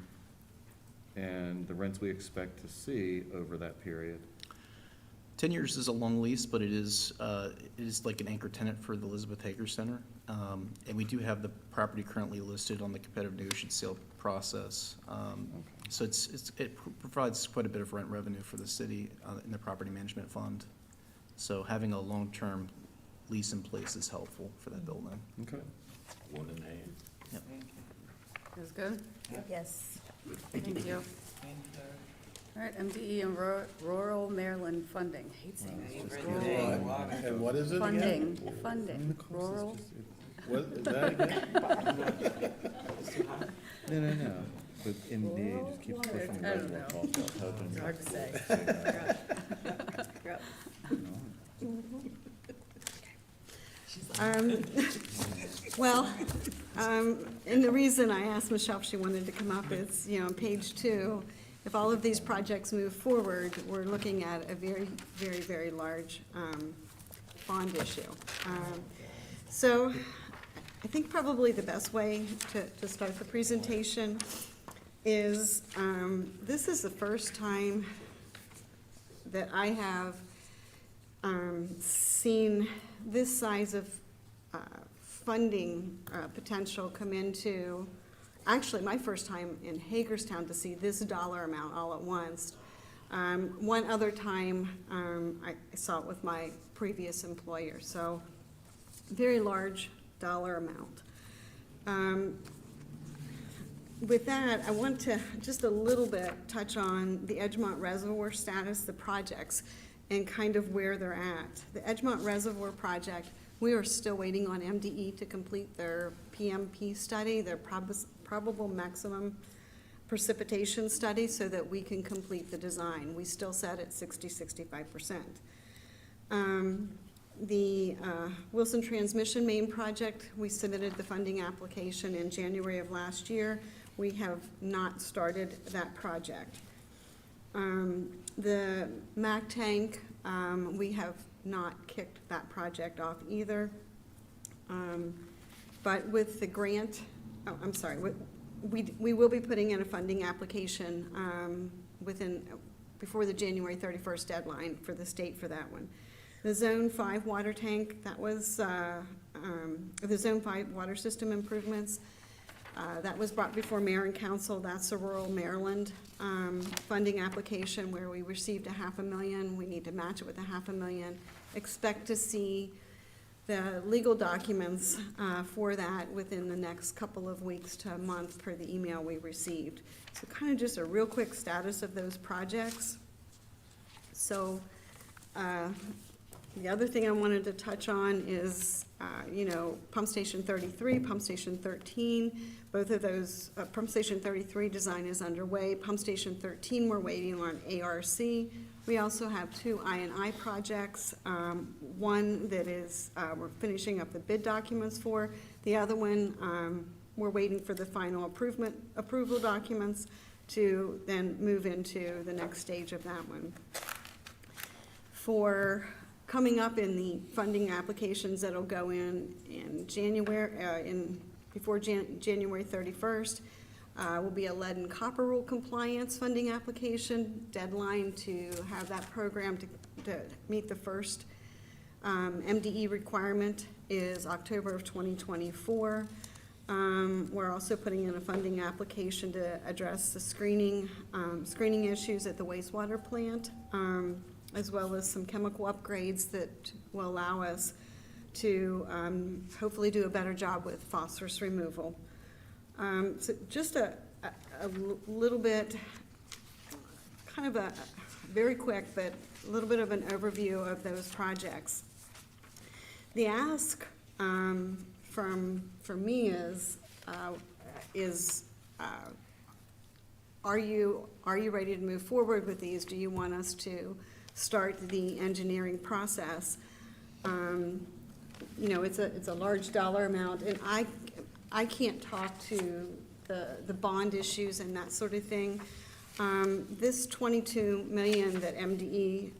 and the rents we expect to see over that period? 10 years is a long lease, but it is like an anchor tenant for the Elizabeth Hager Center. And we do have the property currently listed on the competitive negotiation sale process. So it provides quite a bit of rent revenue for the city in the property management fund. So having a long-term lease in place is helpful for that building. Okay. One in hand. Yep. Is good? Yes. Thank you. All right, MDE and Rural Maryland Funding. Hate saying this. And what is it again? Funding, rural. What, is that again? No. But MDA just keeps pushing the I don't reservoir know. cost up. It's hard to say. Well, and the reason I asked Michelle if she wanted to come up is, on page 2, if all of these projects move forward, we're looking at a very, very, very large bond issue. So I think probably the best way to start the presentation is, this is the first time that I have seen this size of funding potential come into, actually, my first time in Hagerstown to see this dollar amount all at once. One other time, I saw it with my previous employer, so very large dollar amount. With that, I want to just a little bit touch on the Edgemont Reservoir status, the projects, and kind of where they're at. The Edgemont Reservoir project, we are still waiting on MDE to complete their PMP study, their probable maximum precipitation study, so that we can complete the design. We still set at 60-65%. The Wilson Transmission Main Project, we submitted the funding application in January of last year. We have not started that project. The MAC tank, we have not kicked that project off either. But with the grant, we will be putting in a funding application before the January 31st deadline for the state for that one. The Zone 5 water tank, that was the Zone 5 water system improvements. That was brought before Mayor and Council. That's a rural Maryland funding application where we received $500,000. We need to match it with $500,000. Expect to see the legal documents for that within the next couple of weeks to a month per the email we received. So kind of just a real quick status of those projects. So The other thing I wanted to touch on is, Pump Station 33, Pump Station 13, both of those, Pump Station 33 design is underway. Pump Station 13, we're waiting on ARC. We also have 2 I&I projects, one that is, we're finishing up the bid documents for. The other one, we're waiting for the final approval documents to then move into the next stage of that one. For coming up in the funding applications that'll go in January, before January 31st, will be a lead and copper rule compliance funding application. Deadline to have that program to meet the first MDE requirement is October of 2024. We're also putting in a funding application to address the screening issues at the wastewater plant, as well as some chemical upgrades that will allow us to hopefully do a better job with phosphorus removal. So just a little bit, kind of a very quick, but a little bit of an overview of those projects. The ask for me is are you ready to move forward with these? Do you want us to start the engineering process? It's a large dollar amount, and I can't talk to the bond issues and that sort of thing. This 22 million that MDE,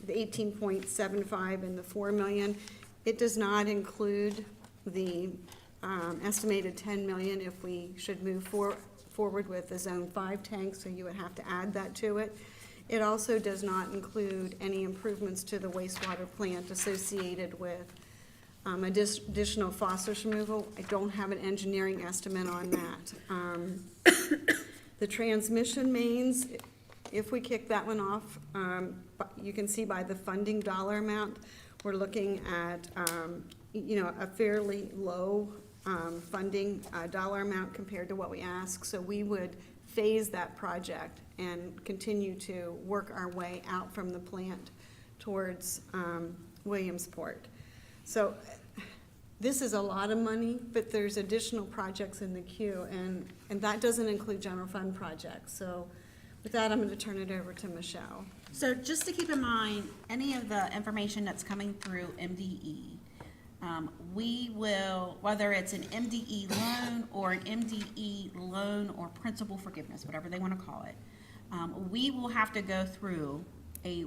the 18.75 and the 4 million, it does not include the estimated 10 million if we should move forward with the Zone 5 tank, so you would have to add that to it. It also does not include any improvements to the wastewater plant associated with additional phosphorus removal. I don't have an engineering estimate on that. The transmission mains, if we kick that one off, you can see by the funding dollar amount, we're looking at a fairly low funding dollar amount compared to what we ask. So we would phase that project and continue to work our way out from the plant towards Williamsport. So this is a lot of money, but there's additional projects in the queue, and that doesn't include general fund projects. So with that, I'm going to turn it over to Michelle. So just to keep in mind, any of the information that's coming through MDE, we will, whether it's an MDE loan or an MDE loan or principal forgiveness, whatever they want to call it, we will have to go through a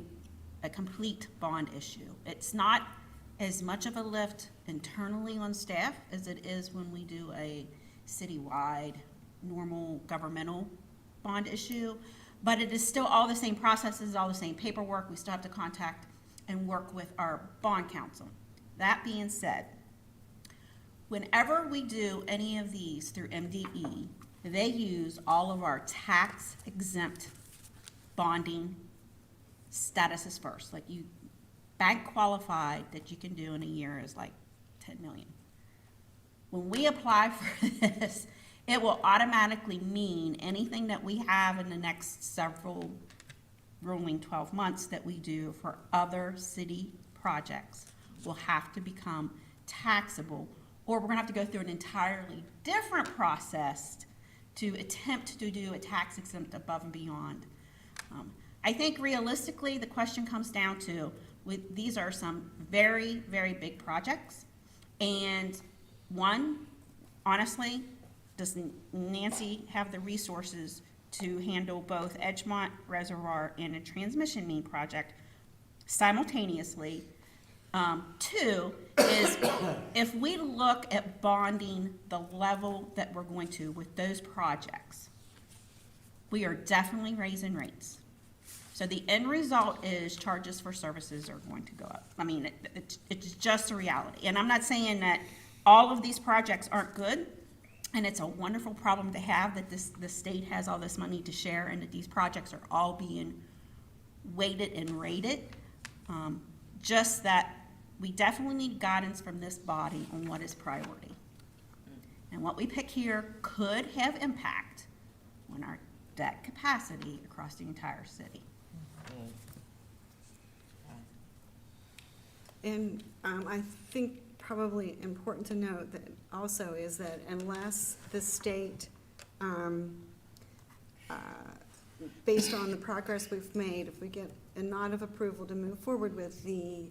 complete bond issue. It's not as much of a lift internally on staff as it is when we do a citywide normal governmental bond issue, but it is still all the same processes, all the same paperwork. We still have to contact and work with our bond counsel. That being said, whenever we do any of these through MDE, they use all of our tax exempt bonding statuses first. Like you, bank qualified that you can do in a year is like 10 million. When we apply for this, it will automatically mean anything that we have in the next several rolling 12 months that we do for other city projects will have to become taxable, or we're gonna have to go through an entirely different process to attempt to do a tax exempt above and beyond. I think realistically, the question comes down to, these are some very, very big projects, and one, honestly, does Nancy have the resources to handle both Edgemont Reservoir and a transmission main project simultaneously? Two is if we look at bonding the level that we're going to with those projects, we are definitely raising rates. So the end result is charges for services are going to go up. I mean, it's just a reality. And I'm not saying that all of these projects aren't good, and it's a wonderful problem to have that the state has all this money to share and that these projects are all being weighted and rated. Just that we definitely need guidance from this body on what is priority. And what we pick here could have impact on our debt capacity across the entire city. And I think probably important to note that also is that unless the state, based on the progress we've made, if we get a nod of approval to move forward with the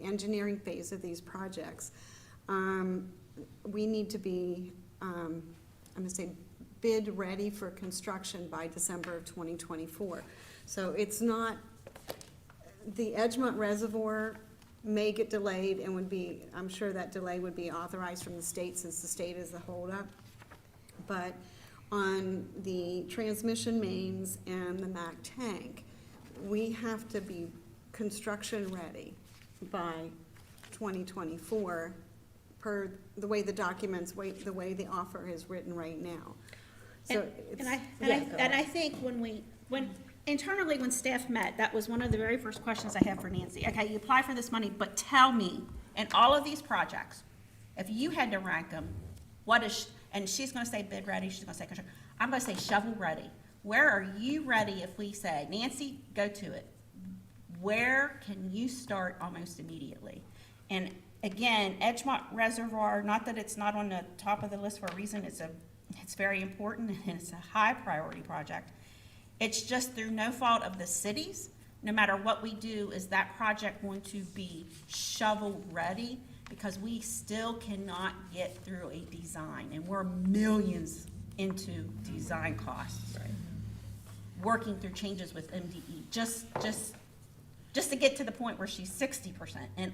engineering phase of these projects, we need to be, I'm gonna say, bid ready for construction by December of 2024. So it's not, the Edgemont Reservoir may get delayed and would be, I'm sure that delay would be authorized from the state since the state is the holdup. But on the transmission mains and the MAC tank, we have to be construction ready by 2024 per the way the documents, the way the offer is written right now. So And I think when internally, when staff met, that was one of the very first questions I had for Nancy. Okay, you apply for this money, but tell me, in all of these projects, if you had to rank them, what is, and she's gonna say bid ready, she's gonna say construction, I'm gonna say shovel ready. Where are you ready if we say, Nancy, go to it? Where can you start almost immediately? And again, Edgemont Reservoir, not that it's not on the top of the list for a reason, it's very important and it's a high priority project. It's just through no fault of the cities. No matter what we do, is that project going to be shovel ready? Because we still cannot get through a design, and we're millions into design costs. Working through changes with MDE, just to get to the point where she's 60%.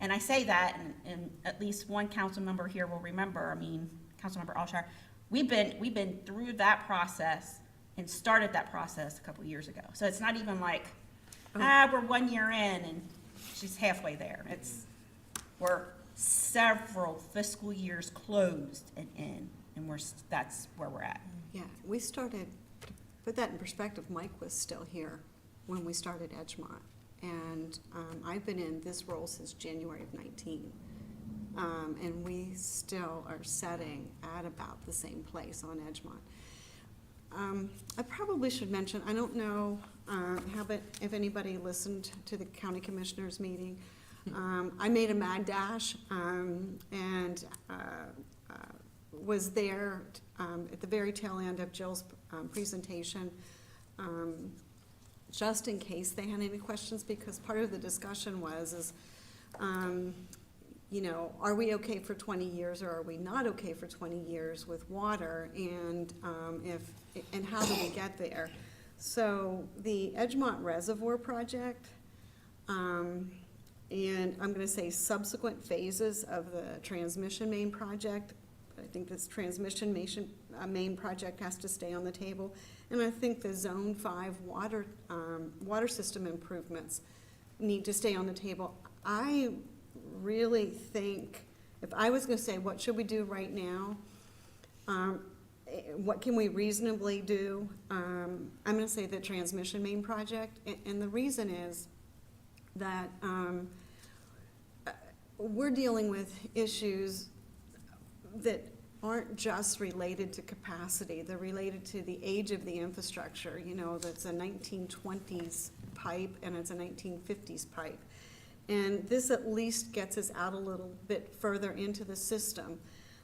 And I say that, and at least one council member here will remember, I mean, Councilmember Alshire, we've been through that process and started that process a couple of years ago. So it's not even like, we're 1 year in and she's halfway there. We're several fiscal years closed and in, and that's where we're at. yeah, we started, to put that in perspective, Mike was still here when we started Edgemont. And I've been in this role since January of 19. And we still are setting at about the same place on Edgemont. I probably should mention, I don't know if anybody listened to the county commissioners meeting. I made a mad dash and was there at the very tail end of Jill's presentation, just in case they had any questions, because part of the discussion was, you know, are we okay for 20 years or are we not okay for 20 years with water, and how do we get there? So the Edgemont Reservoir project, and I'm gonna say subsequent phases of the transmission main project, I think this transmission main project has to stay on the table, and I think the Zone 5 water system improvements need to stay on the table. I really think, if I was gonna say what should we do right now, what can we reasonably do, I'm gonna say the transmission main project, and the reason is that we're dealing with issues that aren't just related to capacity, they're related to the age of the infrastructure. You know, that's a 1920s pipe and it's a 1950s pipe. And this at least gets us out a little bit further into the system.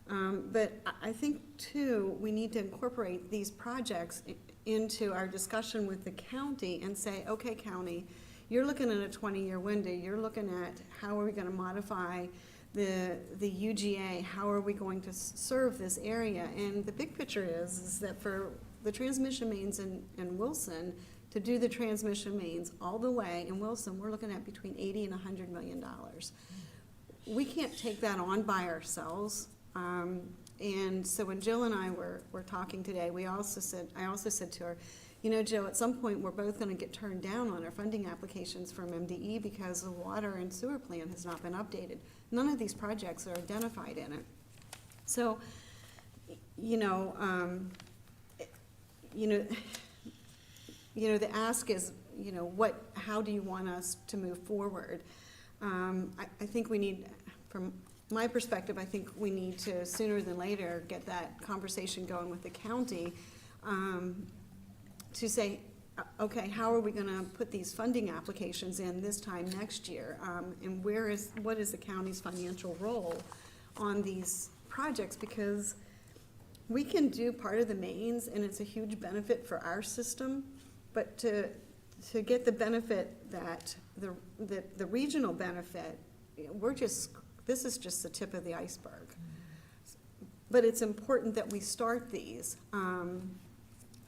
But I think too, we need to incorporate these projects into our discussion with the county and say, okay, county, you're looking at a 20-year window, you're looking at how are we gonna modify the UGA, how are we going to serve this area? And the big picture is that for the transmission mains in Wilson, to do the transmission mains all the way in Wilson, we're looking at between $80 and $100 million. We can't take that on by ourselves. And so when Jill and I were talking today, I also said to her, you know, Jill, at some point we're both gonna get turned down on our funding applications from MDE because the water and sewer plan has not been updated. None of these projects are identified in it. So, you know, the ask is, you know, how do you want us to move forward? I think we need, from my perspective, I think we need to sooner than later get that conversation going with the county to say, okay, how are we gonna put these funding applications in this time next year? And what is the county's financial role on these projects? Because we can do part of the mains, and it's a huge benefit for our system, but to get the benefit that the regional benefit, this is just the tip of the iceberg. But it's important that we start these,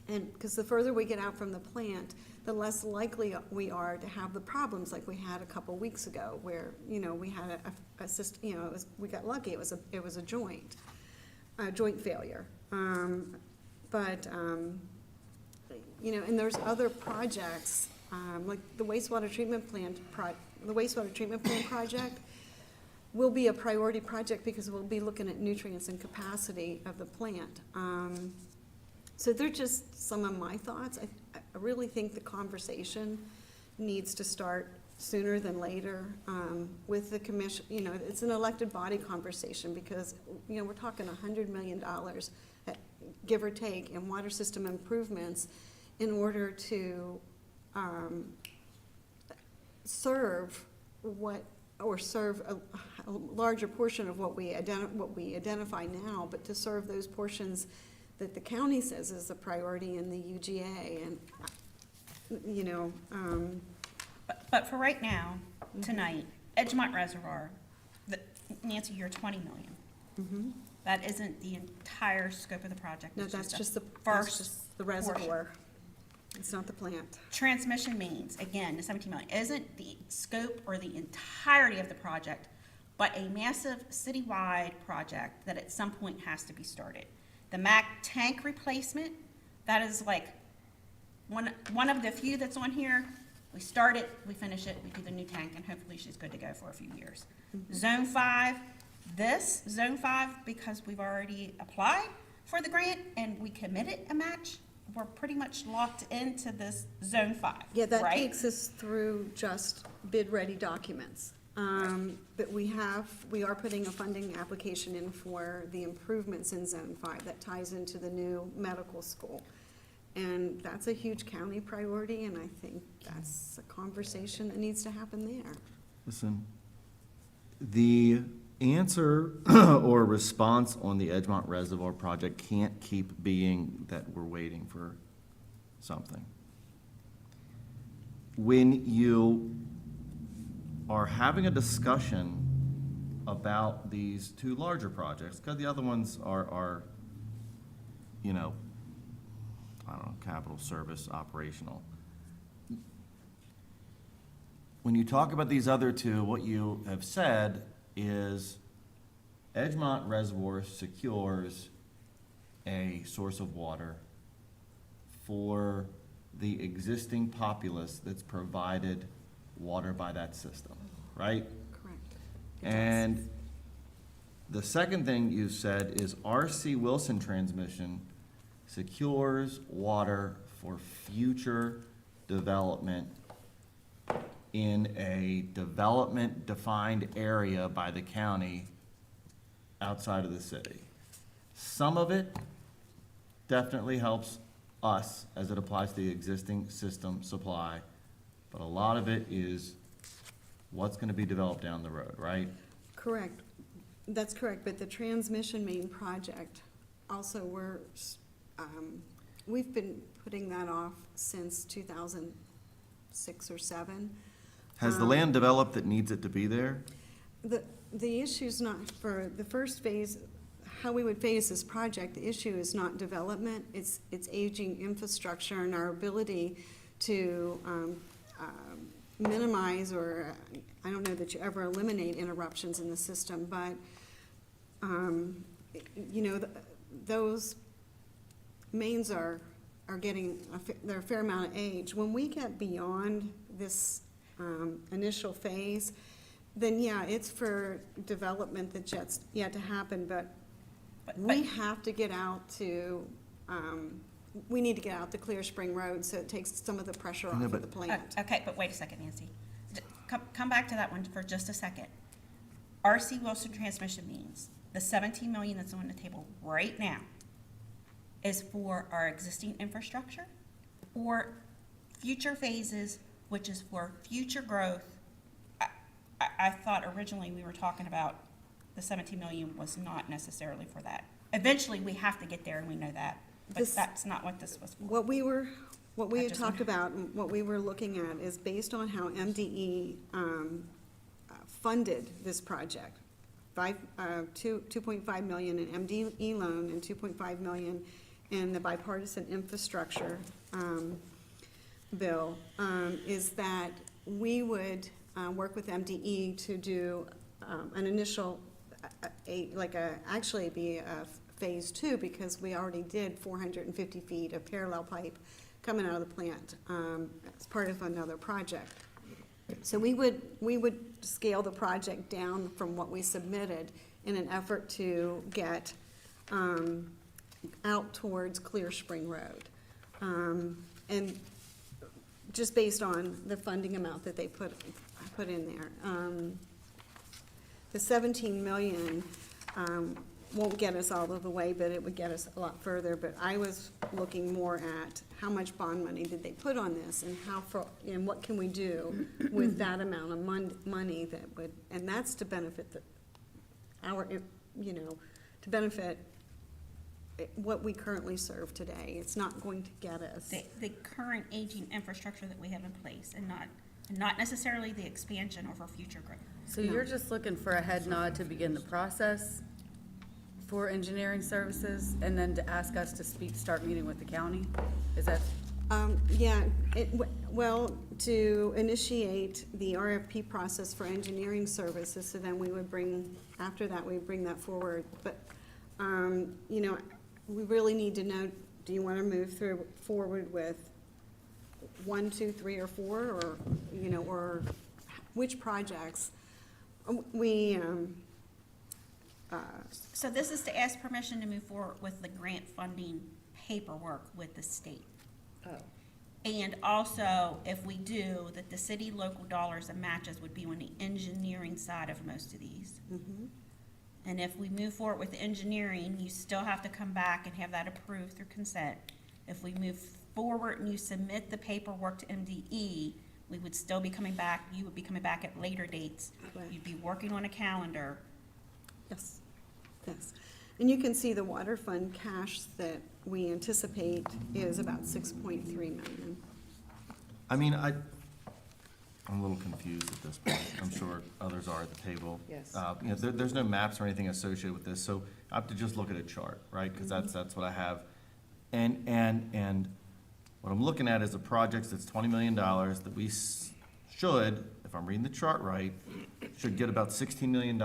and because the further we get out from the plant, the less likely we are to have the problems like we had a couple weeks ago, where, you know, we had a system, you know, we got lucky, it was a joint failure. You know, and there's other projects, like the wastewater treatment plant project will be a priority project because we'll be looking at nutrients and capacity of the plant. So they're just some of my thoughts. I really think the conversation needs to start sooner than later with the commission. You know, it's an elected body conversation because, you know, we're talking $100 million, give or take, in water system improvements in order to serve a larger portion of what we identify now, but to serve those portions that the county says is a priority in the UGA, and, you know. But for right now, tonight, Edgemont Reservoir, Nancy, you're 20 million. That isn't the entire scope of the project. No, it's that's just the the first reservoir. portion. It's not the plant. Transmission mains, again, the 17 million, isn't the scope or the entirety of the project, but a massive citywide project that at some point has to be started. The MAC tank replacement, that is like one of the few that's on here. We start it, we finish it, we do the new tank, and hopefully she's good to go for a few years. Zone 5, Zone 5, because we've already applied for the grant and we committed a match, we're pretty much locked into this Zone 5, Yeah, that right? takes us through just bid-ready documents. But we are putting a funding application in for the improvements in Zone 5 that ties into the new medical school. And that's a huge county priority, and I think that's a conversation that needs to happen there. Listen, the answer or response on the Edgemont Reservoir project can't keep being that we're waiting for something. When you are having a discussion about these two larger projects, because the other ones are, you know, I don't know, capital service, operational. When you talk about these other two, what you have said is Edgemont Reservoir secures a source of water for the existing populace that's provided water by that system, right? Correct. And the second thing you said is R.C. Wilson Transmission secures water for future development in a development-defined area by the county outside of the city. Some of it definitely helps us as it applies to the existing system supply, but a lot of it is what's gonna be developed down the road, right? Correct. That's correct, but the transmission main project, also we've been putting that off since 2006 or 7. Has the land developed that needs it to be there? The issue's not, for the first phase, how we would phase this project, the issue is not development, it's aging infrastructure and our ability to minimize, or I don't know that you ever eliminate interruptions in the system, but, you know, those mains are getting, they're a fair amount of age. When we get beyond this initial phase, then yeah, it's for development that's yet to happen, but we have to get out to, we need to get out to Clear Spring Road so it takes some of the pressure off of the plant. Okay, but wait a second, Nancy. Come back to that one for just a second. R.C. Wilson Transmission means the 17 million that's on the table right now is for our existing infrastructure, or future phases, which is for future growth. I thought originally we were talking about the 17 million was not necessarily for that. Eventually, we have to get there, and we know that, but This- that's not what this was for. What we I had just talked wonder- about, and what we were looking at is based on how MDE funded this project. 2.5 million in MDE loan and 2.5 million in the bipartisan infrastructure bill, is that we would work with MDE to do an initial, actually be a phase two, because we already did 450 feet of parallel pipe coming out of the plant as part of another project. So we would scale the project down from what we submitted in an effort to get out towards Clear Spring Road. And just based on the funding amount that they put in there. The 17 million won't get us all of the way, but it would get us a lot further. But I was looking more at how much bond money did they put on this, and and what can we do with that amount of money that would, and that's to benefit to benefit what we currently serve today. It's not going to get us. The current aging infrastructure that we have in place, and not necessarily the expansion or for future growth. So you're just looking for a head nod to begin the process for engineering services, and then to ask us to start meeting with the county? Is that? Yeah, well, to initiate the RFP process for engineering services, so then we would after that, we would bring that forward. But, we really need to know, do you want to move forward with 1, 2, 3, or 4, or, or which projects? So this is to ask permission to move forward with the grant funding paperwork with the state. Oh. And also, if we do, that the city local dollars and matches would be on the engineering side of most of these. And if we move forward with engineering, you still have to come back and have that approved through consent. If we move forward and you submit the paperwork to MDE, we would still be coming back, you would be coming back at later dates. Right. You'd be working on a calendar. Yes, yes. And you can see the water fund cash that we anticipate is about 6.3 million. I mean, I'm a little confused at this point. I'm sure others are at the table. Yes. There's no maps or anything associated with this, so I have to just look at a chart, right? Because that's what I have. And what I'm looking at is a project that's $20 million that we should, if I'm reading the chart right, should get about $16 million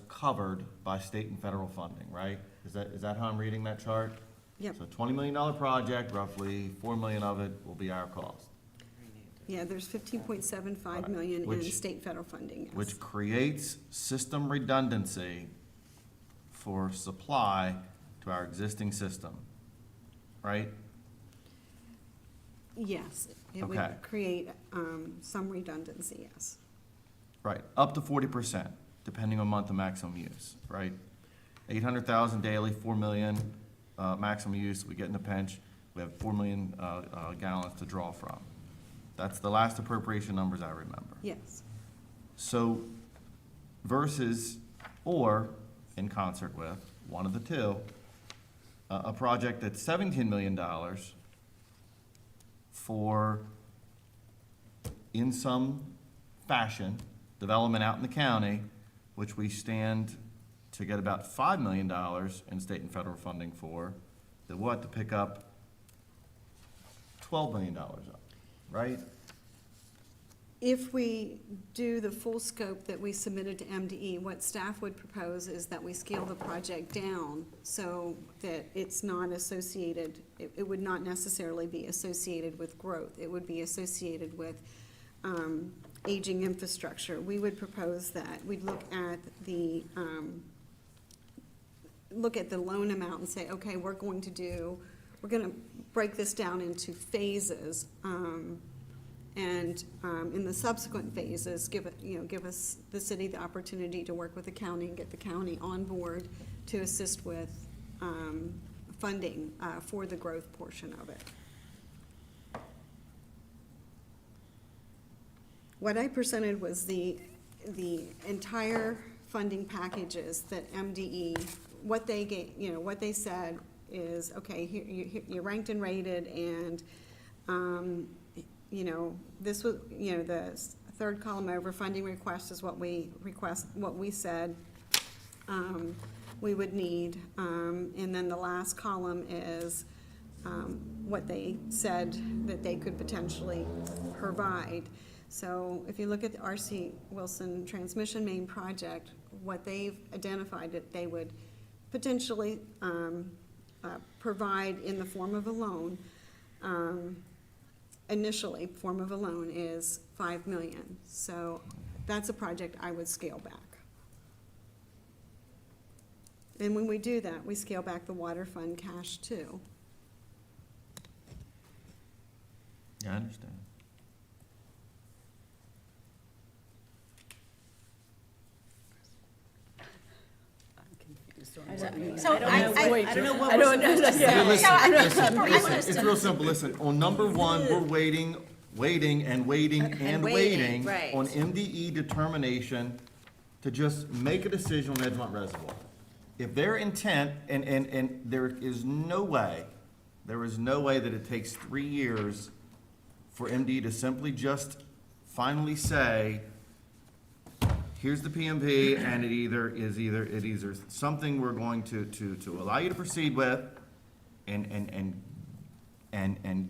covered by state and federal funding, right? Is that how I'm reading that chart? Yep. So $20 million project, roughly $4 million of it will be our cost. Yeah, there's 15.75 million in Which- state federal funding, yes. Which creates system redundancy for supply to our existing system, right? Yes, it Okay. would create some redundancy, yes. Right, up to 40%, depending on month of maximum use, right? 800,000 daily, 4 million maximum use, we get in a pinch, we have 4 million gallons to draw from. That's the last appropriation numbers I remember. Yes. So versus, or in concert with, one of the two, a project that's $17 million for, in some fashion, development out in the county, which we stand to get about $5 million in state and federal funding for, that we'll have to pick up $12 million up, right? If we do the full scope that we submitted to MDE, what staff would propose is that we scale the project down so that it's not associated, it would not necessarily be associated with growth. It would be associated with aging infrastructure. We would propose that we'd look at the loan amount and say, okay, we're going to break this down into phases. And in the subsequent phases, give us, the city, the opportunity to work with the county and get the county on board to assist with funding for the growth portion of it. what I presented was the entire funding packages that MDE, what they gave, you know, what they said is, okay, here, you're ranked and rated, and, you know, this was, you know, the third column over, funding request is what we said, we would need, and then the last column is, what they said that they could potentially provide. So if you look at the R.C. Wilson transmission main project, what they've identified that they would potentially provide in the form of a loan, initially, form of a loan is $5 million. So that's a project I would scale back. And when we do that, we scale back the water fund cash too. Yeah, I understand. So I don't know what I we're don't know. supposed to say. Listen, So I listen, keep listen, requesting- it's real simple, listen, on number one, we're waiting and waiting waiting, right. on MDE determination to just make a decision on Edgemont Reservoir. If their intent, and there is no way that it takes 3 years for MDE to simply just finally say, here's the PMP, and it either something we're going to allow you to proceed with and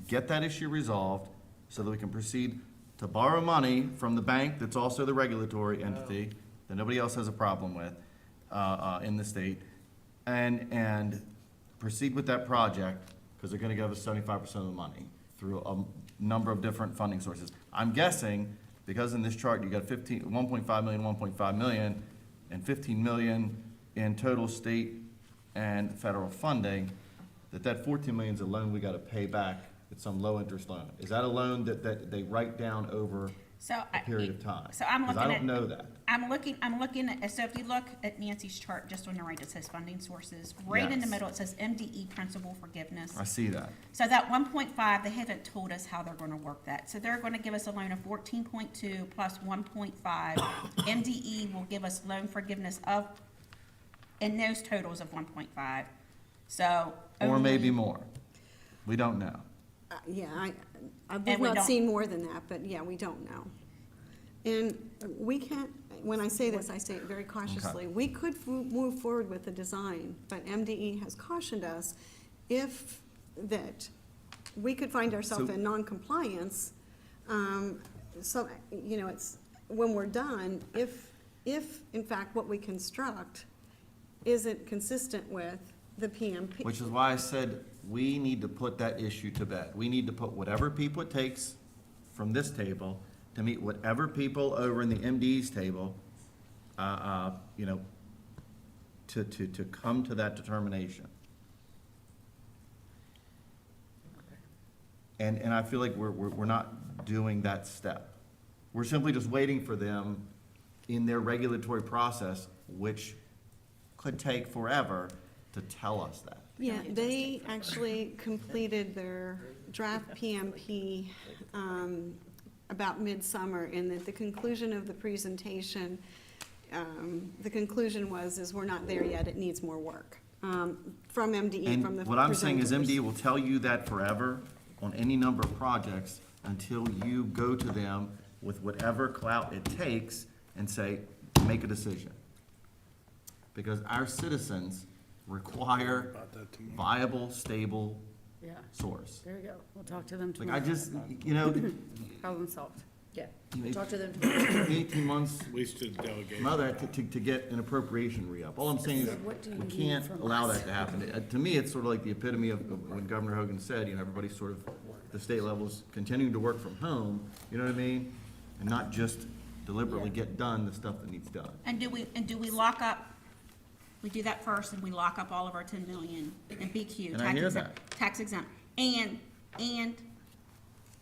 get that issue resolved so that we can proceed to borrow money from the bank that's also the regulatory entity that nobody else has a problem with in the state, and proceed with that project, because they're gonna give us 75% of the money through a number of different funding sources. I'm guessing, because in this chart, you got 1.5 million, 1.5 million, and 15 million in total state and federal funding, that 14 million is a loan we gotta pay back. It's some low-interest loan. Is that a loan that they write down over a period of time? So I'm 'Cause looking I at. don't know that. I'm looking at, so if you look at Nancy's chart, just on the right, it says funding sources. Right in the Yes. middle, it says MDE principal forgiveness. I see that. So that 1.5, they haven't told us how they're gonna work that. So they're gonna give us a loan of 14.2 plus 1.5. MDE will give us loan forgiveness of, in those totals of 1.5. So. Or only- maybe more. We don't know. Yeah, I've And we not don't- seen more than that, but yeah, we don't know. And we can't, when I say this, I say it very cautiously. We could move forward with the design, but MDE has cautioned us that we could find ourselves So- in non-compliance. So, you know, it's, when we're done, if in fact what we construct isn't consistent with the PMP. Which is why I said we need to put that issue to bed. We need to put whatever people it takes from this table to meet whatever people over in the MD's table, you know, to come to that determination. And I feel like we're not doing that step. We're simply just waiting for them in their regulatory process, which could take forever, to tell us that. Yeah, they actually completed their draft PMP about midsummer, and at the conclusion of the presentation, the conclusion is we're not there yet, it needs more work, from MDE, from the And what I'm saying is presenters. MDE will tell you that forever on any number of projects until you go to them with whatever clout it takes and say, make a decision. Because our citizens require viable, stable Yeah, source. there you go. We'll talk to them Like, tomorrow. I just, you know, Problem solved. Yeah, you know, talk to them tomorrow. 18 months, Wasted delegation. mother, to get an appropriation re-up. All I'm saying is, What do you we need can't from allow us? that to happen. To me, it's sort of like the epitome of when Governor Hogan said, you know, everybody's sort of, the state level's continuing to work from home, you know what I mean? And not just deliberately get done the stuff that needs done. And do we lock up, we do that first, and we lock up all of our 10 million in BQ. And I hear that. Tax exempt. And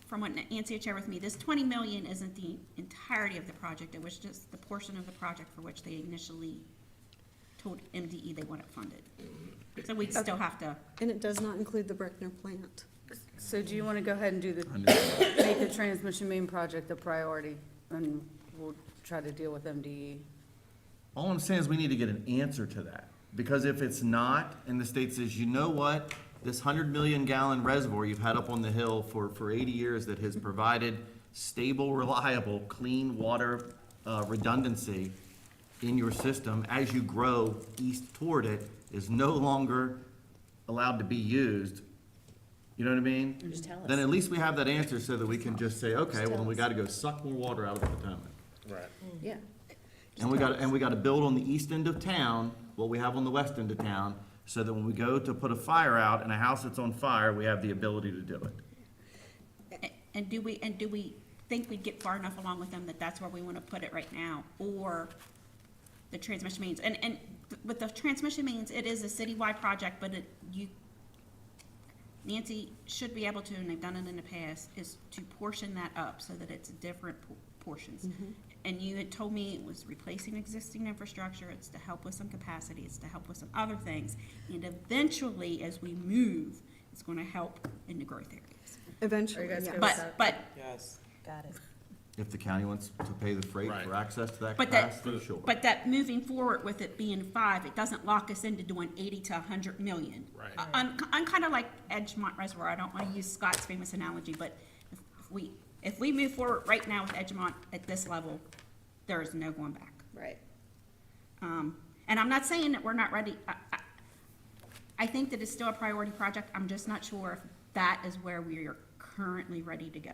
from what Nancy had shared with me, this 20 million isn't the entirety of the project. It was just the portion of the project for which they initially told MDE they want it funded. So we'd still have to, And it does not include the Breckner plant. So do you want to go ahead and do make the transmission main project a priority? and we'll try to deal with MDE. All I'm saying is we need to get an answer to that, because if it's not, and the state says, you know what, this 100 million gallon reservoir you've had up on the hill for 80 years that has provided stable, reliable, clean water redundancy in your system as you grow east toward it is no longer allowed to be used, you know what I mean? Just tell us. Then at least we have that answer so that we can just say, okay, well, then we gotta go suck more water out of the Potomac. Right. Yeah. And we gotta build on the east end of town what we have on the west end of town, so that when we go to put a fire out in a house that's on fire, we have the ability to do it. And do we think we'd get far enough along with them that that's where we wanna put it right now? Or the transmission mains? And with the transmission mains, it is a citywide project, but Nancy should be able to, and they've done it in the past, is to portion that up so that it's different portions. And you had told me it was replacing existing infrastructure, it's to help with some capacity, it's to help with some other things. And eventually, as we move, it's gonna help in the growth areas. Eventually, Are you guys yes. good with that? But Yes. Got it. If the county wants to pay the freight for access to that But that, capacity, sure. but that moving forward with it being 5, it doesn't lock us into doing 80 to 100 million. Right. I'm kind of like Edgemont Reservoir, I don't want to use Scott's famous analogy, but if we move forward right now with Edgemont at this level, there is no going back. Right. And I'm not saying that we're not ready, I think that it's still a priority project, I'm just not sure if that is where we are currently ready to go.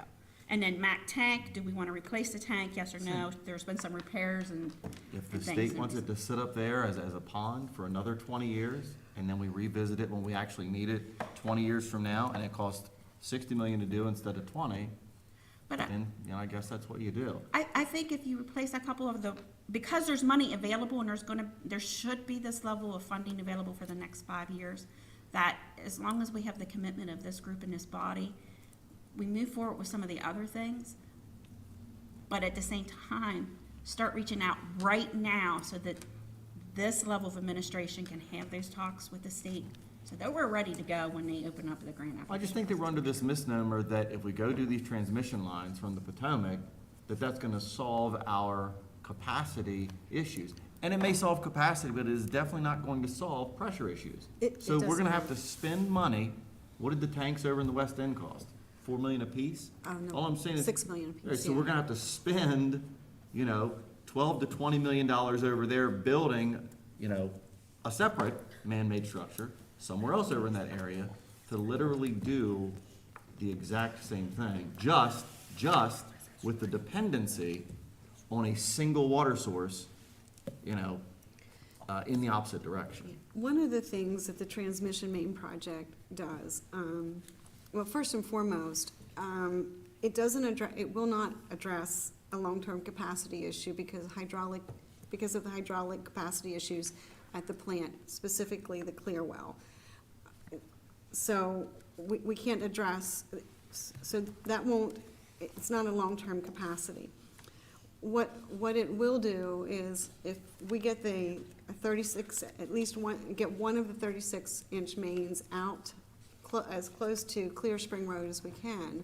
And then Mac Tank, do we want to replace the tank, yes or no? There's been some repairs and If the and state things. wants it to sit up there as a pond for another 20 years, and then we revisit it when we actually need it 20 years from now, and it costs 60 million to do instead of 20, But then, I guess that's what you do. I think if you replace a couple of because there's money available and there should be this level of funding available for the next 5 years, that as long as we have the commitment of this group and this body, we move forward with some of the other things, but at the same time, start reaching out right now so that this level of administration can have those talks with the state, so that we're ready to go when they open up the grant application. I just think that we're under this misnomer that if we go do these transmission lines from the Potomac, that's gonna solve our capacity issues. And it may solve capacity, but it is definitely not going to solve pressure issues. It So we're doesn't. gonna have to spend money. What did the tanks over in the West End cost? 4 million apiece? Oh, no, All I'm saying is. 6 million apiece, Right, so yeah. we're gonna have to spend, $12 to $20 million over there building, a separate man-made structure somewhere else over in that area to literally do the exact same thing, just with the dependency on a single water source, in the opposite direction. One of the things that the transmission main project does, well, first and foremost, it will not address a long-term capacity issue because of the hydraulic capacity issues at the plant, specifically the clear well. So we can't address, so that won't, it's not a long-term capacity. What it will do is if we get the 36, at least get one of the 36-inch mains out as close to Clear Spring Road as we can,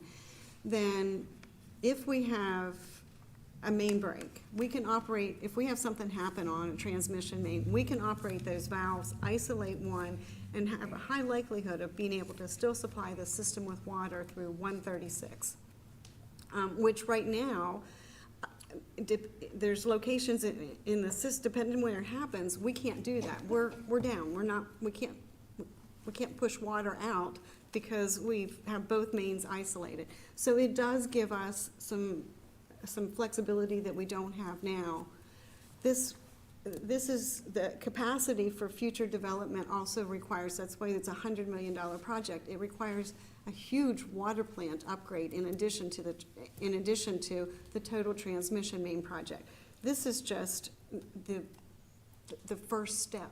then if we have a main break, we can operate, if we have something happen on a transmission main, we can operate those valves, isolate one, and have a high likelihood of being able to still supply the system with water through 136. Which right now, there's locations in the system, depending on where it happens, we can't do that. We're down, we can't push water out because we have both mains isolated. So it does give us some flexibility that we don't have now. This is, the capacity for future development also requires, that's why it's a $100 million project. It requires a huge water plant upgrade in addition to the total transmission main project. This is just the first step.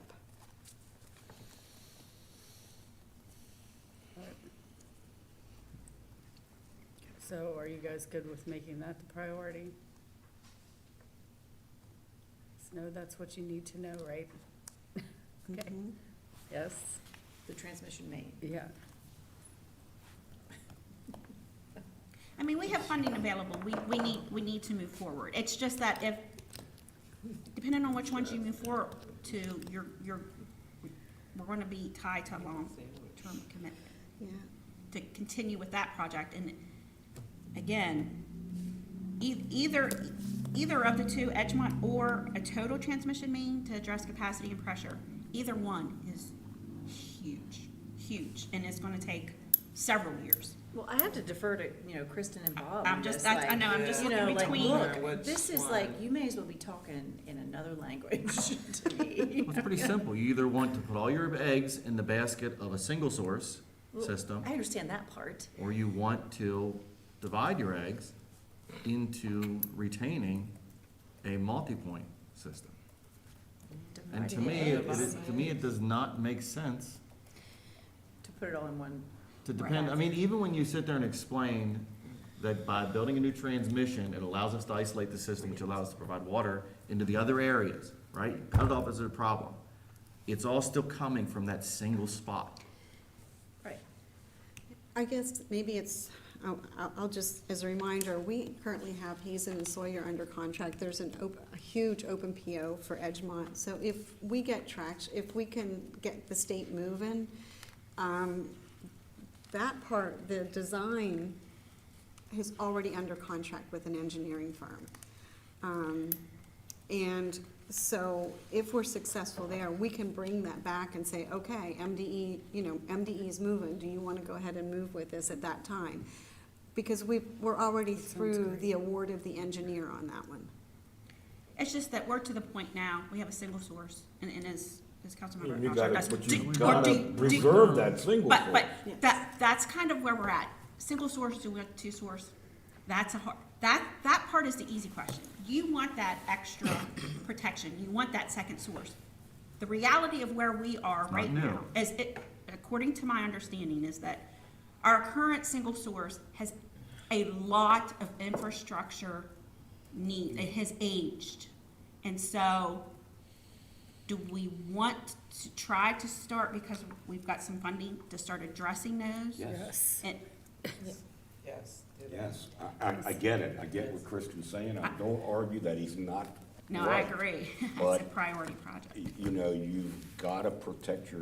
So are you guys good with making that the priority? No, that's what you need to know, right? Okay, yes, The transmission main. yeah. I mean, we have funding available, we need to move forward. It's just that if, depending on which ones you move forward to, we're gonna be tied to a long-term commitment Yeah. to continue with that project. And again, either of the two, Edgemont or a total transmission main to address capacity and pressure, either one is huge, and it's gonna take several years. Well, I have to defer to, Kristen and Bob. I'm on just- this, I know, I'm just looking like, between- look, this is like, you may as well be talking in another language to me. Well, it's pretty simple. You either want to put all your eggs in the basket of a single source Well, system, I understand that part. or you want to divide your eggs into retaining a multi-point system. And to me, it does not make sense To put it all in one. to depend, I mean, even when you sit there and explain that by building a new transmission, it allows us to isolate the system, which allows us to provide water into the other areas, right? Cut it off as a problem. It's all still coming from that single spot. Right. I guess maybe I'll just, as a reminder, we currently have Hazen and Sawyer under contract. There's a huge open PO for Edgemont. So if we get traction, if we can get the state moving, that part, the design is already under contract with an engineering firm. And so if we're successful there, we can bring that back and say, okay, MDE, MDE is moving. Do you want to go ahead and move with this at that time? Because we're already through the award of the engineer on that one. It's just that we're to the point now, we have a single source, and as Councilmember You Foster gotta, does. but you Do- gotta do- reserve that single source. But that's kind of where we're at. Single source to two source, that's a hard, that part is the easy question. You want that extra protection, you want that second source. The reality of where we are right now is, according to my understanding, is that our current single source has a lot of infrastructure need, it has aged. And so, do we want to try to start, because we've got some funding, to start addressing those? Yes. And- Yes. Yes, I get it. I get what Kristen's saying. I don't argue that he's not No, I right. agree. It's a But, priority project. you've gotta protect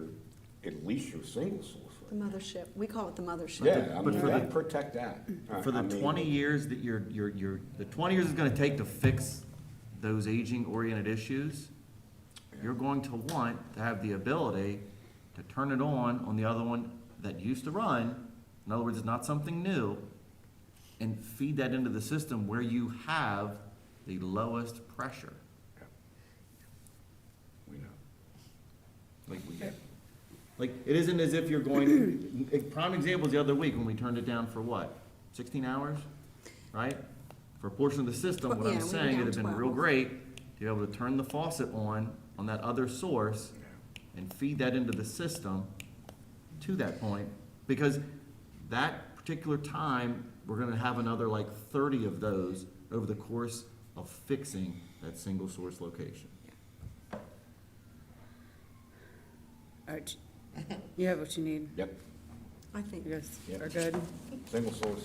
at least your single source. The mothership, we call it the mothership. Yeah, I But mean, for the- protect that. For the I mean, 20 years that the 20 years it's gonna take to fix those aging-oriented issues, you're going to want to have the ability to turn it on the other one that used to run. In other words, it's not something new, and feed that into the system where you have the lowest pressure. We know. Like, it isn't as if you're going, a prime example is the other week when we turned it down for what, 16 hours, right? For a portion of the system, what Yeah, we I'm were saying, down it'd have been real 12. great to be able to turn the faucet on that other source and feed that into the system to that point, because that particular time, we're gonna have another like 30 of those over the course of fixing that single source location. Arch, you have what you need. Yep, I think. You guys Yep. are good. single source.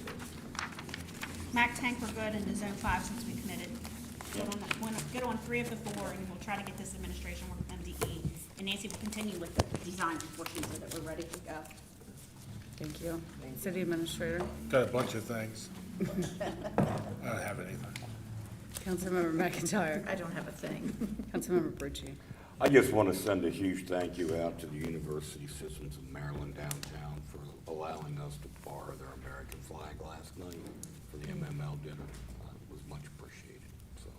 Mac Tank, we're good in the zone 5 since we committed. Good on 3 of the 4, and we'll try to get this administration work with MDE. And Nancy will continue with the design portion so that we're ready to go. Thank you. City Administrator, Got a bunch of things. I don't have anything. Councilmember McIntyre, I don't have a thing. Councilmember Brucci. I just want to send a huge thank you out to the University Systems of Maryland downtown for allowing us to borrow their American flag last night for the MML dinner. It was much appreciated, so.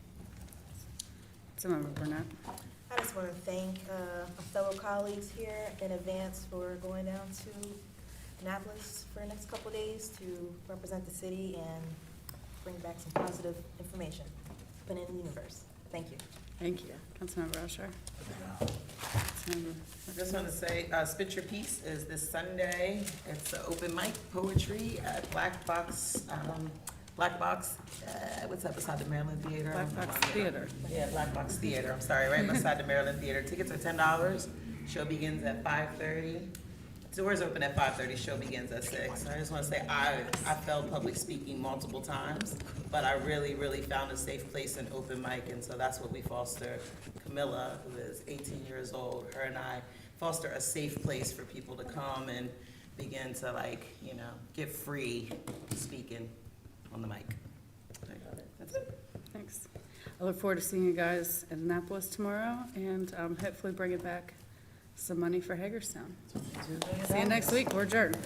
Councilmember Burnett. I just want to thank my fellow colleagues here in advance for going down to Annapolis for the next couple of days to represent the city and bring back some positive information, put it in the universe. Thank you. Thank you. Councilmember Usher. I just want to say, Spit Your Piece is this Sunday. It's an open mic poetry at Black Box, what's that beside the Maryland Theater? Black Box Theater. Yeah, Black Box Theater, I'm sorry, right beside the Maryland Theater. Tickets are $10. Show begins at 5:30. doors open at 5:30, show begins at 6. I just want to say, I failed public speaking multiple times, but I really, really found a safe place in open mic, and so that's what we foster. Camilla, who is 18 years old, her and I foster a safe place for people to come and begin to, like, you know, get free speaking on the mic. That's it. Thanks. I look forward to seeing you guys in Annapolis tomorrow, and hopefully bringing back some money for Hagerstown. See you next week. We're adjourned.